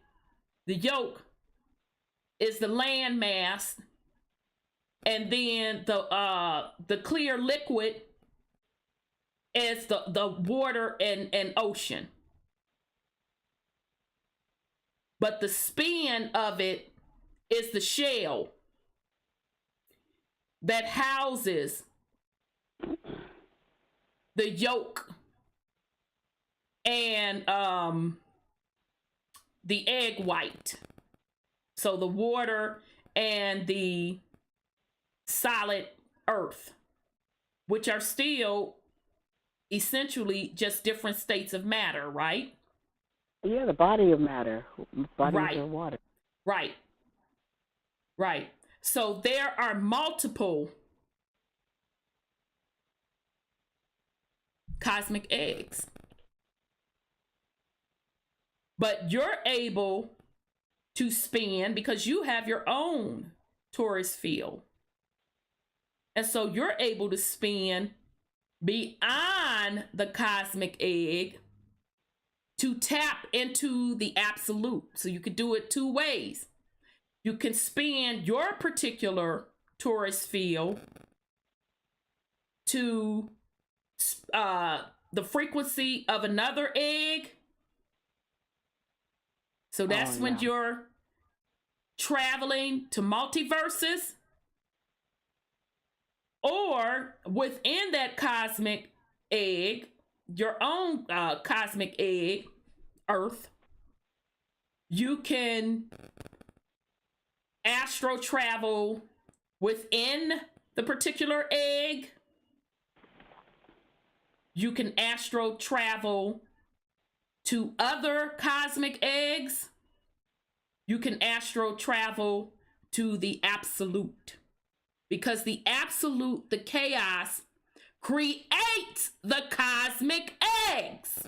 the yolk is the land mass. And then the clear liquid is the water and ocean. But the spin of it is the shell that houses the yolk and the egg white. So the water and the solid earth, which are still essentially just different states of matter, right? Yeah, the body of matter, bodies of water. Right. Right. So there are multiple cosmic eggs. But you're able to spin because you have your own Taurus field. And so you're able to spin beyond the cosmic egg to tap into the absolute. So you could do it two ways. You can spin your particular Taurus field to the frequency of another egg. So that's when you're traveling to multiverses. Or within that cosmic egg, your own cosmic egg, Earth, you can astro travel within the particular egg. You can astro travel to other cosmic eggs. You can astro travel to the absolute. Because the absolute, the chaos, creates the cosmic eggs.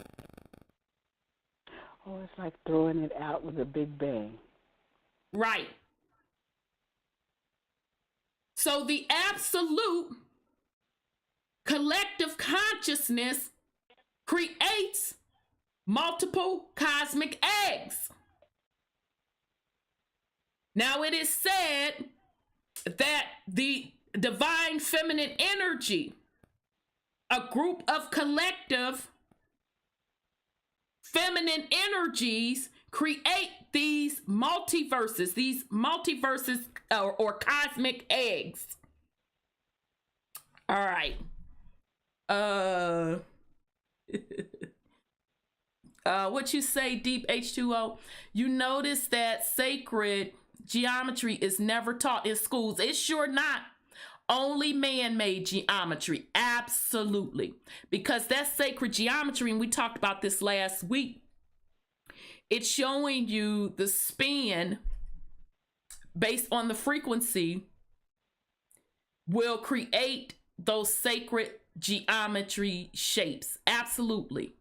Oh, it's like throwing it out with a big bang. Right. So the absolute collective consciousness creates multiple cosmic eggs. Now it is said that the divine feminine energy, a group of collective feminine energies, create these multiverses or cosmic eggs. All right. What you say, Deep H2O? You notice that sacred geometry is never taught in schools. It's sure not. Only man-made geometry. Absolutely. Because that's sacred geometry, and we talked about this last week. It's showing you the spin based on the frequency will create those sacred geometry shapes. Absolutely.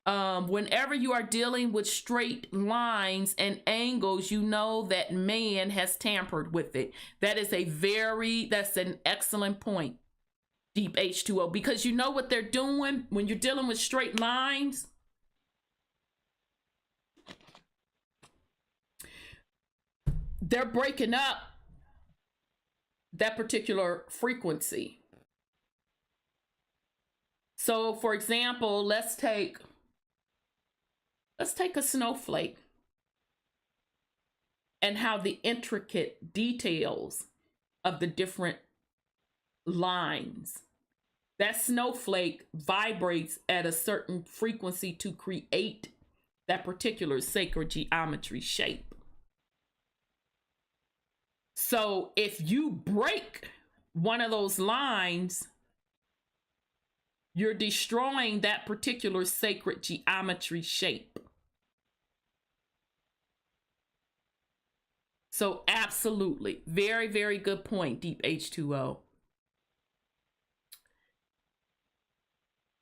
Whenever you are dealing with straight lines and angles, you know that man has tampered with it. That's an excellent point, Deep H2O, because you know what they're doing when you're dealing with straight lines? They're breaking up that particular frequency. So, for example, let's take a snowflake and how the intricate details of the different lines. That snowflake vibrates at a certain frequency to create that particular sacred geometry shape. So if you break one of those lines, you're destroying that particular sacred geometry shape. So absolutely. Very, very good point, Deep H2O.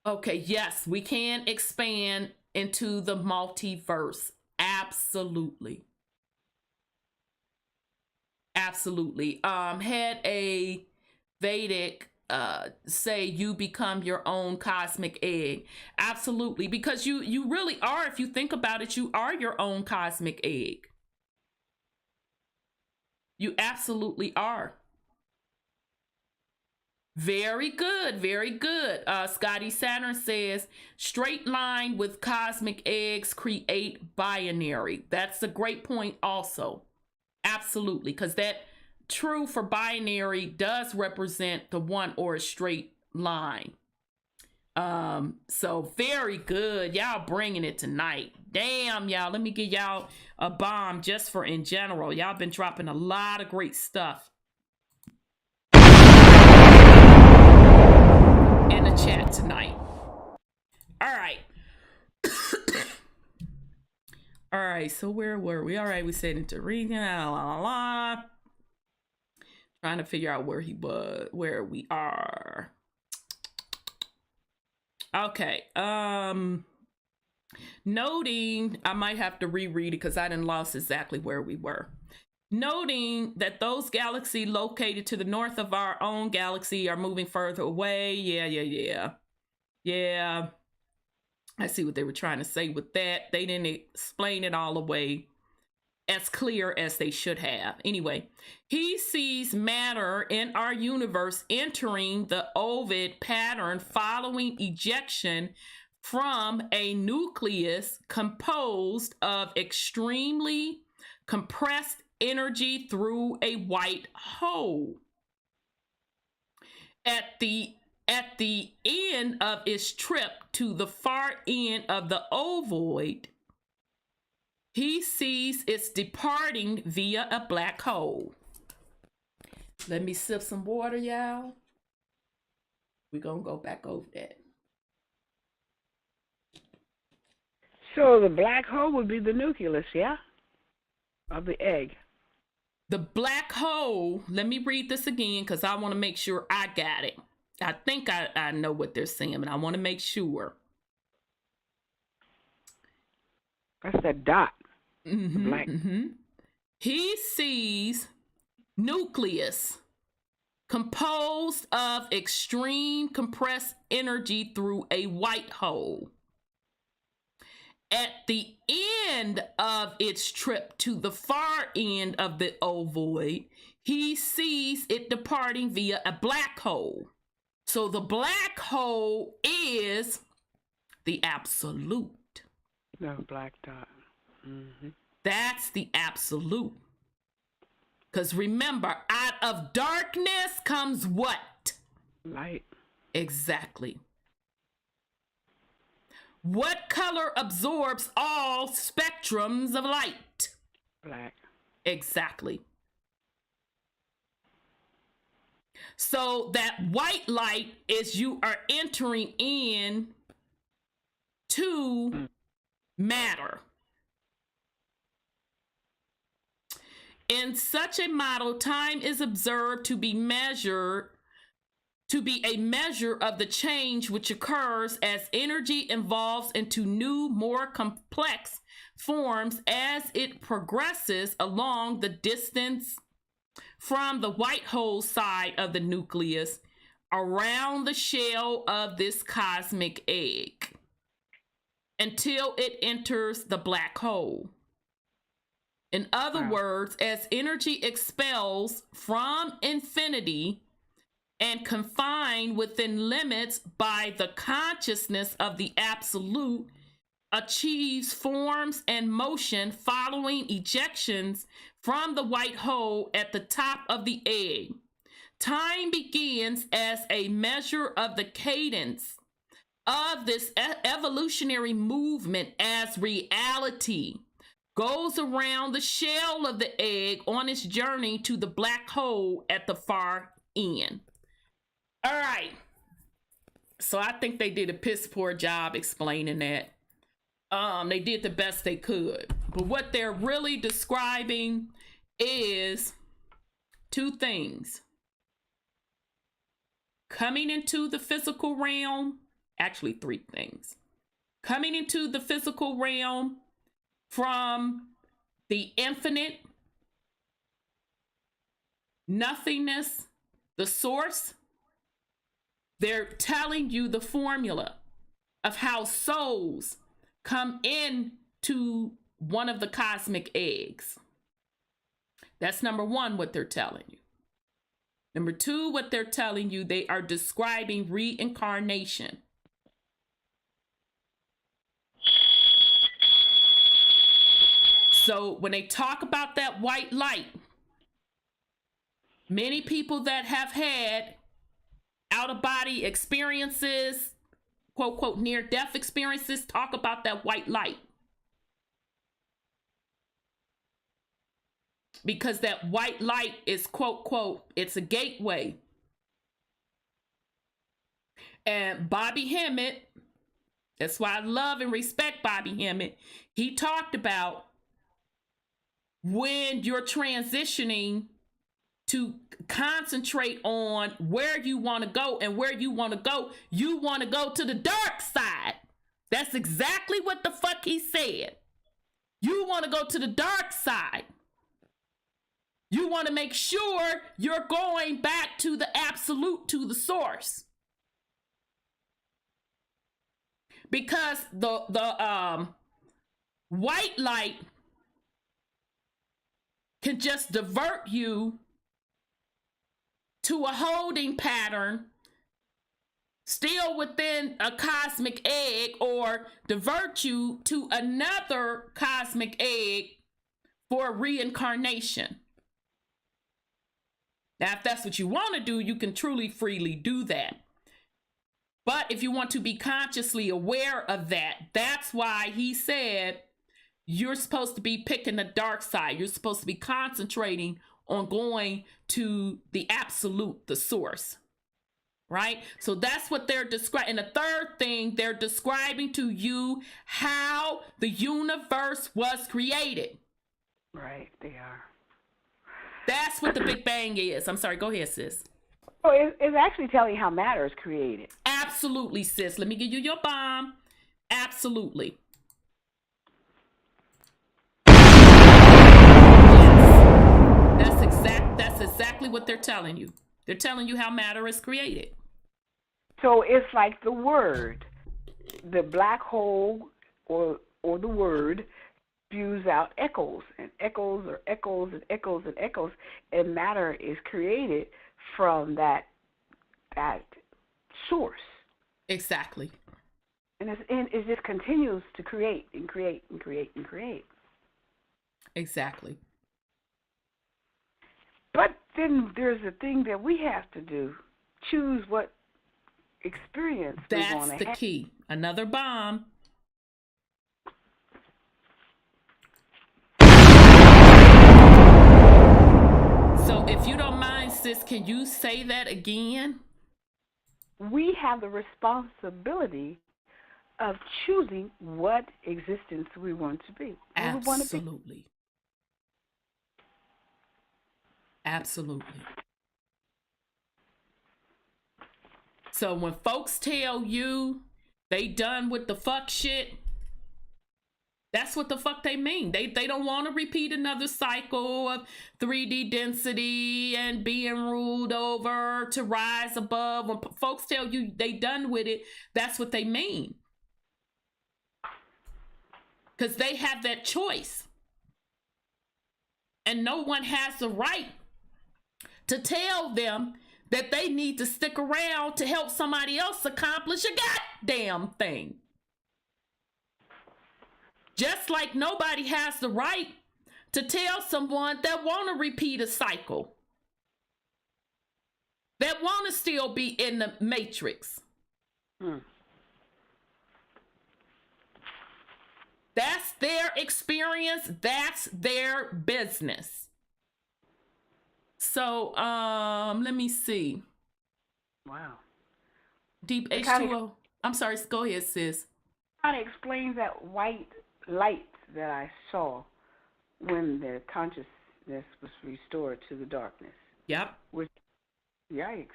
Okay, yes, we can expand into the multiverse. Absolutely. Absolutely. Had a Vedic say you become your own cosmic egg. Absolutely. Because you really are, if you think about it, you are your own cosmic egg. You absolutely are. Very good. Very good. Scotty Saturn says, straight line with cosmic eggs create binary. That's a great point also. Absolutely. Because that true for binary does represent the one or a straight line. So very good. Y'all bringing it tonight. Damn, y'all. Let me give y'all a bomb just for in general. Y'all been dropping a lot of great stuff in the chat tonight. All right. All right, so where were we? All right, we said into region, trying to figure out where he was, where we are. Okay, noting, I might have to reread it because I didn't lost exactly where we were. Noting that those galaxies located to the north of our own galaxy are moving further away. Yeah. I see what they were trying to say with that. They didn't explain it all the way as clear as they should have. Anyway, he sees matter in our universe entering the Ovid pattern following ejection from a nucleus composed of extremely compressed energy through a white hole. At the end of its trip to the far end of the ovoid, he sees it's departing via a black hole. Let me sip some water, y'all. We're going to go back over that. So the black hole would be the nucleus, yeah? Of the egg. The black hole, let me read this again because I want to make sure I got it. I think I know what they're saying, but I want to make sure. That's that dot. Black. He sees nucleus composed of extreme compressed energy through a white hole. At the end of its trip to the far end of the ovoid, he sees it departing via a black hole. So the black hole is the absolute. No, black dot. That's the absolute. Because remember, out of darkness comes what? Light. Exactly. What color absorbs all spectrums of light? Black. Exactly. So that white light is you are entering in to matter. In such a model, time is observed to be a measure of the change which occurs as energy evolves into new, more complex forms as it progresses along the distance from the white hole side of the nucleus around the shell of this cosmic egg until it enters the black hole. In other words, as energy expels from infinity and confined within limits by the consciousness of the absolute, achieves forms and motion following ejections from the white hole at the top of the egg. Time begins as a measure of the cadence of this evolutionary movement as reality goes around the shell of the egg on its journey to the black hole at the far end. All right. So I think they did a piss poor job explaining that. They did the best they could. But what they're really describing is two things. Coming into the physical realm, actually three things. Coming into the physical realm from the infinite, nothingness, the source. They're telling you the formula of how souls come in to one of the cosmic eggs. That's number one, what they're telling you. Number two, what they're telling you, they are describing reincarnation. So when they talk about that white light, many people that have had out-of-body experiences, quote, quote, near-death experiences, talk about that white light. Because that white light is, quote, quote, it's a gateway. And Bobby Hemmett, that's why I love and respect Bobby Hemmett. He talked about when you're transitioning to concentrate on where you want to go, and where you want to go to the dark side. That's exactly what the fuck he said. You want to go to the dark side. You want to make sure you're going back to the absolute, to the source. Because the white light can just divert you to a holding pattern still within a cosmic egg, or divert you to another cosmic egg for reincarnation. Now, if that's what you want to do, you can truly freely do that. But if you want to be consciously aware of that, that's why he said you're supposed to be picking the dark side. You're supposed to be concentrating on going to the absolute, the source, right? So that's what they're describing. And the third thing, they're describing to you how the universe was created. Right, they are. That's what the Big Bang is. I'm sorry, go ahead, sis. Oh, it's actually telling how matter is created. Absolutely, sis. Let me give you your bomb. Absolutely. That's exactly what they're telling you. They're telling you how matter is created. So it's like the word, the black hole or the word spews out echoes, and echoes or echoes and echoes and echoes, and matter is created from that source. Exactly. And it just continues to create and create and create and create. Exactly. But then there's a thing that we have to do. Choose what experience we want to have. That's the key. Another bomb. So if you don't mind, sis, can you say that again? We have the responsibility of choosing what existence we want to be. Absolutely. Absolutely. So when folks tell you they done with the fuck shit, that's what the fuck they mean. They don't want to repeat another cycle of 3D density and being ruled over to rise above. When folks tell you they done with it, that's what they mean. Because they have that choice. And no one has the right to tell them that they need to stick around to help somebody else accomplish a goddamn thing. Just like nobody has the right to tell someone that want to repeat a cycle, that want to still be in the matrix. That's their experience. That's their business. So, let me see. Wow. Deep H2O. I'm sorry, go ahead, sis. Kind of explains that white light that I saw when the consciousness was restored to the darkness. Yep. Which, yikes.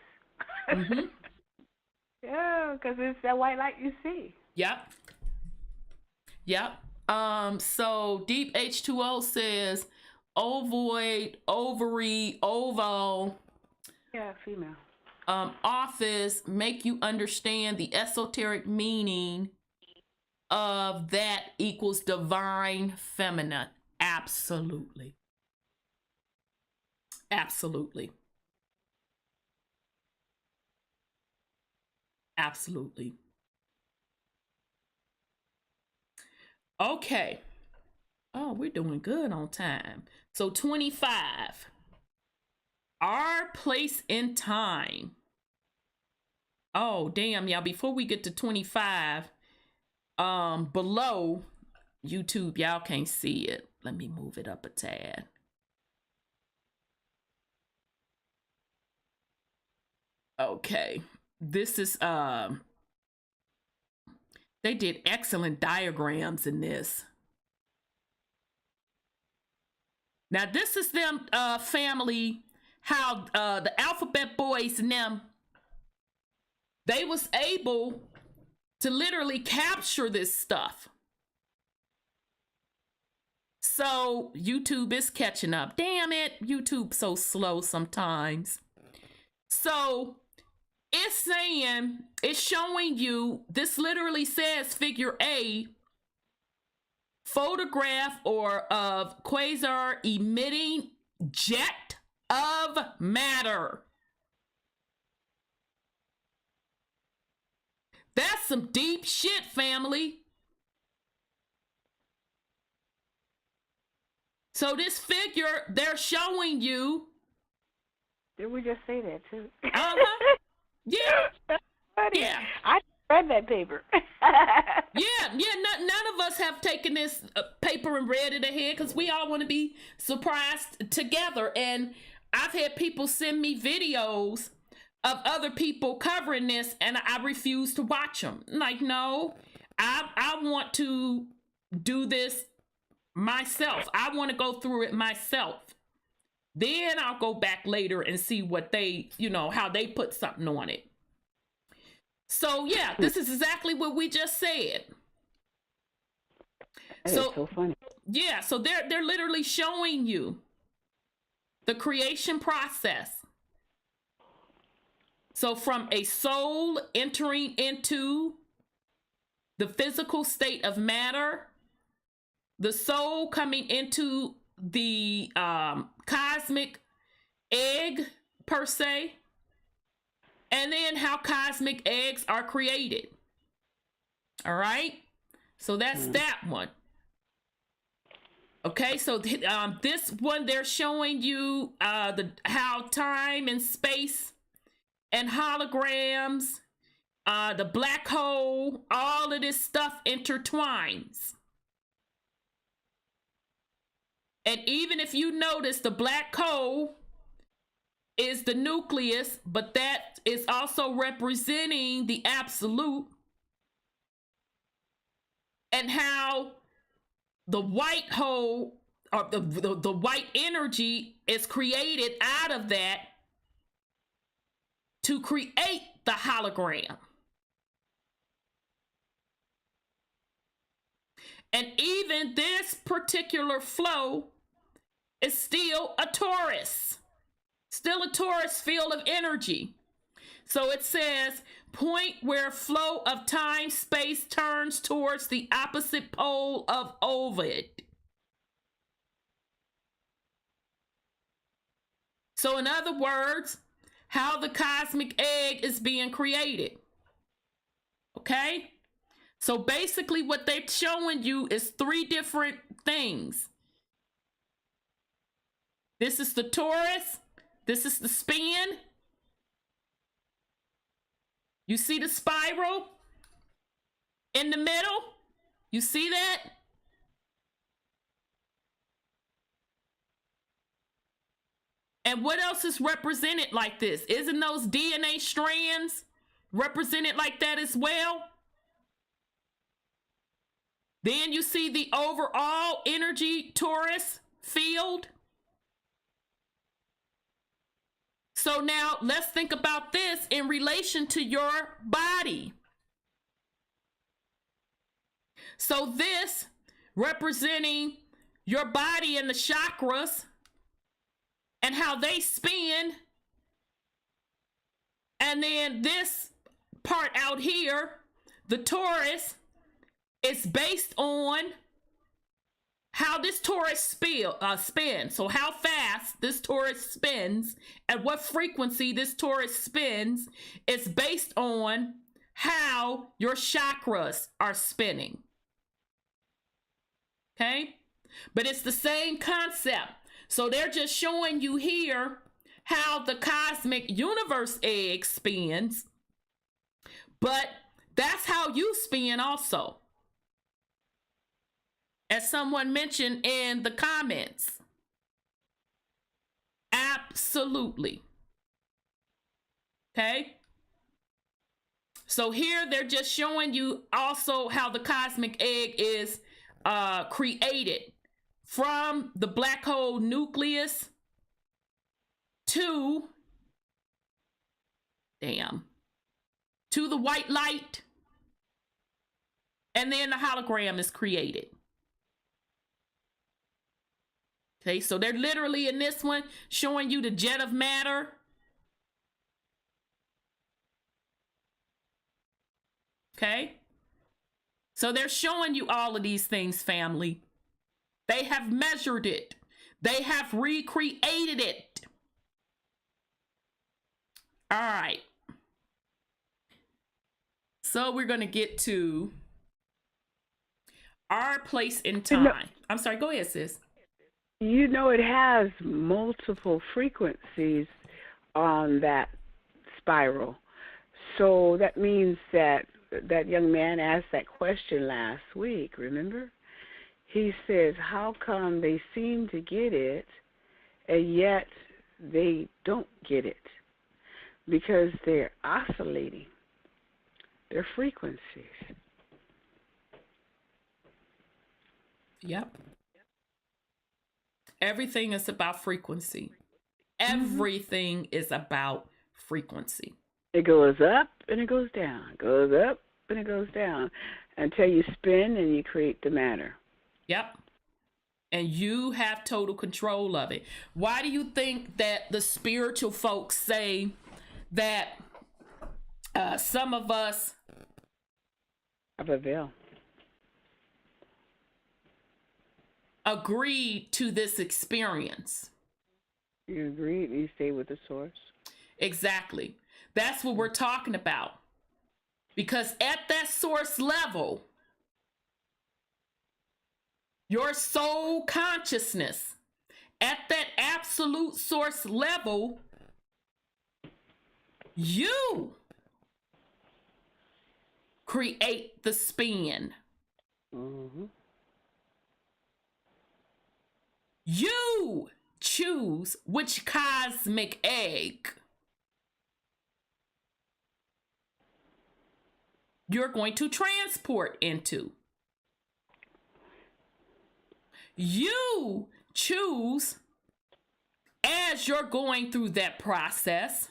Mm-hmm. Yeah, because it's that white light you see. Yep. Yep. So Deep H2O says ovoid, ovary, oval. Yeah, female. Office make you understand the esoteric meaning of that equals divine feminine. Absolutely. Absolutely. Absolutely. Okay. Oh, we're doing good on time. So 25. Our place in time. Oh, damn, y'all. Before we get to 25, below YouTube, y'all can't see it. Let me move it up a tad. Okay. This is, they did excellent diagrams in this. Now, this is them family, how the alphabet boys and them, they was able to literally capture this stuff. So YouTube is catching up. Damn it, YouTube's so slow sometimes. So it's saying, it's showing you, this literally says figure A, photograph or of quasar emitting jet of matter. That's some deep shit, family. So this figure, they're showing you. Did we just say that too? Yeah. That's funny. Yeah. I read that paper. Yeah. None of us have taken this paper and read it ahead because we all want to be surprised together. And I've had people send me videos of other people covering this, and I refuse to watch them. Like, no, I want to do this myself. I want to go through it myself. Then I'll go back later and see what they, how they put something on it. So yeah, this is exactly what we just said. That is so funny. Yeah, so they're literally showing you the creation process. So from a soul entering into the physical state of matter, the soul coming into the cosmic egg per se, and then how cosmic eggs are created. All right, so that's that one. Okay, so this one, they're showing you how time and space and holograms, the black hole, all of this stuff intertwines. And even if you notice, the black hole is the nucleus, but that is also representing the absolute, and how the white hole, or the white energy, is created out of that to create the hologram. And even this particular flow is still a Taurus. Still a Taurus field of energy. So it says, point where flow of time, space turns towards the opposite pole of Ovid. So in other words, how the cosmic egg is being created. Okay? So basically what they're showing you is three different things. This is the Taurus. This is the spin. You see the spiral in the middle? You see that? And what else is represented like this? Isn't those DNA strands represented like that as well? Then you see the overall energy Taurus field. So now let's think about this in relation to your body. So this representing your body and the chakras and how they spin. And then this part out here, the Taurus, is based on how this Taurus spins. So how fast this Taurus spins, at what frequency this Taurus spins, is based on how your chakras are spinning. Okay? But it's the same concept. So they're just showing you here how the cosmic universe egg spins. But that's how you spin also. As someone mentioned in the comments. Absolutely. Okay? So here they're just showing you also how the cosmic egg is created from the black hole nucleus to the white light, and then the hologram is created. Okay, so they're literally in this one showing you the jet of matter. Okay, so they're showing you all of these things, family. They have measured it. They have recreated it. All right. So we're going to get to our place in time. I'm sorry, go ahead, sis. You know, it has multiple frequencies on that spiral. So that means that that young man asked that question last week, remember? He says, how come they seem to get it and yet they don't get it? Because they're oscillating their frequencies. Yep. Everything is about frequency. Everything is about frequency. It goes up and it goes down. It goes up and it goes down until you spin and you create the matter. Yep. And you have total control of it. Why do you think that the spiritual folks say that some of us have a veil? Agreed to this experience. You agree and you stay with the source. Exactly. That's what we're talking about. Because at that source level, your soul consciousness, at that absolute source level, you create the spin. Mm-hmm. You choose which cosmic egg you're going to transport into. You choose, as you're going through that process,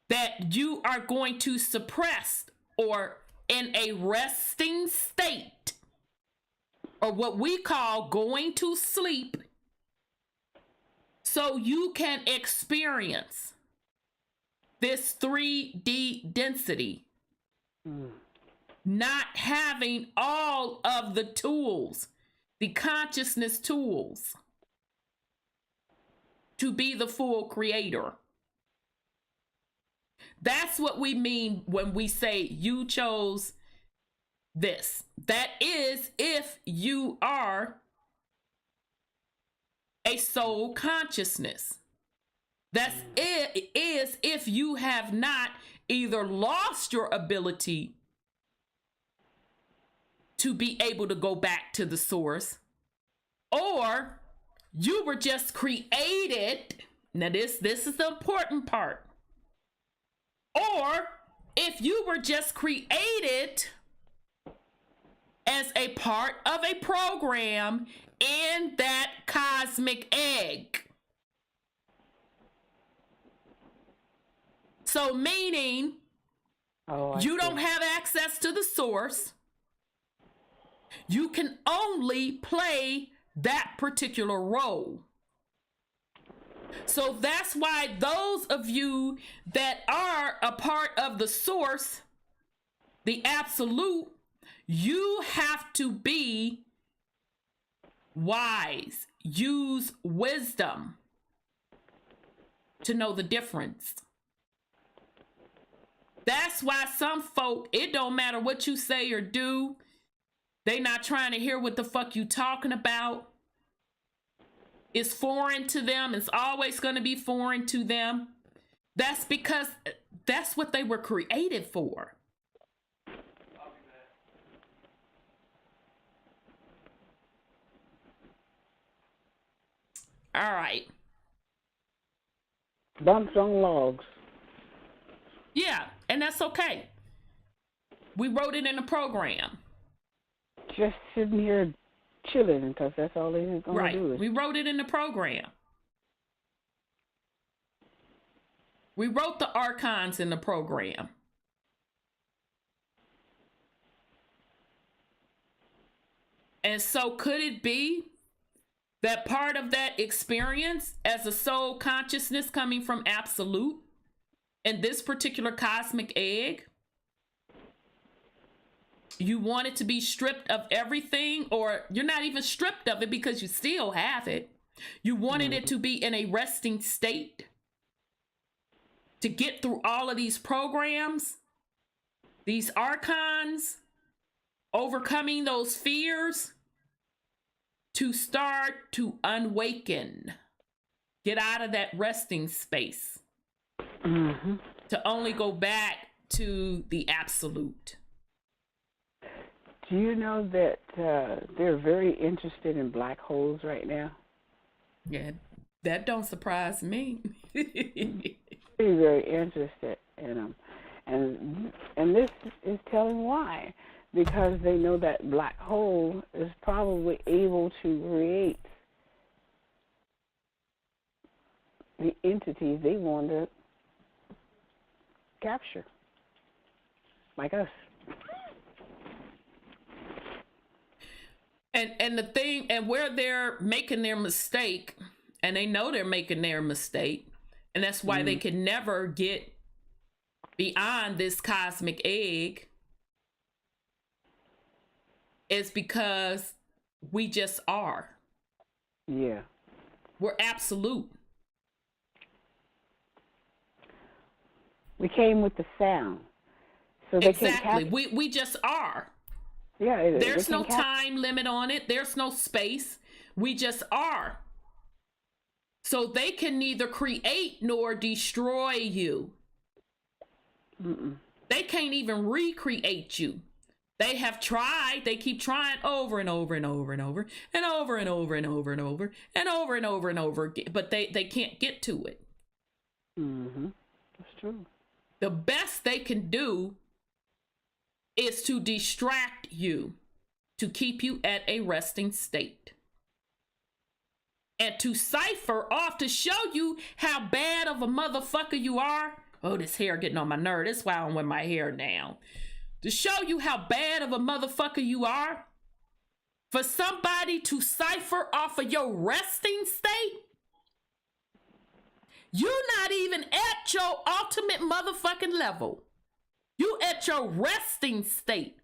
that you are going to suppress or in a resting state, or what we call going to sleep, so you can experience this 3D density, not having all of the tools, the consciousness tools, to be the full creator. That's what we mean when we say you chose this. That is if you are a soul consciousness. That's it is if you have not either lost your ability to be able to go back to the source, or you were just created. Now this is the important part. Or if you were just created as a part of a program in that cosmic egg. So meaning you don't have access to the source. You can only play that particular role. So that's why those of you that are a part of the source, the absolute, you have to be wise. Use wisdom to know the difference. That's why some folk, it don't matter what you say or do, they not trying to hear what the fuck you talking about. It's foreign to them. It's always going to be foreign to them. That's because That's what they were created for. All right. Bumps on logs. Yeah, and that's okay. We wrote it in the program. Just sitting here chilling because that's all they're going to do. We wrote it in the program. We wrote the Archons in the program. And so could it be that part of that experience as a soul consciousness coming from absolute and this particular cosmic egg, you want it to be stripped of everything, or you're not even stripped of it because you still have it. You wanted it to be in a resting state to get through all of these programs, these Archons, overcoming those fears, to start to unwaken, get out of that resting space, to only go back to the absolute. Do you know that they're very interested in black holes right now? Yeah, that don't surprise me. Very, very interested in them. And this is telling why. Because they know that black hole is probably able to create the entities they want to capture, like us. And the thing, and where they're making their mistake, and they know they're making their mistake, and that's why they can never get beyond this cosmic egg, is because we just are. Yeah. We're absolute. We came with the sound. So they exactly. We just are. Yeah. There's no time limit on it. There's no space. We just are. So they can neither create nor destroy you. They can't even recreate you. They have tried. They keep trying over and over and over and over and over and over and over and over and over and over and over again, but they can't get to it. That's true. The best they can do is to distract you, to keep you at a resting state, and to cipher off, to show you how bad of a motherfucker you are. Oh, this hair getting on my nerve. That's why I'm with my hair now. To show you how bad of a motherfucker you are, for somebody to cipher off of your resting state, you're not even at your ultimate motherfucking level. You at your resting state.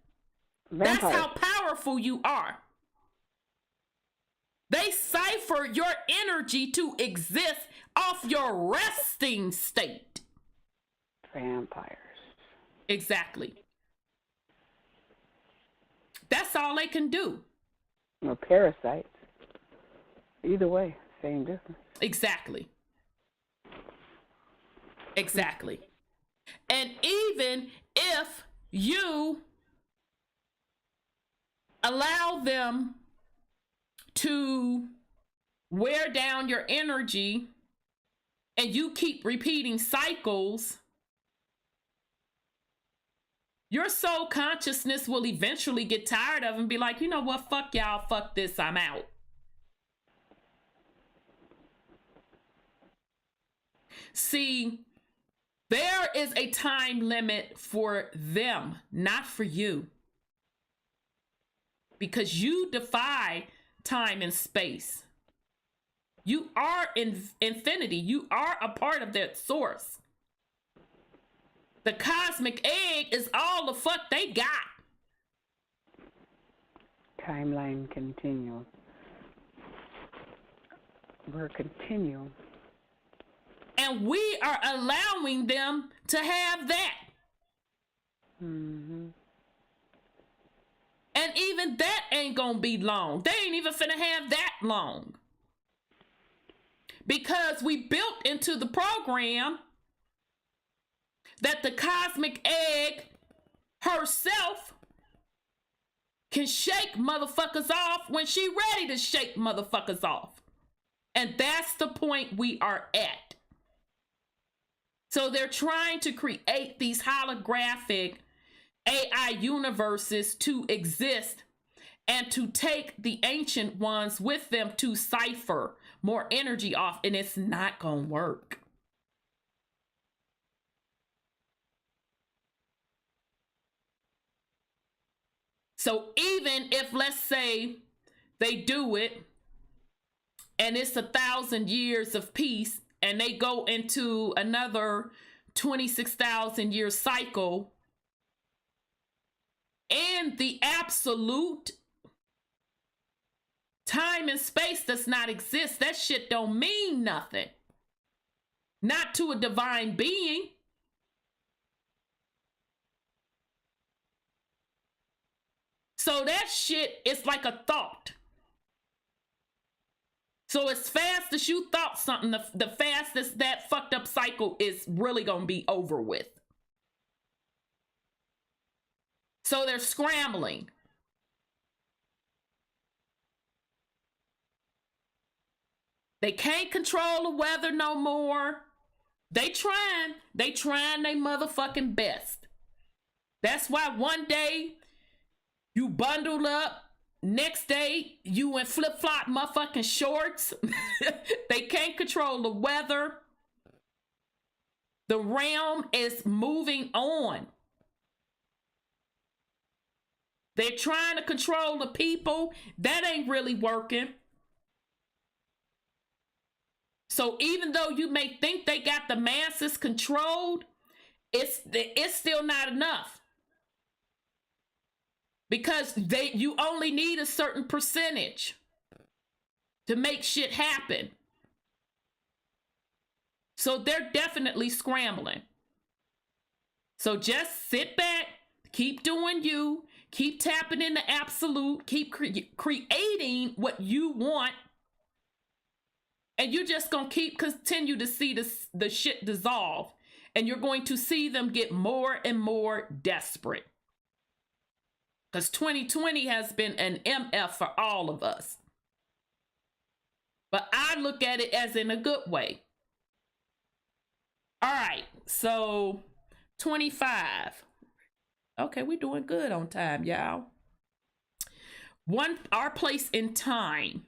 Vampire. That's how powerful you are. They cipher your energy to exist off your resting state. Vampires. Exactly. That's all they can do. Or parasites. Either way, same difference. Exactly. Exactly. And even if you allow them to wear down your energy and you keep repeating cycles, your soul consciousness will eventually get tired of and be like, you know what, fuck y'all, fuck this, I'm out. See, there is a time limit for them, not for you. Because you defy time and space. You are in infinity. You are a part of that source. The cosmic egg is all the fuck they got. Timeline continuum. We're a continuum. And we are allowing them to have that. Mm-hmm. And even that ain't gonna be long. They ain't even finna have that long. Because we built into the program that the cosmic egg herself can shake motherfuckers off when she ready to shake motherfuckers off. And that's the point we are at. So they're trying to create these holographic AI universes to exist and to take the ancient ones with them to cipher more energy off, and it's not gonna work. So even if, let's say, they do it and it's 1,000 years of peace and they go into another 26,000 year cycle, and the absolute time and space does not exist, that shit don't mean nothing. Not to a divine being. So that shit is like a thought. So as fast as you thought something, the fastest that fucked up cycle is really gonna be over with. So they're scrambling. They can't control the weather no more. They trying their motherfucking best. That's why one day you bundled up, next day you in flip-flop motherfucking shorts. They can't control the weather. The realm is moving on. They're trying to control the people. That ain't really working. So even though you may think they got the masses controlled, it's still not enough. Because you only need a certain percentage to make shit happen. So they're definitely scrambling. So just sit back, keep doing you, keep tapping in the absolute, keep creating what you want. And you're just going to continue to see the shit dissolve. And you're going to see them get more and more desperate. Because 2020 has been an MF for all of us. But I look at it as in a good way. All right, so 25. Okay, we're doing good on time, y'all. Our place in time.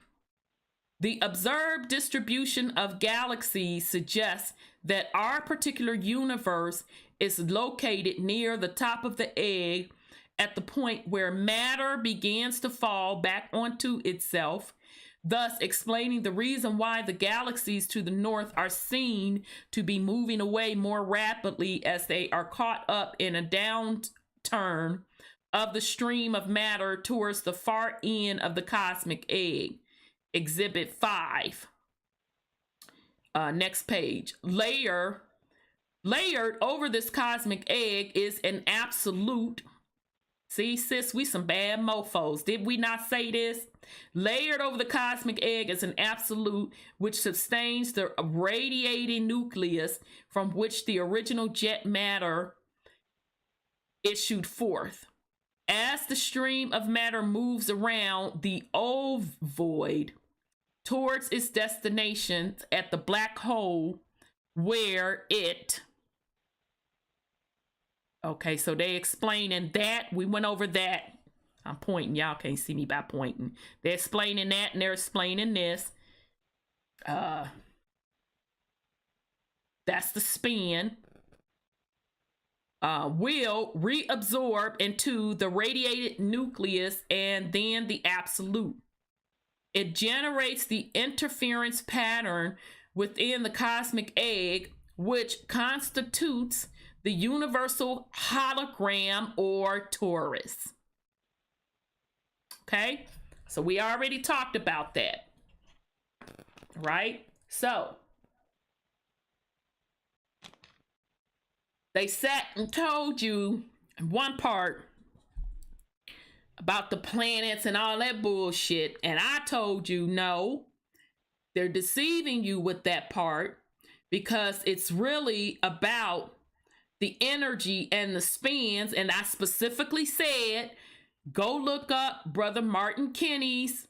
The observed distribution of galaxies suggests that our particular universe is located near the top of the egg at the point where matter begins to fall back onto itself, thus explaining the reason why the galaxies to the north are seen to be moving away more rapidly as they are caught up in a downturn of the stream of matter towards the far end of the cosmic egg. Exhibit 5. Next page. Layered over this cosmic egg is an absolute. See, sis, we some bad mofos. Did we not say this? Layered over the cosmic egg is an absolute which sustains the radiating nucleus from which the original jet matter issued forth. As the stream of matter moves around the ovoid towards its destination at the black hole where it... Okay, so they explaining that. We went over that. I'm pointing. Y'all can't see me by pointing. They're explaining that and they're explaining this. That's the spin. Will reabsorb into the radiated nucleus and then the absolute. It generates the interference pattern within the cosmic egg, which constitutes the universal hologram or Taurus. Okay, so we already talked about that, right? So they sat and told you in one part about the planets and all that bullshit, and I told you no, they're deceiving you with that part because it's really about the energy and the spins. And I specifically said, go look up Brother Martin Kinney's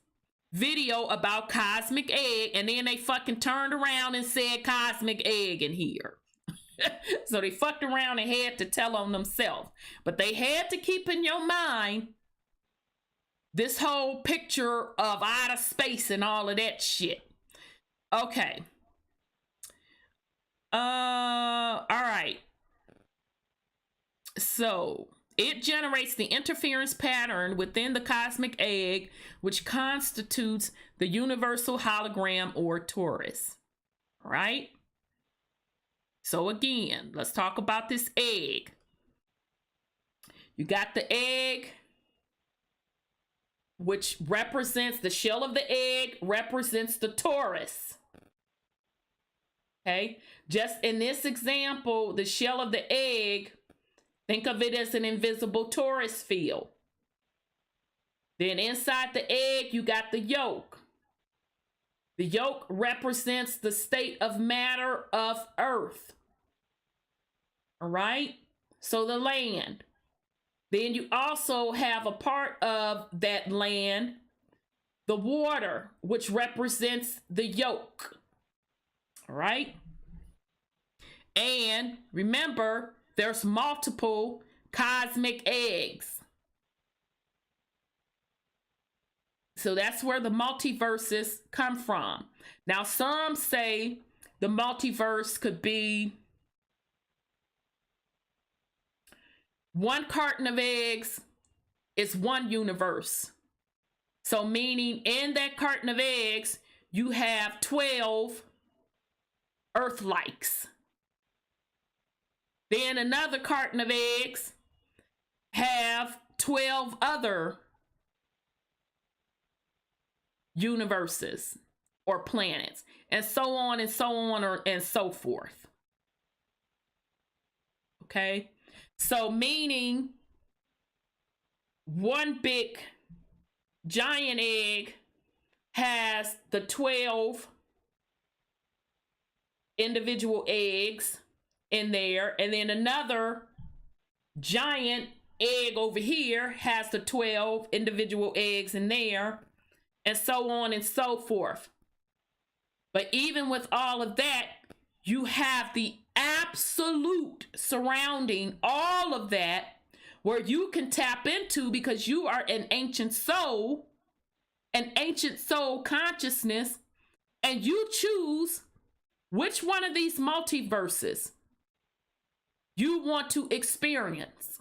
video about cosmic egg. And then they fucking turned around and said cosmic egg in here. So they fucked around and had to tell on themselves. But they had to keep in your mind this whole picture of outer space and all of that shit. Okay. All right. So it generates the interference pattern within the cosmic egg, which constitutes the universal hologram or Taurus. Right? So again, let's talk about this egg. You got the egg, which represents the shell of the egg, represents the Taurus. Okay, just in this example, the shell of the egg, think of it as an invisible Taurus field. Then inside the egg, you got the yolk. The yolk represents the state of matter of Earth. All right, so the land. Then you also have a part of that land, the water, which represents the yolk. All right. And remember, there's multiple cosmic eggs. So that's where the multiverses come from. Now, some say the multiverse could be one carton of eggs is one universe. So meaning in that carton of eggs, you have 12 Earth-likes. Then another carton of eggs have 12 other universes or planets, and so on and so on and so forth. Okay? So meaning one big giant egg has the 12 individual eggs in there, and then another giant egg over here has the 12 individual eggs in there, and so on and so forth. But even with all of that, you have the absolute surrounding all of that where you can tap into, because you are an ancient soul consciousness, and you choose which one of these multiverses you want to experience.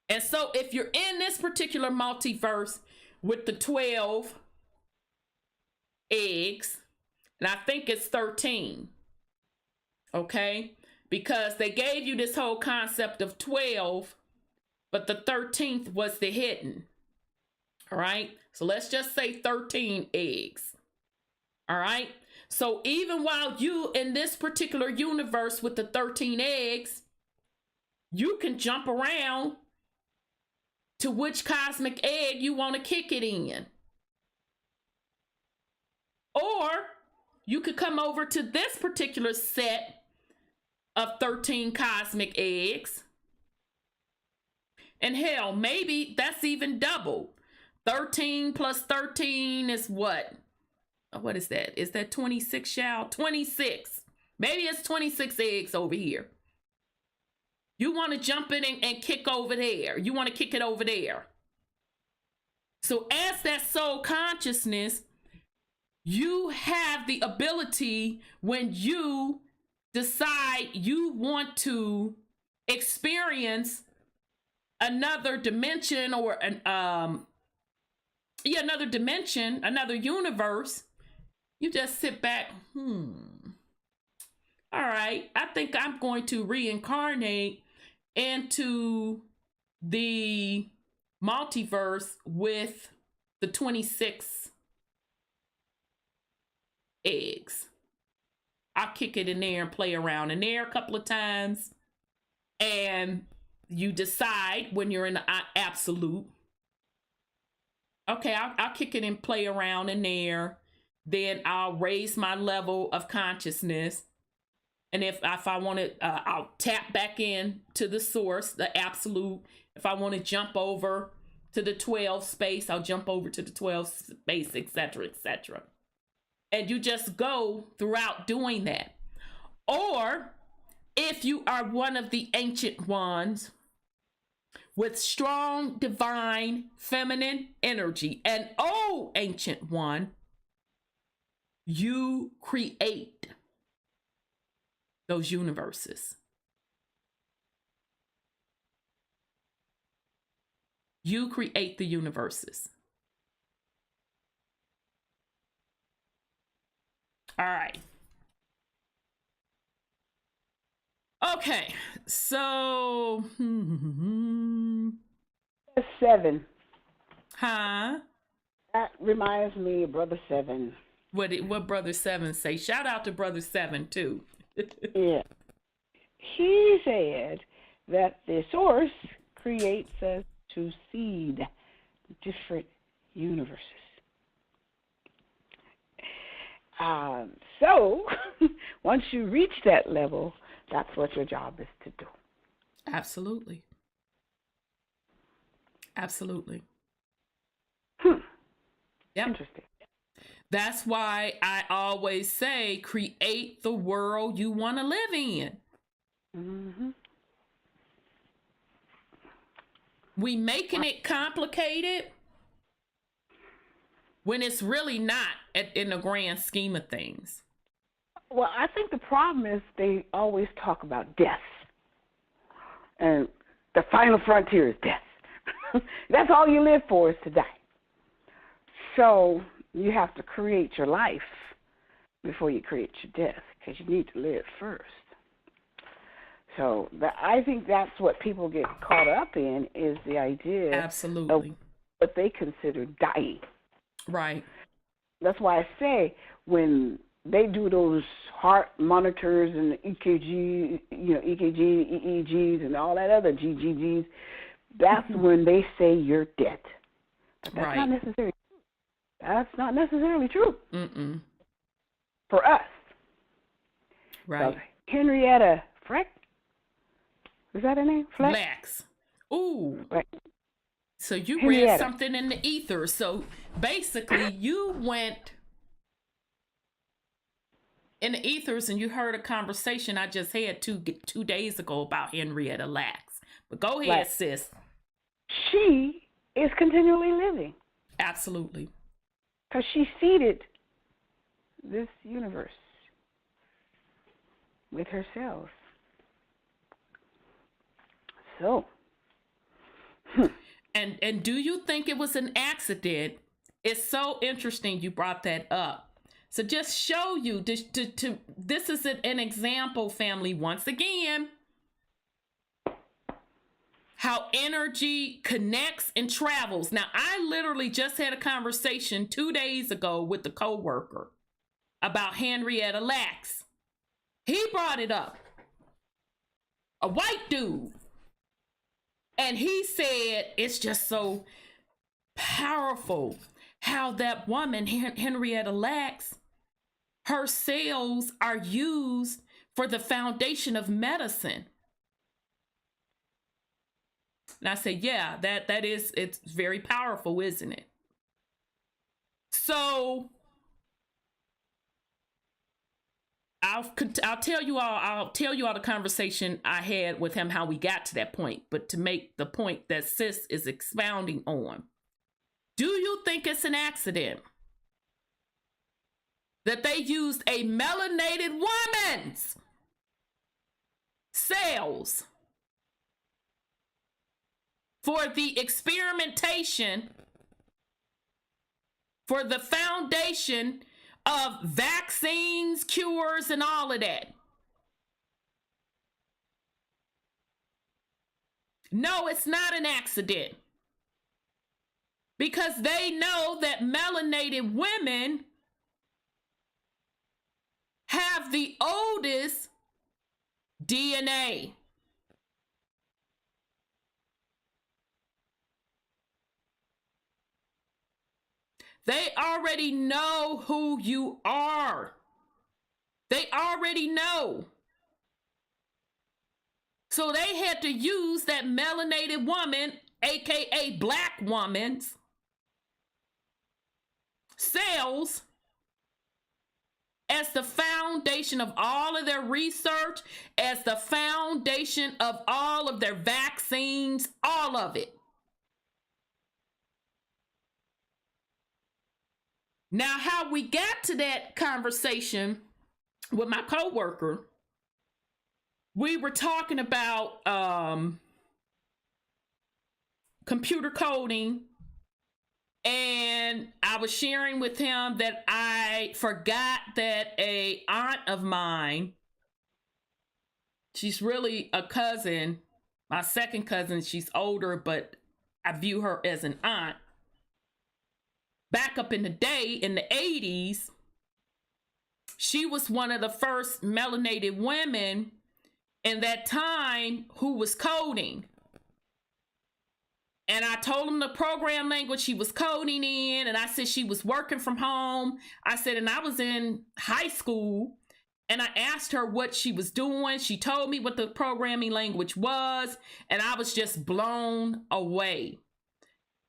And so if you're in this particular multiverse with the 12 eggs, and I think it's 13, okay? Because they gave you this whole concept of 12, but the 13th was the hidden. All right? So let's just say 13 eggs. All right? So even while you in this particular universe with the 13 eggs, you can jump around to which cosmic egg you want to kick it in. Or you could come over to this particular set of 13 cosmic eggs. And hell, maybe that's even double. 13 plus 13 is what? What is that? Is that 26, y'all? 26. Maybe it's 26 eggs over here. You want to jump in and kick over there. You want to kick it over there. So as that soul consciousness, you have the ability, when you decide you want to experience another dimension or another dimension, another universe, you just sit back. All right, I think I'm going to reincarnate into the multiverse with the 26 eggs. I'll kick it in there and play around in there a couple of times. And you decide when you're in the absolute. Okay, I'll kick it and play around in there. Then I'll raise my level of consciousness. And if I want to, I'll tap back in to the source, the absolute. If I want to jump over to the 12 space, I'll jump over to the 12 space, etc., etc. And you just go throughout doing that. Or if you are one of the ancient ones with strong divine feminine energy, an old ancient one, you create those universes. You create the universes. All right. Okay, so 7. Huh? That reminds me of Brother 7. What Brother 7 say? Shout out to Brother 7 too. Yeah. He said that the source creates us to seed different universes. So once you reach that level, that's what your job is to do. Absolutely. Absolutely. Yep. Interesting. That's why I always say, create the world you want to live in. Mm-hmm. We making it complicated when it's really not in the grand scheme of things. Well, I think the problem is they always talk about death. And the final frontier is death. That's all you live for, is to die. So you have to create your life before you create your death, because you need to live first. So I think that's what people get caught up in, is the idea Absolutely. of what they consider dying. Right. That's why I say when they do those heart monitors and the EKG, EEGs, and all that other GGGs, that's when they say you're dead. But that's not necessarily true. That's not necessarily true. Mm-mm. For us. Right. So Henrietta Freck, is that her name? Lacks. Ooh. Right. So you Henrietta. read something in the ether. So basically you went in the ethers and you heard a conversation I just had two days ago about Henrietta Lacks. But go ahead, Right. sis. She is continually living. Absolutely. Because she seeded this universe with her cells. So. And do you think it was an accident? It's so interesting you brought that up. So just show you, this is an example, family, once again, how energy connects and travels. Now, I literally just had a conversation 2 days ago with a coworker about Henrietta Lacks. He brought it up. A white dude. And he said it's just so powerful how that woman, Henrietta Lacks, her cells are used for the foundation of medicine. And I said, yeah, it's very powerful, isn't it? So I'll tell you all the conversation I had with him, how we got to that point. But to make the point that sis is expounding on, do you think it's an accident that they used a melanated woman's cells for the experimentation, for the foundation of vaccines, cures, and all of that? No, it's not an accident. Because they know that melanated women have the oldest DNA. They already know who you are. They already know. So they had to use that melanated woman, aka black woman's cells as the foundation of all of their research, as the foundation of all of their vaccines, all of it. Now, how we got to that conversation with my coworker, we were talking about computer coding, and I was sharing with him that I forgot that a aunt of mine, she's really a cousin, my second cousin, she's older, but I view her as an aunt. Back up in the day, in the 80s, she was one of the first melanated women in that time who was coding. And I told him the program language she was coding in, and I said she was working from home. I said, and I was in high school, and I asked her what she was doing. She told me what the programming language was, and I was just blown away.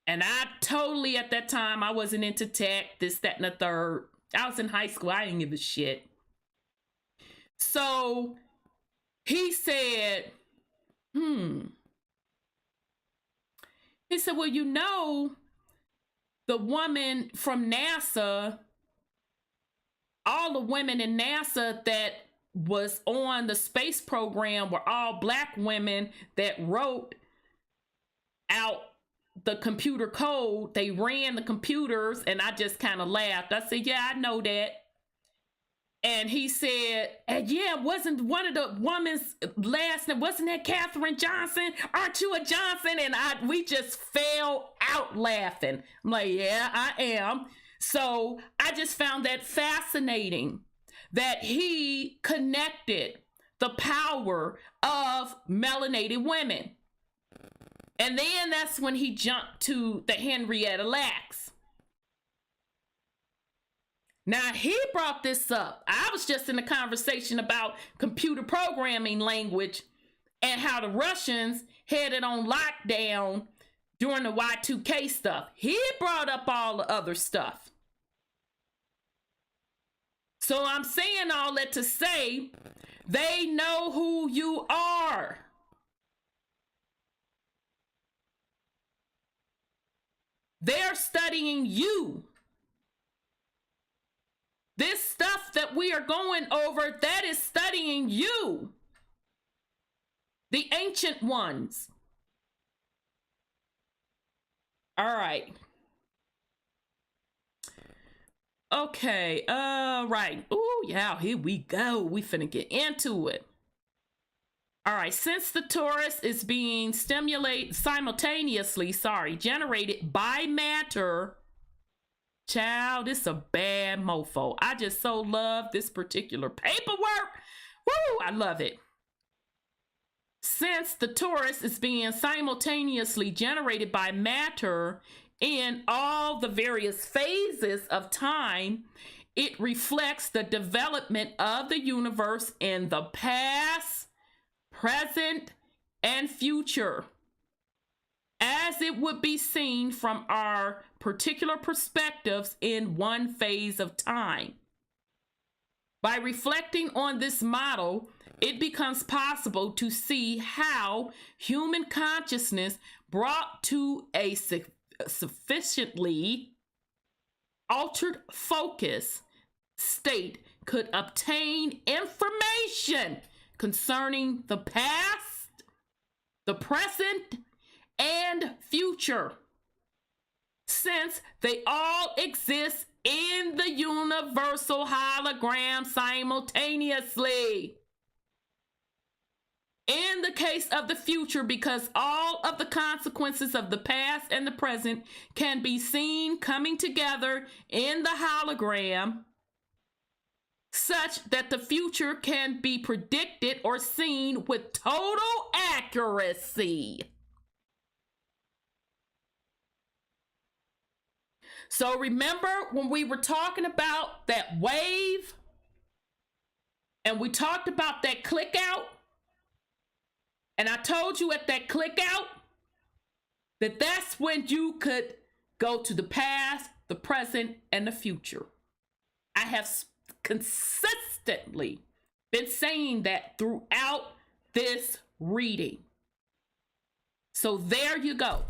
And I totally, at that time, I wasn't into tech, this, that, and the third. I was in high school. I didn't give a shit. So he said, He said, well, you know, the woman from NASA, all the women in NASA that was on the space program were all black women that wrote out the computer code. They ran the computers, and I just kind of laughed. I said, yeah, I know that. And he said, yeah, wasn't one of the woman's last name, wasn't that Katherine Johnson? Aren't you a Johnson? And we just fell out laughing. I'm like, yeah, I am. So I just found that fascinating that he connected the power of melanated women. And then that's when he jumped to the Henrietta Lacks. Now, he brought this up. I was just in a conversation about computer programming language and how the Russians had it on lockdown during the Y2K stuff. He brought up all the other stuff. So I'm saying all that to say, they know who you are. They're studying you. This stuff that we are going over, that is studying you. The ancient ones. All right. Okay, right. Oh, yeah, here we go. We finna get into it. All right, since the Taurus is being simultaneously generated by matter, child, it's a bad mofo. I just so love this particular paperwork. Woo, I love it. Since the Taurus is being simultaneously generated by matter in all the various phases of time, it reflects the development of the universe in the past, present, and future, as it would be seen from our particular perspectives in one phase of time. By reflecting on this model, it becomes possible to see how human consciousness brought to a sufficiently altered focus state could obtain information concerning the past, the present, and future, since they all exist in the universal hologram simultaneously. In the case of the future, because all of the consequences of the past and the present can be seen coming together in the hologram, such that the future can be predicted or seen with total accuracy. So remember when we were talking about that wave and we talked about that click out? And I told you at that click out that that's when you could go to the past, the present, and the future. I have consistently been saying that throughout this reading. So there you go.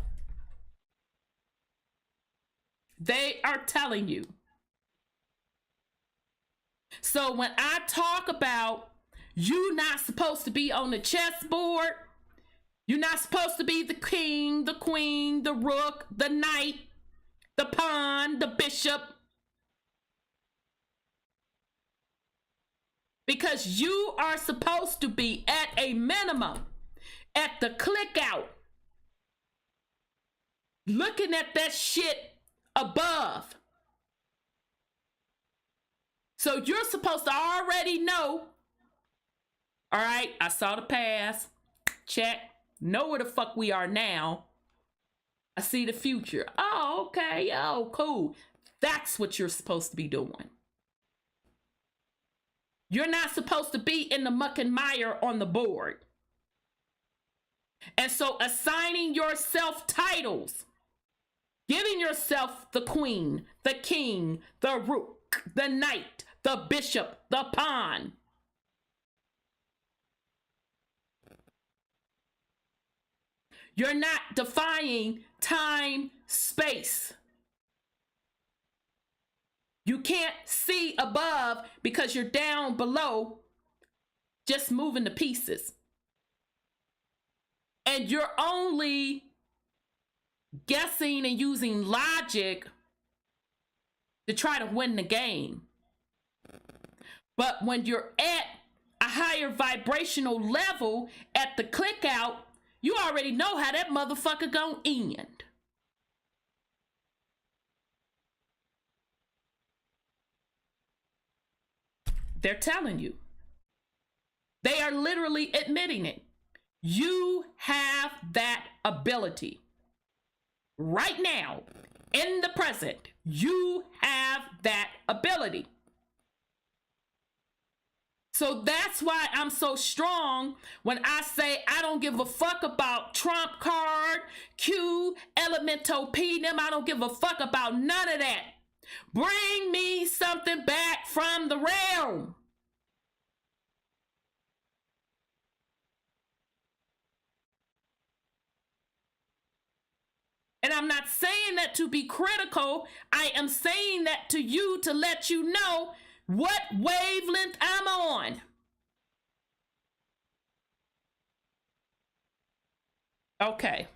They are telling you. So when I talk about you not supposed to be on the chessboard, you're not supposed to be the king, the queen, the rook, the knight, the pawn, the bishop. Because you are supposed to be at a minimum, at the click out, looking at that shit above. So you're supposed to already know, all right, I saw the past, check, know where the fuck we are now. I see the future. Oh, okay, oh, cool. That's what you're supposed to be doing. You're not supposed to be in the muck and mire on the board. And so assigning yourself titles, giving yourself the queen, the king, the rook, the knight, the bishop, the pawn. You're not defying time, space. You can't see above because you're down below, just moving the pieces. And you're only guessing and using logic to try to win the game. But when you're at a higher vibrational level at the click out, you already know how that motherfucker gonna end. They're telling you. They are literally admitting it. You have that ability. Right now, in the present, you have that ability. So that's why I'm so strong when I say I don't give a fuck about Trump card, Q, Elemento P, them. I don't give a fuck about none of that. Bring me something back from the realm. And I'm not saying that to be critical. I am saying that to you to let you know what wavelength I'm on. Okay.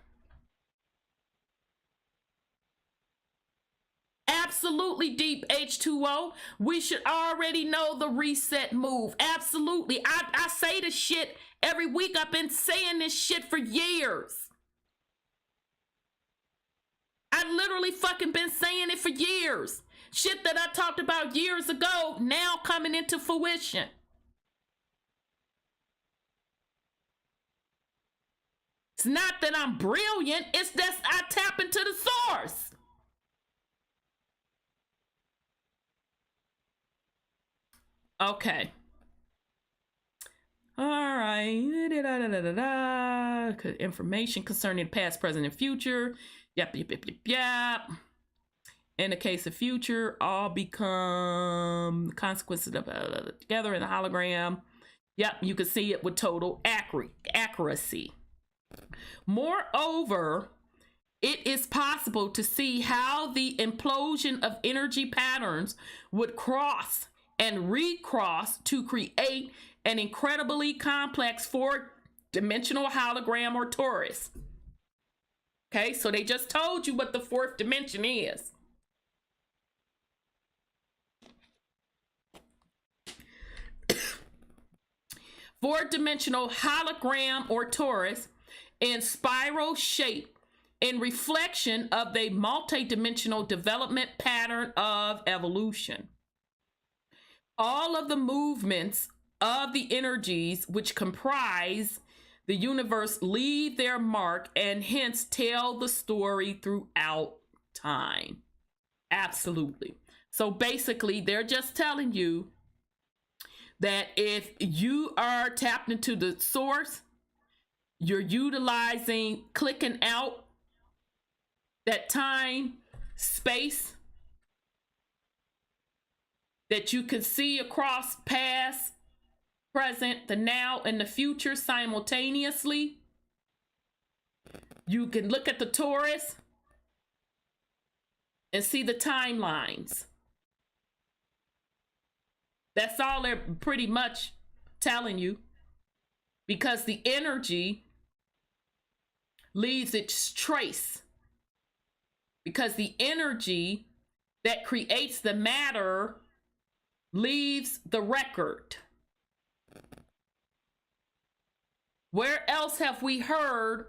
Absolutely, deep H2O. We should already know the reset move. Absolutely. I say this shit every week. I've been saying this shit for years. I literally fucking been saying it for years. Shit that I talked about years ago, now coming into fruition. It's not that I'm brilliant, it's that I tap into the source. Okay. All right. Information concerning the past, present, and future. Yep. In the case of future, all become consequences of together in the hologram. Yep, you can see it with total accuracy. Moreover, it is possible to see how the implosion of energy patterns would cross and recross to create an incredibly complex four-dimensional hologram or torus. Okay, so they just told you what the fourth dimension is. Four-dimensional hologram or torus in spiral shape in reflection of the multi-dimensional development pattern of evolution. All of the movements of the energies which comprise the universe leave their mark and hence tell the story throughout time. Absolutely. So basically, they're just telling you that if you are tapped into the source, You're utilizing clicking out that time, space that you can see across past, present, the now, and the future simultaneously. You can look at the Taurus and see the timelines. That's all they're pretty much telling you, because the energy leaves its trace. Because the energy that creates the matter leaves the record. Where else have we heard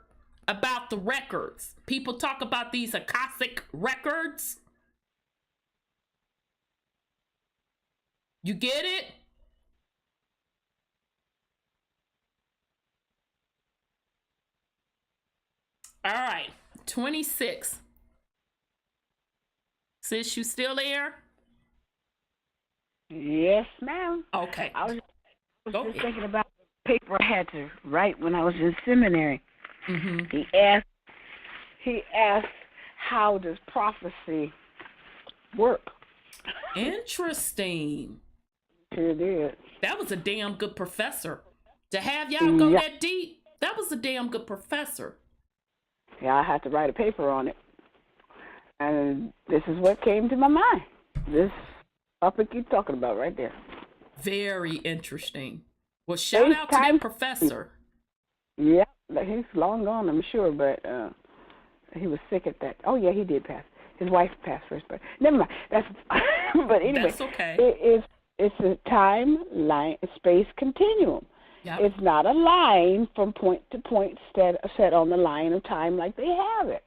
about the records? People talk about these Akashic records. You get it? All right, 26. Sis, you still there? Yes, ma'am. Okay. I was just thinking about the paper I had to write when I was in seminary. Mm-hmm. He asked, how does prophecy work? Interesting. Sure did. That was a damn good professor. To have y'all go that deep, that was a damn good professor. Yeah, I had to write a paper on it. And this is what came to my mind. This topic you're talking about right there. Very interesting. Well, shout out to that professor. Yeah, he's long gone, I'm sure, but he was sick at that. Oh, yeah, he did pass. His wife passed first, but never mind. That's but anyway, that's okay. It's a time line, space continuum. Yep. It's not a line from point to point set on the line of time like they have it.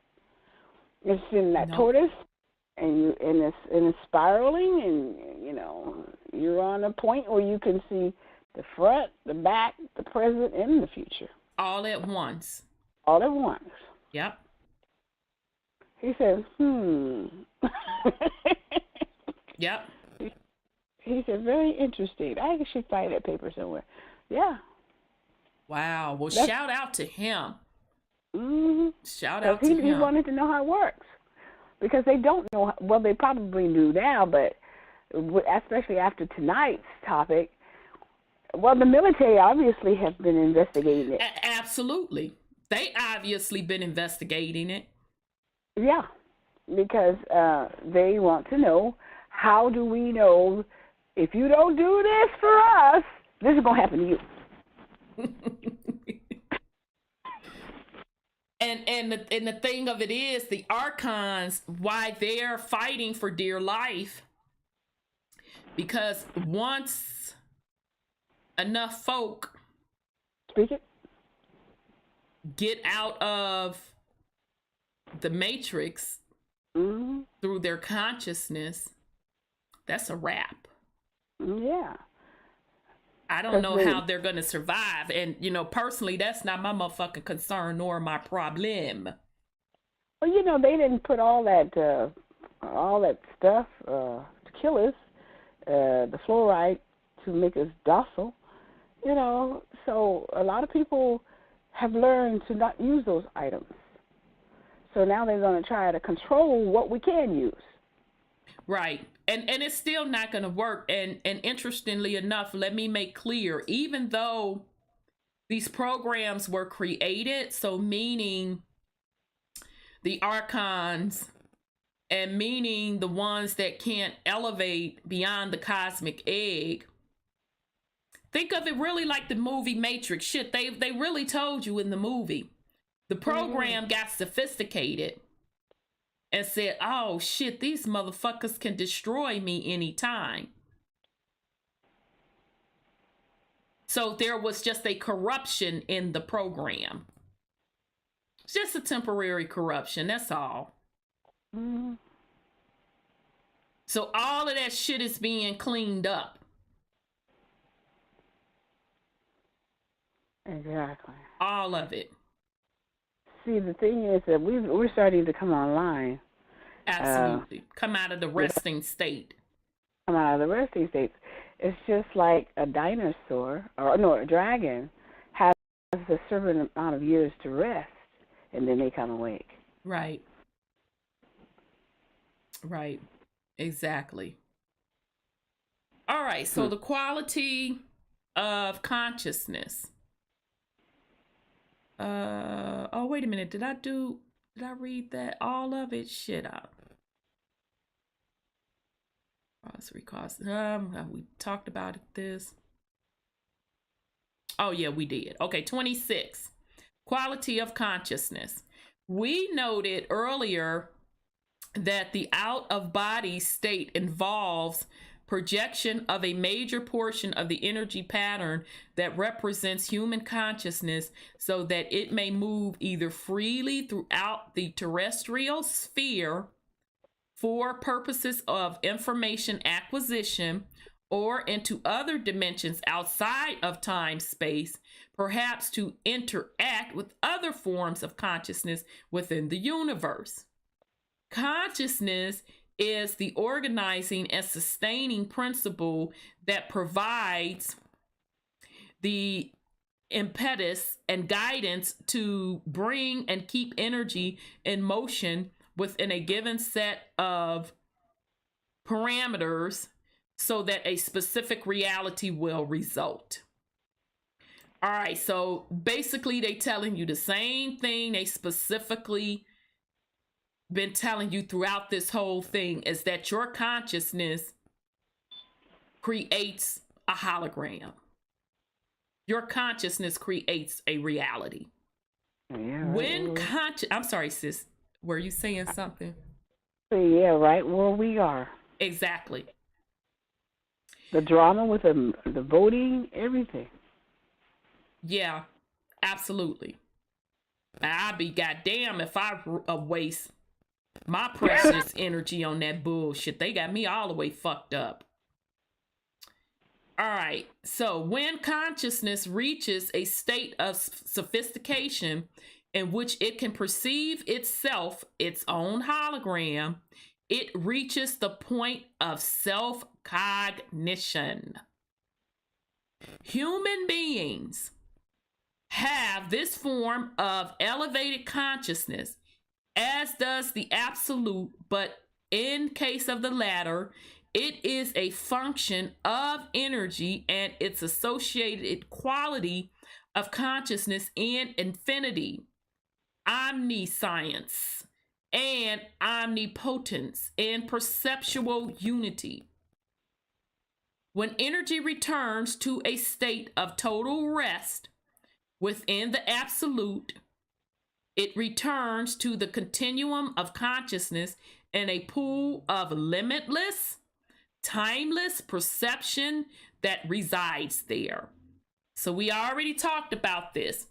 It's in that tortoise, and it's spiraling, and you're on a point where you can see the front, the back, the present, and the future. All at once. All at once. Yep. He says, Yep. He said, very interesting. I should find that paper somewhere. Yeah. Wow. Well, shout out to him. Mm-hmm. Shout out to him. He wanted to know how it works. Because they don't know, well, they probably do now, but especially after tonight's topic, well, the military obviously have been investigating it. Absolutely. They obviously been investigating it. Yeah, because they want to know, how do we know if you don't do this for us, this is going to happen to you. And the thing of it is, the Archons, why they're fighting for dear life, because once enough folk get out of the matrix through their consciousness, that's a wrap. Yeah. I don't know how they're going to survive. And, personally, that's not my motherfucking concern nor my problem. Well, they didn't put all that stuff to kill us, the fluoride to make us docile, So a lot of people have learned to not use those items. So now they're going to try to control what we can use. Right. And it's still not going to work. And interestingly enough, let me make clear, even though these programs were created, so meaning the Archons and meaning the ones that can't elevate beyond the cosmic egg, think of it really like the movie Matrix. Shit, they really told you in the movie. The program got sophisticated and said, oh, shit, these motherfuckers can destroy me anytime. So there was just a corruption in the program. It's just a temporary corruption, that's all. Mm-hmm. So all of that shit is being cleaned up. Exactly. All of it. See, the thing is that we're starting to come online. Absolutely. Come out of the resting state. Come out of the resting state. It's just like a dinosaur, a dragon, has a certain amount of years to rest, and then they come awake. Right. Right. Exactly. All right. So the quality of consciousness. Oh, wait a minute. Did I read that? All of it? Shit up. We talked about this. Oh, yeah, we did. Okay, 26. Quality of consciousness. We noted earlier that the out-of-body state involves projection of a major portion of the energy pattern that represents human consciousness so that it may move either freely throughout the terrestrial sphere for purposes of information acquisition or into other dimensions outside of time-space, perhaps to interact with other forms of consciousness within the universe. Consciousness is the organizing and sustaining principle that provides the impetus and guidance to bring and keep energy in motion within a given set of parameters so that a specific reality will result. All right, so basically they telling you the same thing they specifically been telling you throughout this whole thing, is that your consciousness creates a hologram. Your consciousness creates a reality. Yeah, When I'm sorry, sis, were you saying something? Yeah, right where we are. Exactly. The drama with the voting, everything. Yeah, absolutely. I'd be goddamn if I waste my precious energy on that bullshit. They got me all the way fucked up. All right. So when consciousness reaches a state of sophistication in which it can perceive itself, its own hologram, it reaches the point of self-cognition. Human beings have this form of elevated consciousness, as does the absolute, but in case of the latter, it is a function of energy and its associated quality of consciousness in infinity, omniscience, and omnipotence in perceptual unity. When energy returns to a state of total rest within the absolute, it returns to the continuum of consciousness in a pool of limitless, timeless perception that resides there. So we already talked about this.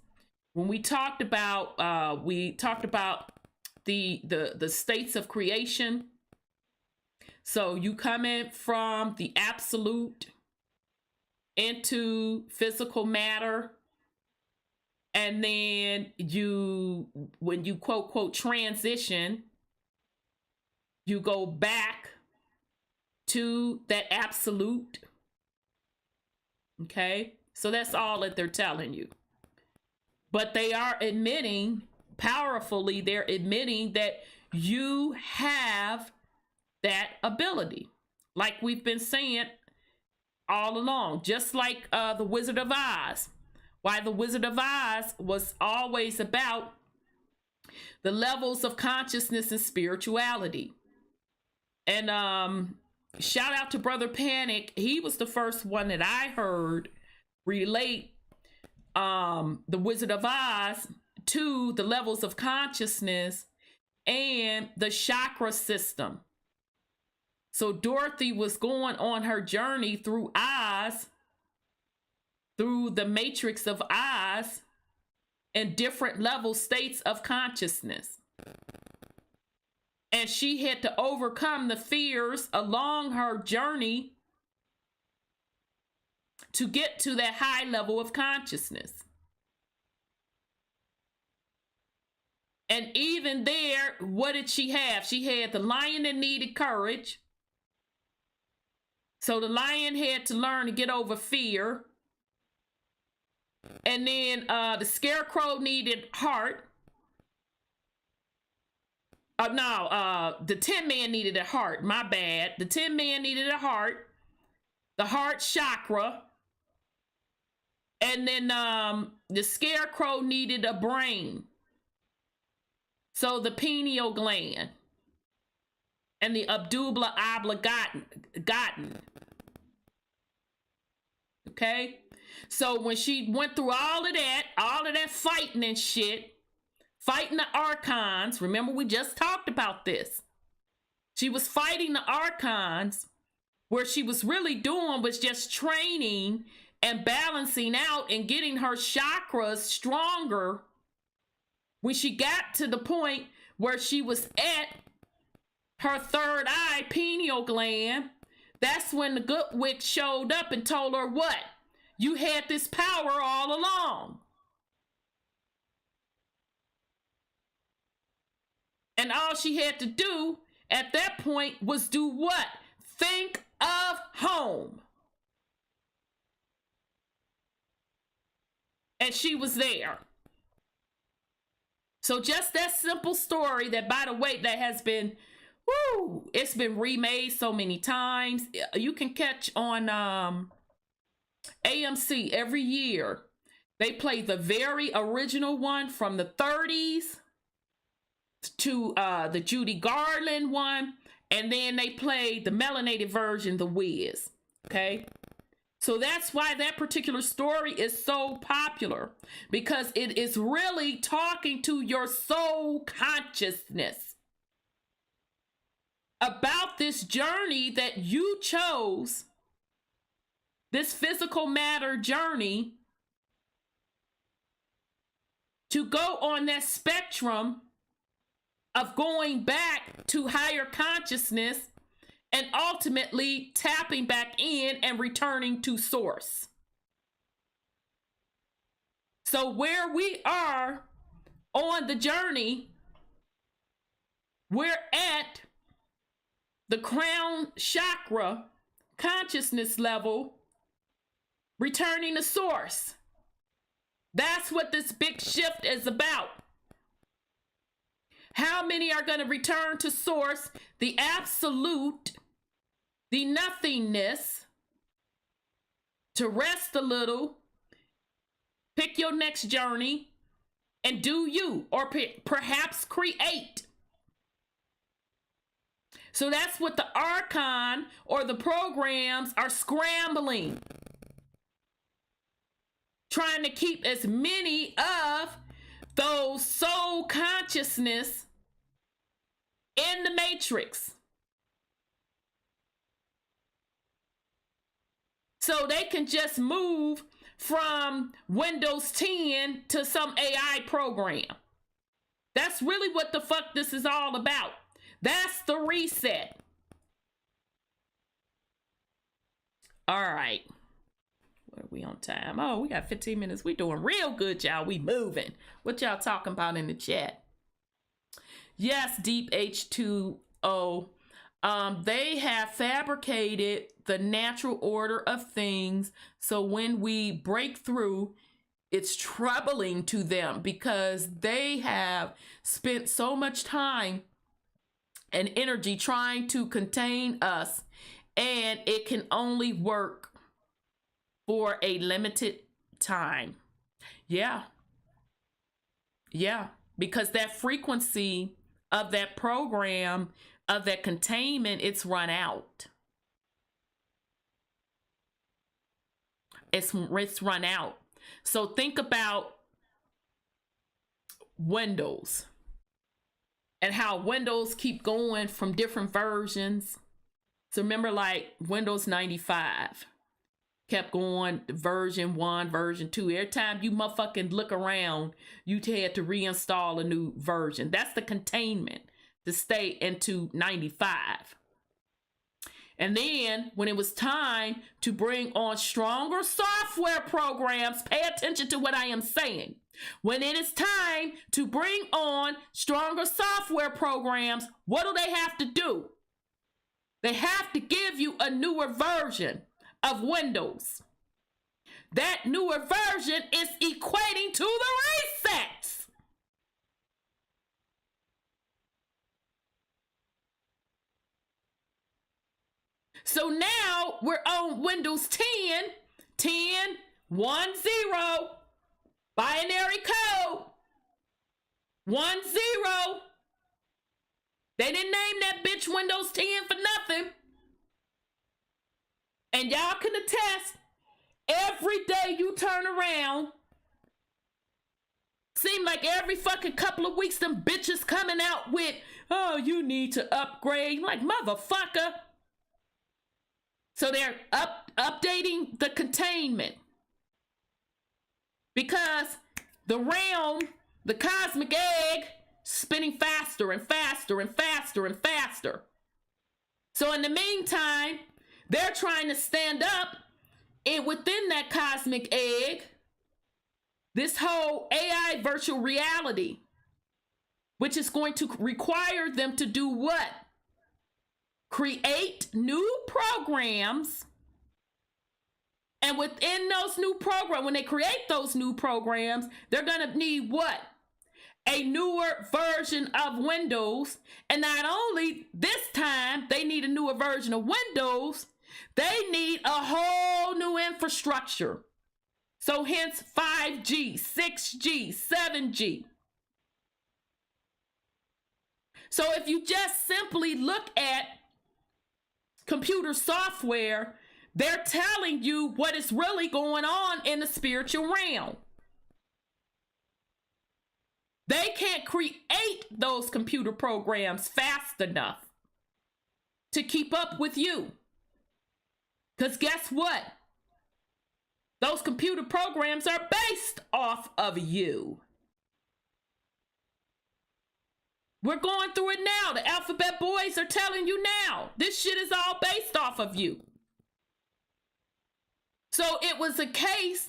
When we talked about the states of creation. So you come in from the absolute into physical matter, and then when you quote transition, you go back to that absolute. Okay, so that's all that they're telling you. But they are admitting powerfully, they're admitting that you have that ability, like we've been saying all along, just like the Wizard of Oz. Why the Wizard of Oz was always about the levels of consciousness and spirituality. And shout out to Brother Panic. He was the first one that I heard relate the Wizard of Oz to the levels of consciousness and the chakra system. So Dorothy was going on her journey through Oz, through the matrix of Oz, in different level states of consciousness. And she had to overcome the fears along her journey to get to that high level of consciousness. And even there, what did she have? She had the lion that needed courage. So the lion had to learn to get over fear. And then the Scarecrow needed heart. No, the Tin Man needed a heart. My bad. The Tin Man needed a heart. The heart chakra. And then the Scarecrow needed a brain. So the pineal gland. And the Abdubla oblongata. Okay? So when she went through all of that fighting and shit, fighting the Archons, remember we just talked about this. She was fighting the Archons. Where she was really doing was just training and balancing out and getting her chakras stronger. When she got to the point where she was at her third eye, pineal gland, that's when the good witch showed up and told her what? You had this power all along. And all she had to do at that point was do what? Think of home. And she was there. So just that simple story that, by the way, that has been, woo, it's been remade so many times. You can catch on AMC every year. They play the very original one from the 30s to the Judy Garland one. And then they play the melanated version, The Wiz. Okay? So that's why that particular story is so popular. Because it is really talking to your soul consciousness about this journey that you chose. This physical matter journey to go on that spectrum of going back to higher consciousness and ultimately tapping back in and returning to source. So where we are on the journey, we're at the crown chakra consciousness level, returning to source. That's what this big shift is about. How many are going to return to source, the absolute, the nothingness, to rest a little, pick your next journey, and do you, or perhaps create. So that's what the Archon or the programs are scrambling. Trying to keep as many of those soul consciousness in the matrix. So they can just move from Windows 10 to some AI program. That's really what the fuck this is all about. That's the reset. All right. What are we on time? Oh, we got 15 minutes. We doing real good, y'all. We moving. What y'all talking about in the chat? Yes, Deep H2O. They have fabricated the natural order of things. So when we break through, it's troubling to them because they have spent so much time and energy trying to contain us, and it can only work for a limited time. Yeah, because that frequency of that program, of that containment, it's run out. It's run out. So think about Windows and how Windows keep going from different versions. So remember, like Windows 95 kept going, version 1, version 2. Every time you motherfucking look around, you had to reinstall a new version. That's the containment to stay into 95. And then when it was time to bring on stronger software programs, pay attention to what I am saying. When it is time to bring on stronger software programs, what do they have to do? They have to give you a newer version of Windows that newer version is equating to the resets. So now we're on Windows 10, 10, 1, 0, binary code, 1, 0. They didn't name that bitch Windows 10 for nothing. And y'all can attest, every day you turn around, seem like every fucking couple of weeks them bitches coming out with, oh, you need to upgrade. Like, motherfucker. So they're updating the containment. Because the realm, the cosmic egg, spinning faster and faster and faster and faster. So in the meantime, they're trying to stand up within that cosmic egg, this whole AI virtual reality, which is going to require them to do what? Create new programs. And within those new programs, when they create those new programs, they're going to need what? A newer version of Windows. And not only this time, they need a newer version of Windows, they need a whole new infrastructure. So hence 5G, 6G, 7G. So if you just simply look at computer software, they're telling you what is really going on in the spiritual realm. They can't create those computer programs fast enough to keep up with you. Because guess what? Those computer programs are based off of you. We're going through it now. The alphabet boys are telling you now. This shit is all based off of you. So it was a case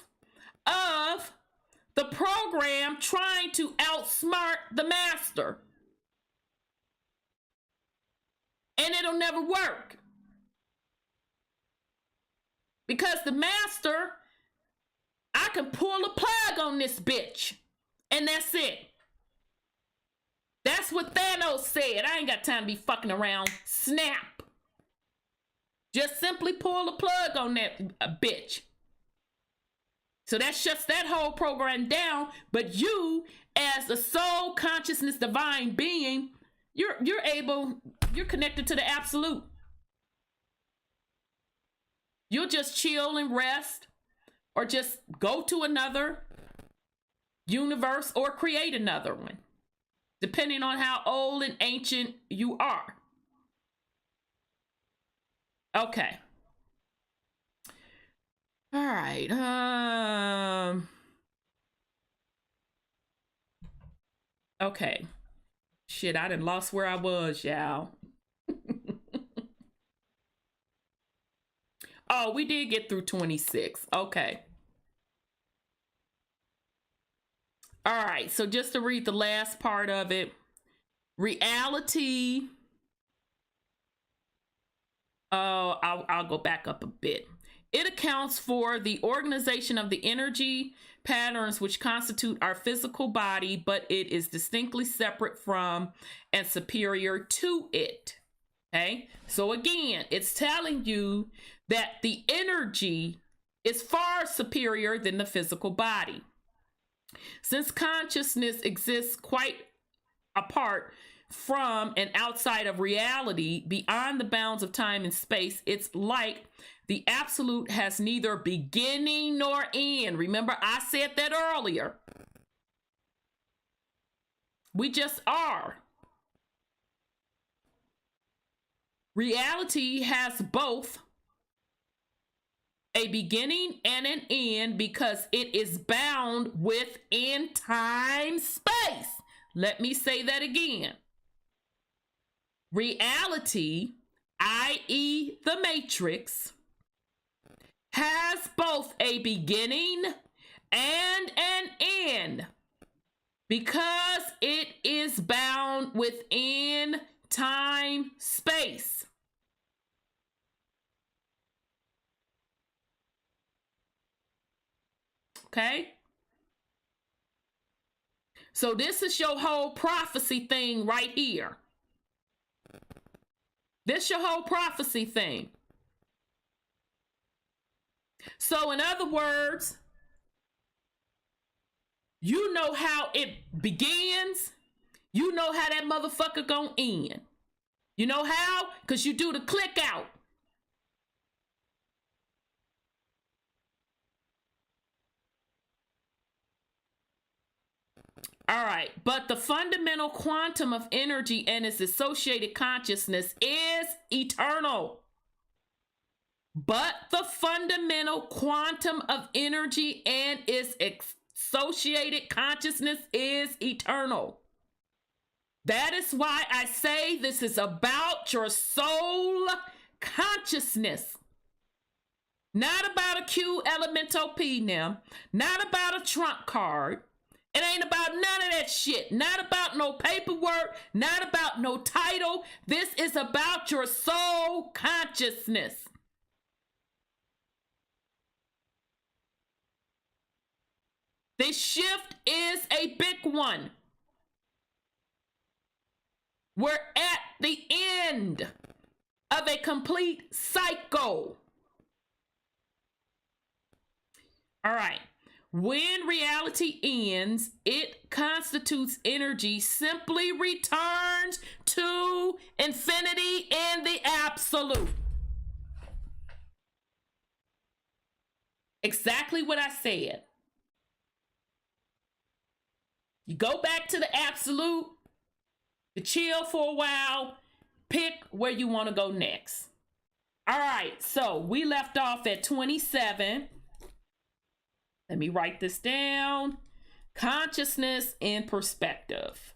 of the program trying to outsmart the master. And it'll never work. Because the master, I can pull a plug on this bitch. And that's it. That's what Thanos said. I ain't got time to be fucking around. Snap. Just simply pull a plug on that bitch. So that shuts that whole program down. But you, as a soul consciousness divine being, you're connected to the absolute. You'll just chill and rest, or just go to another universe or create another one, depending on how old and ancient you are. Okay. All right. Okay. Shit, I done lost where I was, y'all. Oh, we did get through 26. Okay. All right. So just to read the last part of it. Reality. Oh, I'll go back up a bit. It accounts for the organization of the energy patterns which constitute our physical body, but it is distinctly separate from and superior to it. Okay. So again, it's telling you that the energy is far superior than the physical body. Since consciousness exists quite apart from and outside of reality, beyond the bounds of time and space, it's like the absolute has neither beginning nor end. Remember, I said that earlier. We just are. Reality has both a beginning and an end because it is bound within time space. Let me say that again. Reality, i.e. the matrix, has both a beginning and an end because it is bound within time space. Okay? So this is your whole prophecy thing right here. This your whole prophecy thing. So in other words, you know how it begins. You know how that motherfucker gonna end. You know how? Because you do the click out. All right, but the fundamental quantum of energy and its associated consciousness is eternal. But the fundamental quantum of energy and its associated consciousness is eternal. That is why I say this is about your soul consciousness. Not about a Q elemental P now. Not about a trump card. It ain't about none of that shit. Not about no paperwork. Not about no title. This is about your soul consciousness. This shift is a big one. We're at the end of a complete cycle. All right. When reality ends, it constitutes energy, simply returns to infinity in the absolute. Exactly what I said. You go back to the absolute, you chill for a while, pick where you want to go next. All right, so we left off at 27. Let me write this down. Consciousness in perspective.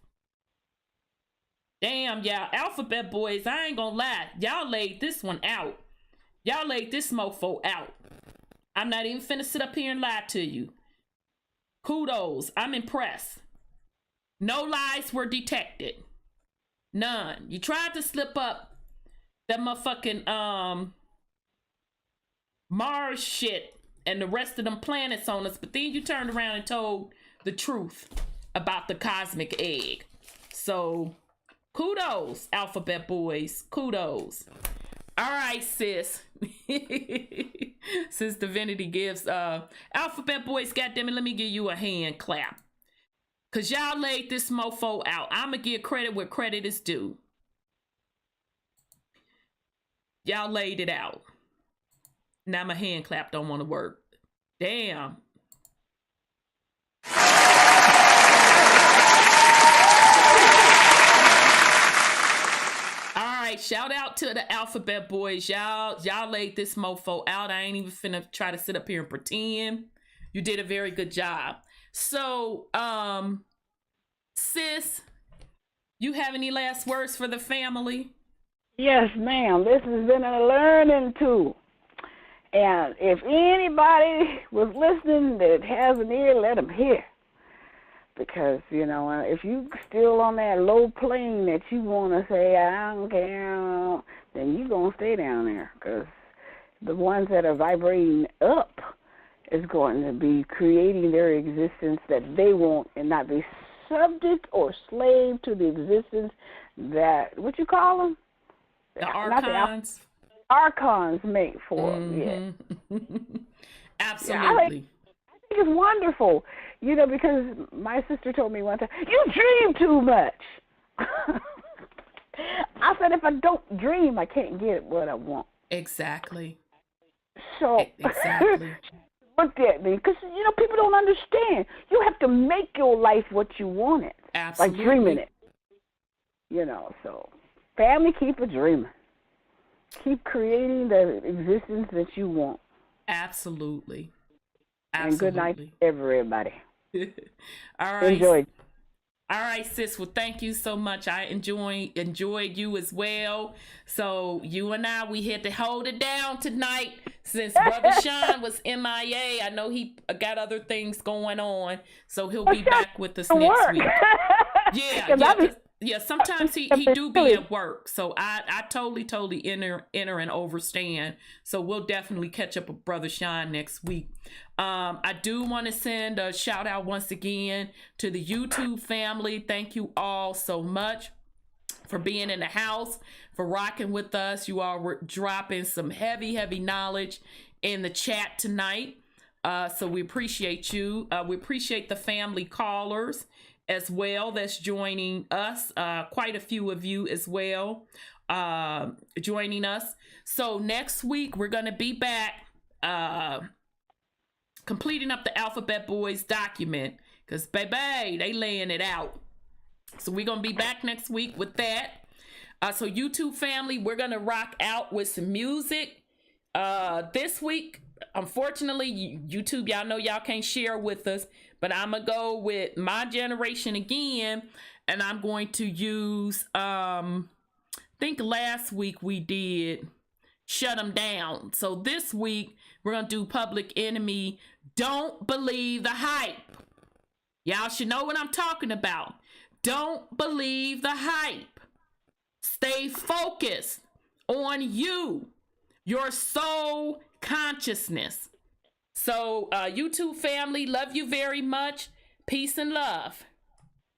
Damn, y'all, alphabet boys, I ain't gonna lie. Y'all laid this one out. Y'all laid this mofo out. I'm not even finna sit up here and lie to you. Kudos, I'm impressed. No lies were detected. None. You tried to slip up that motherfucking Mars shit and the rest of them planets on us, but then you turned around and told the truth about the cosmic egg. So kudos, alphabet boys. Kudos. All right, sis. Since Divinity gives alphabet boys, goddammit, let me give you a hand clap. Cause y'all laid this mofo out. I'ma give credit where credit is due. Y'all laid it out. Now my hand clap don't want to work. Damn. All right, shout out to the alphabet boys. Y'all laid this mofo out. I ain't even finna try to sit up here and pretend. You did a very good job. So, sis, you have any last words for the family? Yes, ma'am. This has been a learning tool. And if anybody was listening that has an ear, let them hear. Because, you know, if you still on that low plane that you want to say, I don't care, then you're going to stay down there. Because the ones that are vibrating up is going to be creating their existence that they want and not be subject or slave to the existence that, what you call them? The Archons. Archons make for them, yeah. Absolutely. Yeah, I think it's wonderful, you know, because my sister told me one time, you dream too much. I said, if I don't dream, I can't get what I want. Exactly. So, exactly. Looked at me, because, you know, people don't understand. You have to make your life what you want it. Absolutely. Like dreaming it. You know, so family, keep a dreaming. Keep creating the existence that you want. Absolutely. And good night to everybody. All right. Enjoy. All right, sis. Well, thank you so much. I enjoyed you as well. So you and we had to hold it down tonight since Brother Sean was MIA. I know he got other things going on, so he'll be back with us next week. Yeah. Yeah, sometimes he do be at work, so I totally enter and overstand. So we'll definitely catch up with Brother Sean next week. I do want to send a shout out once again to the YouTube family. Thank you all so much for being in the house, for rocking with us. You all were dropping some heavy knowledge in the chat tonight. So we appreciate you. We appreciate the family callers as well that's joining us. Quite a few of you as well joining us. So next week we're going to be back completing up the Alphabet Boys document, because baby, they laying it out. So we're going to be back next week with that. So YouTube family, we're going to rock out with some music this week. Unfortunately, YouTube, y'all know y'all can't share with us, but I'm gonna go with My Generation again, and I'm going to use I think last week we did Shut 'Em Down. So this week we're gonna do Public Enemy, Don't Believe the Hype. Y'all should know what I'm talking about. Don't believe the hype. Stay focused on you, your soul consciousness. So YouTube family, love you very much. Peace and love.